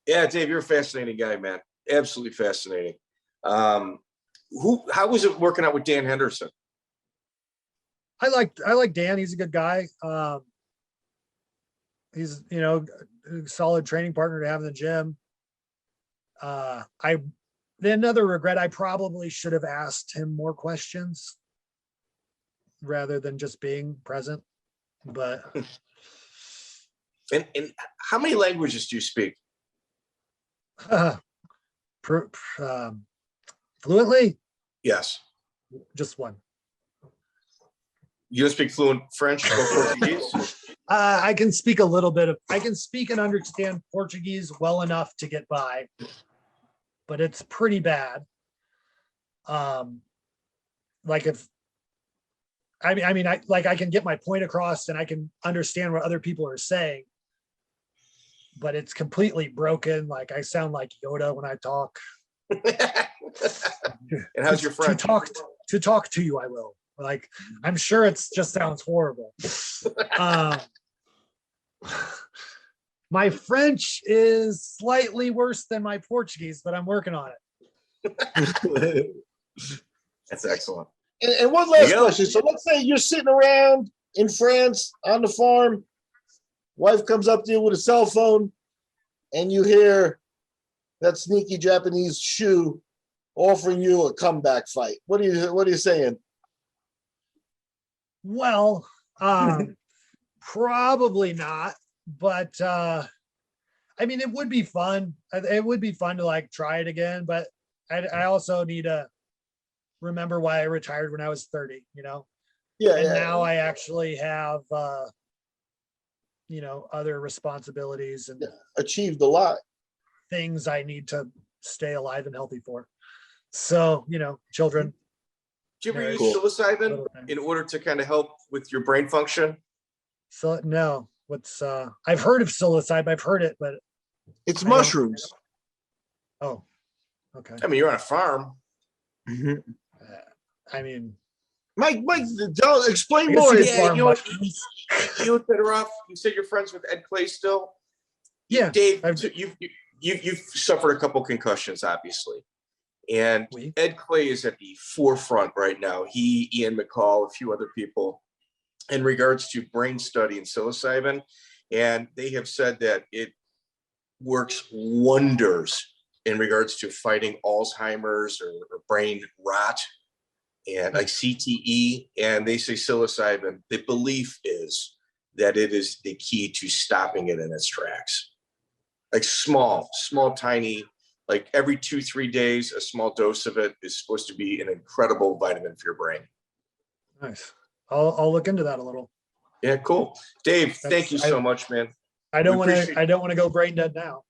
S4: Yeah, Dave, you're a fascinating guy, man. Absolutely fascinating. How was it working out with Dan Henderson?
S3: I like Dan. He's a good guy. He's, you know, a solid training partner to have in the gym. Another regret, I probably should have asked him more questions rather than just being present. But
S4: and how many languages do you speak?
S3: Fluently?
S4: Yes.
S3: Just one.
S4: You don't speak fluent French or Portuguese?
S3: I can speak a little bit I can speak and understand Portuguese well enough to get by, but it's pretty bad. Like I can get my point across and I can understand what other people are saying, but it's completely broken. Like I sound like Yoda when I talk.
S4: And how's your French?
S3: To talk to you, I will. Like, I'm sure it's just sounds horrible. My French is slightly worse than my Portuguese, but I'm working on it.
S4: That's excellent.
S2: And one last question. So let's say you're sitting around in France on the farm. Wife comes up to you with a cell phone, and you hear that sneaky Japanese shoe offering you a comeback fight. What are you saying?
S3: Well, probably not, but I mean, it would be fun. It would be fun to like try it again, but I also need to remember why I retired when I was 30, you know?
S2: Yeah.
S3: And
S2: Yeah.
S3: now I actually have, you know, other responsibilities and
S2: Achieved a lot.
S3: things I need to stay alive and healthy for. So, you know, children.
S4: Do you ever use
S3: Cool.
S4: psilocybin in order to kind of help with your brain function?
S3: So no, I've heard of psilocybin. I've heard it, but
S2: It's
S3: I don't-
S2: mushrooms.
S3: oh, okay.
S4: I mean, you're on a farm.
S3: I mean,
S2: Mike, explain
S3: I guess
S2: more.
S3: you could
S4: Yeah,
S3: farm
S4: you know what?
S3: mushrooms.
S4: You look better off. You said you're friends with Ed Clay still.
S3: Yeah,
S4: Dave,
S3: I've-
S4: you've suffered a couple concussions, obviously, and
S3: Oui.
S4: Ed Clay is at the forefront right now. He, Ian McCall, a few other people, in regards to brain study and psilocybin, and they have said that it works wonders in regards to fighting Alzheimer's or brain rot and like CTE. And they say psilocybin, the belief is that it is the key to stopping it in its tracks. Like small, tiny, like every 2-3 days, a small dose of it is supposed to be an incredible vitamin for your brain.
S3: Nice. I'll look into that a little.
S4: Yeah, cool. Dave, thank you so much, man.
S3: I don't
S4: We
S3: want
S4: appreciate-
S3: to. I don't want to go brain dead now.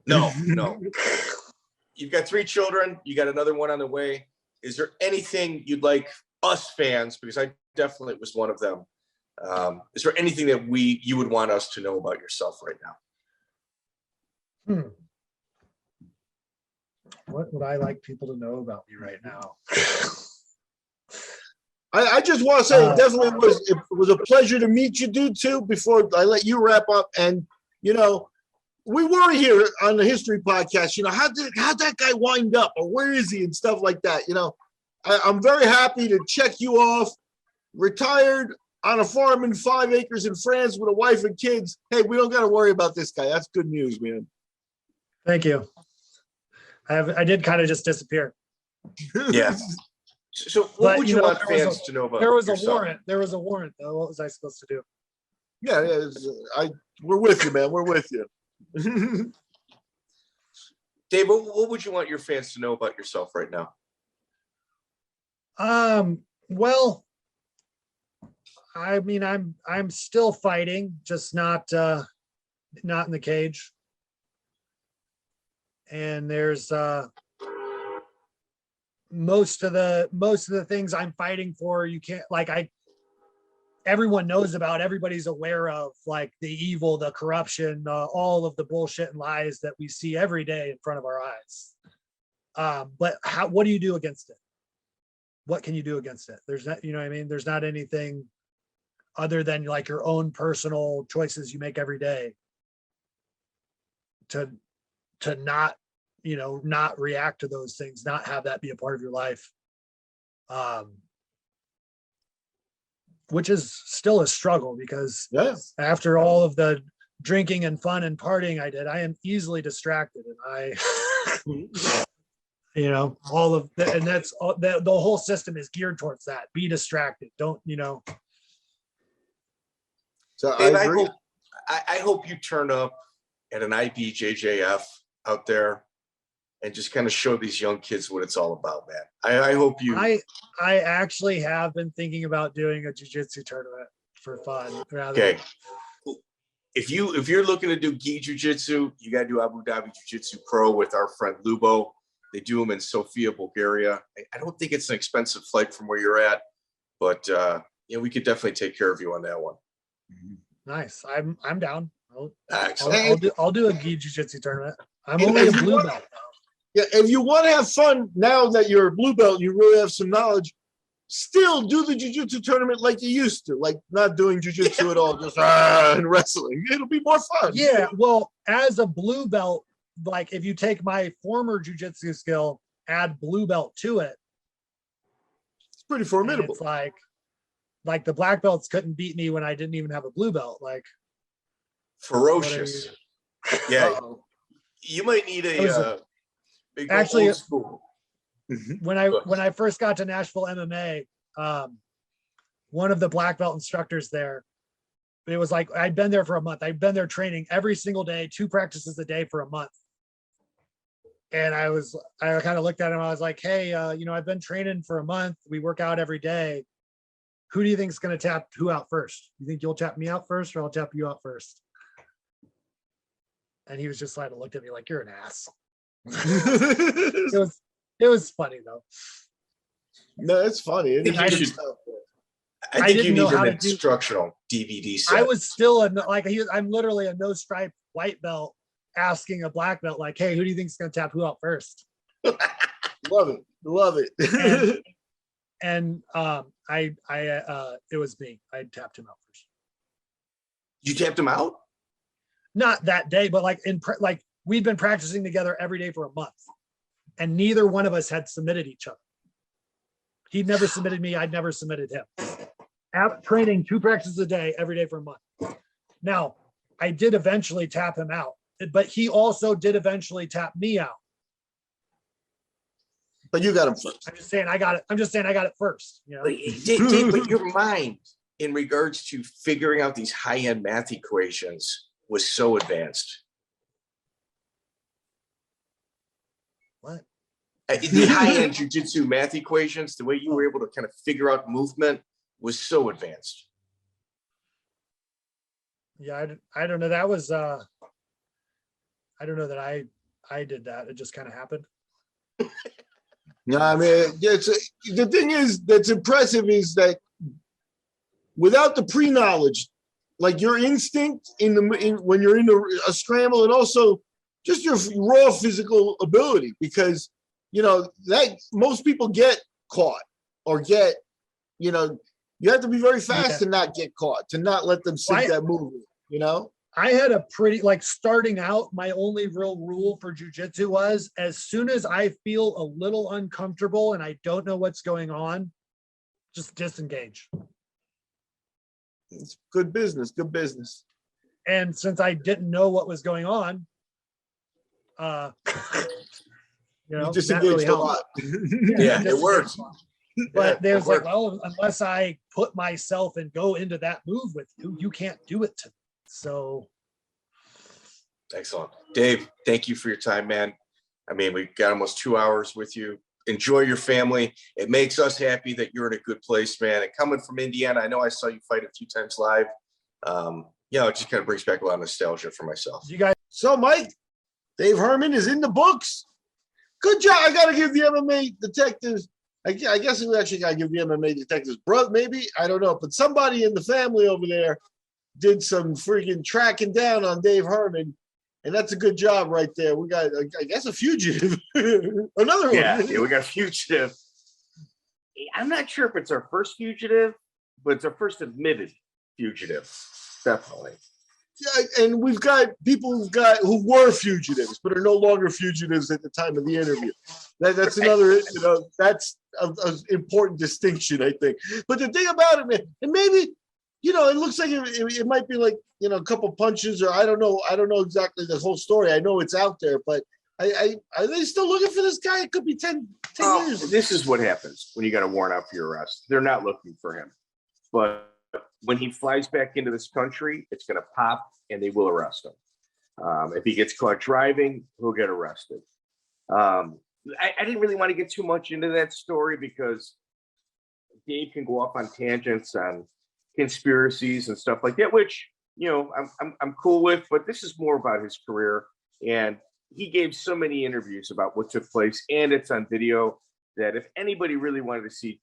S4: No. You've got 3 children. You got another one on the way. Is there anything you'd like us fans, because I definitely was one of them. Is there anything that you would want us to know about yourself right now?
S3: What would I like people to know about me right now?
S2: I just want to say it was a pleasure to meet you, dude, too, before I let you wrap up. And, you know, we were here on the history podcast, you know, how'd that guy wind up or where is he and stuff like that. You know, I'm very happy to check you off. Retired on a farm in 5 acres in France with a wife and kids. Hey, we don't got to worry about this guy. That's good news, man.
S3: Thank you. I did kind of just disappear.
S4: Yeah. So what
S3: But,
S4: would
S3: you
S4: you
S3: know,
S4: want fans to know about
S3: There was a
S4: yourself?
S3: warrant. There was a warrant, though. What was I supposed to do?
S2: Yeah, we're with you, man. We're with you.
S4: Dave, what would you want your fans to know about yourself right now?
S3: Well, I mean, I'm still fighting, just not in the cage. And there's most of the things I'm fighting for, you can't everyone knows about, everybody's aware of, like the evil, the corruption, all of the bullshit and lies that we see every day in front of our eyes. But what do you do against it? What can you do against it? There's not, you know what I mean? There's not anything other than like your own personal choices you make every day to not, you know, not react to those things, not have that be a part of your life. Which is still a struggle because after all of the drinking and fun and partying I did, I am easily distracted, and you know, all of that, and that's all, the whole system is geared towards that. Be distracted. Don't, you know.
S2: So
S4: Dave,
S2: I agree.
S4: I hope you turn up at an IBJJF out there and just kind of show these young kids what it's all about, man. I hope you.
S3: I actually have been thinking about doing a jiu-jitsu tournament for fun.
S4: Okay. If you're looking to do gi jiu-jitsu, you got to do Abu Dhabi Jiu-Jitsu Pro with our friend Lubo. They do them in Sofia, Bulgaria. I don't think it's an expensive flight from where you're at, but you know, we could definitely take care of you on that one.
S3: Nice. I'm down.
S4: Excellent.
S3: I'll do a gi jiu-jitsu tournament. I'm only a blue belt.
S2: Yeah, if you want to have fun now that you're a blue belt, you really have some knowledge. Still do the jiu-jitsu tournament like you used to, like not doing jiu-jitsu at all, just and wrestling. It'll be more fun.
S3: Yeah, well, as a blue belt, like if you take my former jiu-jitsu skill, add blue belt to it,
S2: it's pretty formidable.
S3: It's like the black belts couldn't beat me when I didn't even have a blue belt. Like
S4: ferocious. Yeah, you might need a big
S3: actually
S4: old school.
S3: When I first got to Nashville MMA, one of the black belt instructors there it was like, I'd been there for a month. I'd been there training every single day, 2 practices a day for a month. And I kind of looked at him. I was like, hey, I've been training for a month. We work out every day. Who do you think is going to tap who out first? You think you'll tap me out first, or I'll tap you out first? And he was just like, looked at me like, you're an ass. It was funny though.
S2: No, it's funny.
S4: I think you need an instructional DVD set.
S3: I was still I'm literally a no stripe white belt asking a black belt like, hey, who do you think is going to tap who out first?
S2: Love it.
S3: And it was me. I tapped him out first.
S4: You tapped him out?
S3: Not that day, but we'd been practicing together every day for a month, and neither one of us had submitted each other. He'd never submitted me. I'd never submitted him. At training 2 practices a day, every day for a month. Now, I did eventually tap him out, but he also did eventually tap me out.
S2: But you got him first.
S3: I'm just saying I got it first.
S4: Dave, but your mind in regards to figuring out these high-end math equations was so advanced.
S3: What?
S4: The high-end jiu-jitsu math equations, the way you were able to kind of figure out movement was so advanced.
S3: Yeah, I don't know. That was I don't know that I did that. It just kind of happened.
S2: No, I mean, the thing is that's impressive is that without the pre-knowledge, like your instinct when you're in a scramble, and also just your raw physical ability, because that most people get caught or get, you have to be very fast to not get caught, to not let them sink that movement,
S3: I had a pretty, starting out, my only real rule for jiu-jitsu was, as soon as I feel a little uncomfortable and I don't know what's going on, just disengage.
S2: It's good business.
S3: And since I didn't know what was going on,
S2: you disengaged really a lot.
S4: Yeah, it works.
S3: But there's unless I put myself and go into that move with you, you can't do it to me. So
S4: excellent. Dave, thank you for your time, man. I mean, we got almost 2 hours with you. Enjoy your family. It makes us happy that you're in a good place, man. And coming from Indiana, I know I saw you fight a few times live. It just kind of brings back a lot of nostalgia for myself.
S3: You guys.
S2: So, Mike, Dave Herman is in the books. Good job. I got to give the MMA detectives, I guess we actually got to give the MMA detectives, bro, maybe, I don't know, but somebody in the family over there did some freaking tracking down on Dave Herman, and that's a good job right there. We got, I guess, a fugitive. Another one.
S6: Yeah, we got a fugitive. I'm not sure if it's our first fugitive, but it's our first admitted fugitive. Definitely.
S2: Yeah, and we've got people who were fugitives, but are no longer fugitives at the time of the interview. That's another, that's an important distinction, I think. But the thing about it, man, and maybe, it looks like it might be like, a couple punches, or I don't know exactly the whole story. I know it's out there, but are they still looking for this guy? It could be 10 years.
S6: This is what happens when you got a warrant out for your arrest. They're not looking for him. But when he flies back into this country, it's going to pop and they will arrest him. If he gets caught driving, he'll get arrested. I didn't really want to get too much into that story because Dave can go off on tangents on conspiracies and stuff like that, which, I'm cool with, but this is more about his career. And he gave so many interviews about what took place, and it's on video, that if anybody really wanted to see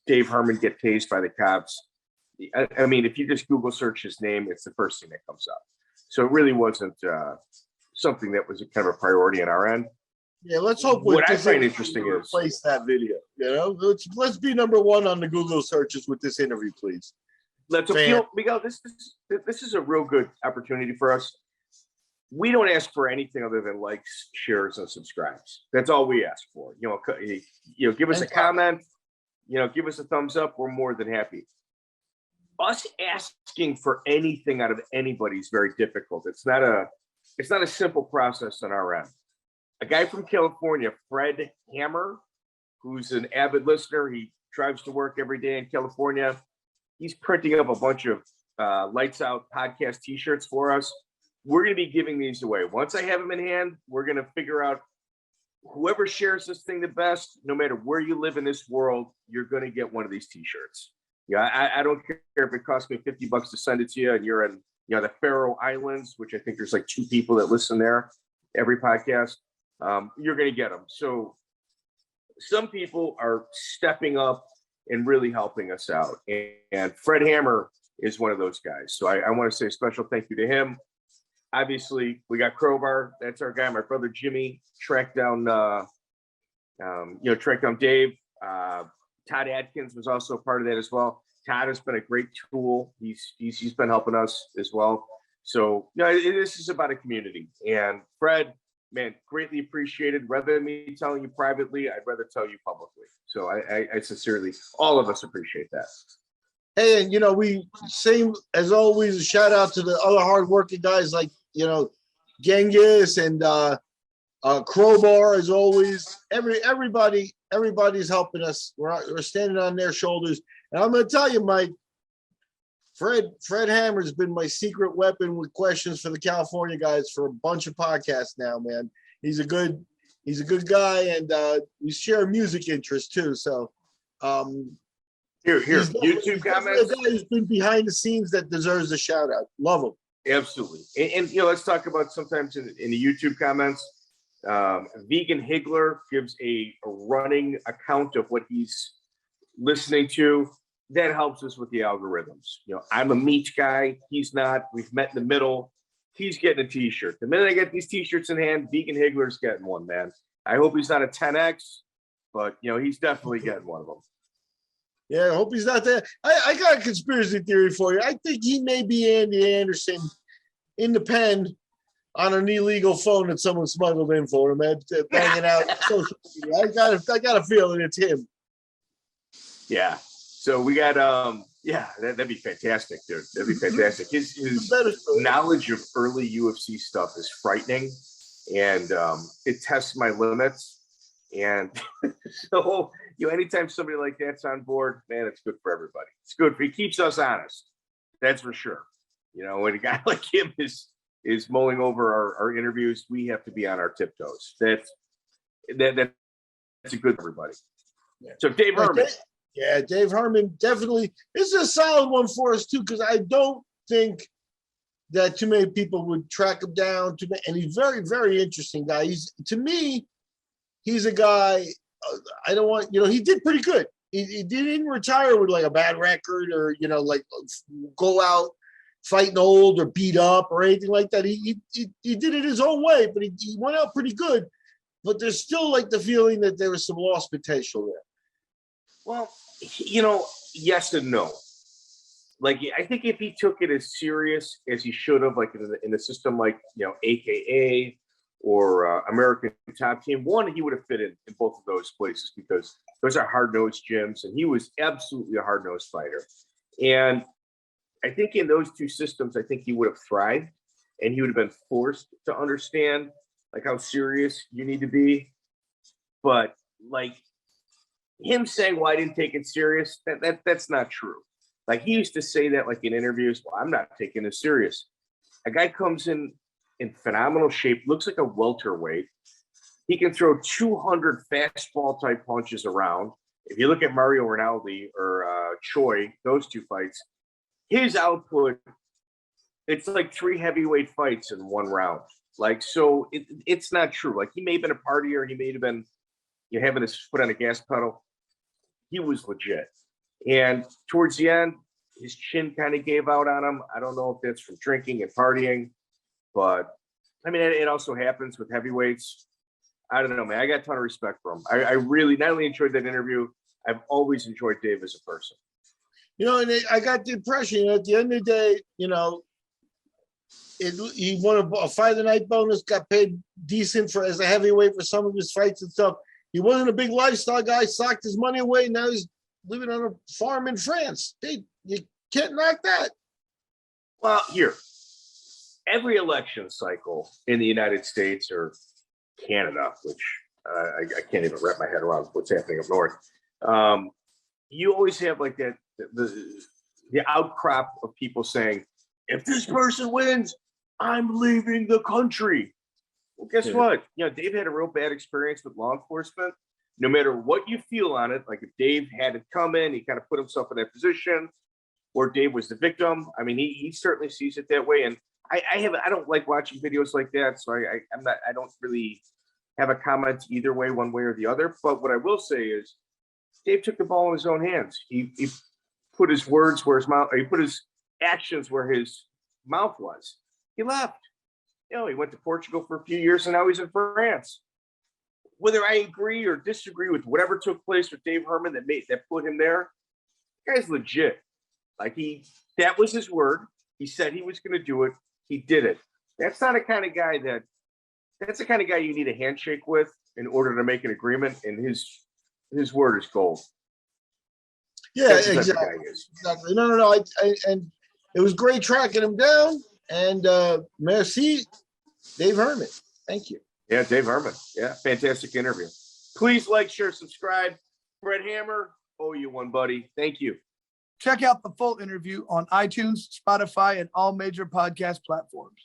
S6: Dave Herman get tased by the cops, I mean, if you just Google search his name, it's the first thing that comes up. So it really wasn't something that was kind of a priority on our end.
S2: Yeah, let's hope
S6: what I find interesting is
S2: replace that video. Let's be number one on the Google searches with this interview, please.
S6: Let's appeal, Miguel. This is a real good opportunity for us. We don't ask for anything other than likes, shares, and subscribes. That's all we ask for. Give us a comment. Give us a thumbs up. We're more than happy. Us asking for anything out of anybody is very difficult. It's not a simple process on our end. A guy from California, Fred Hammer, who's an avid listener, he drives to work every day in California. He's printing up a bunch of Lights Out podcast t-shirts for us. We're going to be giving these away. Once I have them in hand, we're going to figure out whoever shares this thing the best, no matter where you live in this world, you're going to get one of these t-shirts. Yeah, I don't care if it costs me $50 to send it to you and you're in the Faroe Islands, which I think there's like 2 people that listen there every podcast. You're going to get them. So some people are stepping up and really helping us out. And Fred Hammer is one of those guys. So I want to say a special thank you to him. Obviously, we got Crowbar. That's our guy. My brother Jimmy tracked down Dave. Todd Adkins was also a part of that as well. Todd has been a great tool. He's been helping us as well. So this is about a community. And Fred, man, greatly appreciated. Rather than me telling you privately, I'd rather tell you publicly. So I sincerely, all of us appreciate that.
S2: Hey, and we same as always. A shout out to the other hardworking guys like Genghis and Crowbar as always. Everybody's helping us. We're standing on their shoulders. And I'm going to tell you, Mike, Fred Hammer's been my secret weapon with questions for the California guys for a bunch of podcasts now, man. He's a good guy, and we share music interests too. So
S6: Here, YouTube comments.
S2: A guy who's been behind the scenes that deserves a shout out. Love him.
S6: Absolutely. And let's talk about sometimes in the YouTube comments. Vegan Higgler gives a running account of what he's listening to. That helps us with the algorithms. I'm a meat guy. He's not. We've met in the middle. He's getting a t-shirt. The minute I get these t-shirts in hand, Vegan Higgler's getting one, man. I hope he's not a 10X, but he's definitely getting one of them.
S2: Yeah, I hope he's not there. I got a conspiracy theory for you. I think he may be Andy Anderson in the pen on an illegal phone that someone smuggled in for him, banging out social media. I got a feeling it's him.
S6: Yeah. So we got that'd be fantastic, dude. That'd be fantastic. His knowledge of early UFC stuff is frightening, and it tests my limits. And so anytime somebody like that's on board, man, it's good for everybody. It's good for, he keeps us honest. That's for sure. When a guy like him is mulling over our interviews, we have to be on our tiptoes. That's a good for everybody. Yeah. So Dave Herman.
S2: Yeah, Dave Herman, definitely. This is a solid one for us, too, because I don't think that too many people would track him down. And he's very, very interesting guy. To me, he's a guy, I don't want, he did pretty good. He didn't retire with like a bad record or, like go out fighting old or beat up or anything like that. He did it his own way, but he went out pretty good. But there's still like the feeling that there was some lost potential there.
S6: Well, yes and no. Like, I think if he took it as serious as he should have, like in a system like, AKA or American Top Team, he would have fit in both of those places because those are hard-nosed gyms, and he was absolutely a hard-nosed fighter. And I think in those two systems, I think he would have thrived, and he would have been forced to understand, like, how serious you need to be. But, like, him saying, well, I didn't take it serious, that's not true. Like, he used to say that, like, in interviews, well, I'm not taking it serious. A guy comes in phenomenal shape, looks like a welterweight. He can throw 200 fastball-type punches around. If you look at Mario Rinaldi or Choi, those two fights, his output, it's like 3 heavyweight fights in one round. Like, so it's not true. Like, he may have been a partier. He may have been having his foot on the gas pedal. He was legit. And towards the end, his chin kind of gave out on him. I don't know if that's from drinking and partying, but I mean, it also happens with heavyweights. I don't know, man. I got a ton of respect for him. I really not only enjoyed that interview, I've always enjoyed Dave as a person.
S2: And I got the impression at the end of the day, he won a fight of the night bonus, got paid decent as a heavyweight for some of his fights and stuff. He wasn't a big lifestyle guy, socked his money away. Now he's living on a farm in France. You can't knock that.
S6: Well, here, every election cycle in the United States or Canada, which I can't even wrap my head around what's happening up north. You always have like that the outcrop of people saying, if this person wins, I'm leaving the country. Well, guess what? You know, Dave had a real bad experience with law enforcement. No matter what you feel on it, like if Dave had it come in, he kind of put himself in that position, or Dave was the victim. I mean, he certainly sees it that way. And I don't like watching videos like that, so I don't really have a comment either way, one way or the other. But what I will say is, Dave took the ball in his own hands. He put his words where his mouth. He put his actions where his mouth was. He left. You know, he went to Portugal for a few years, and now he's in France. Whether I agree or disagree with whatever took place with Dave Herman that put him there, the guy's legit. Like that was his word. He said he was going to do it. He did it. That's not a kind of guy that's the kind of guy you need a handshake with in order to make an agreement. And his word is gold.
S2: Yeah, exactly. No. And it was great tracking him down. And merci, Dave Herman. Thank you.
S6: Yeah, Dave Herman. Yeah, fantastic interview. Please like, share, subscribe. Fred Hammer, owe you one, buddy. Thank you.
S1: Check out the full interview on iTunes, Spotify, and all major podcast platforms.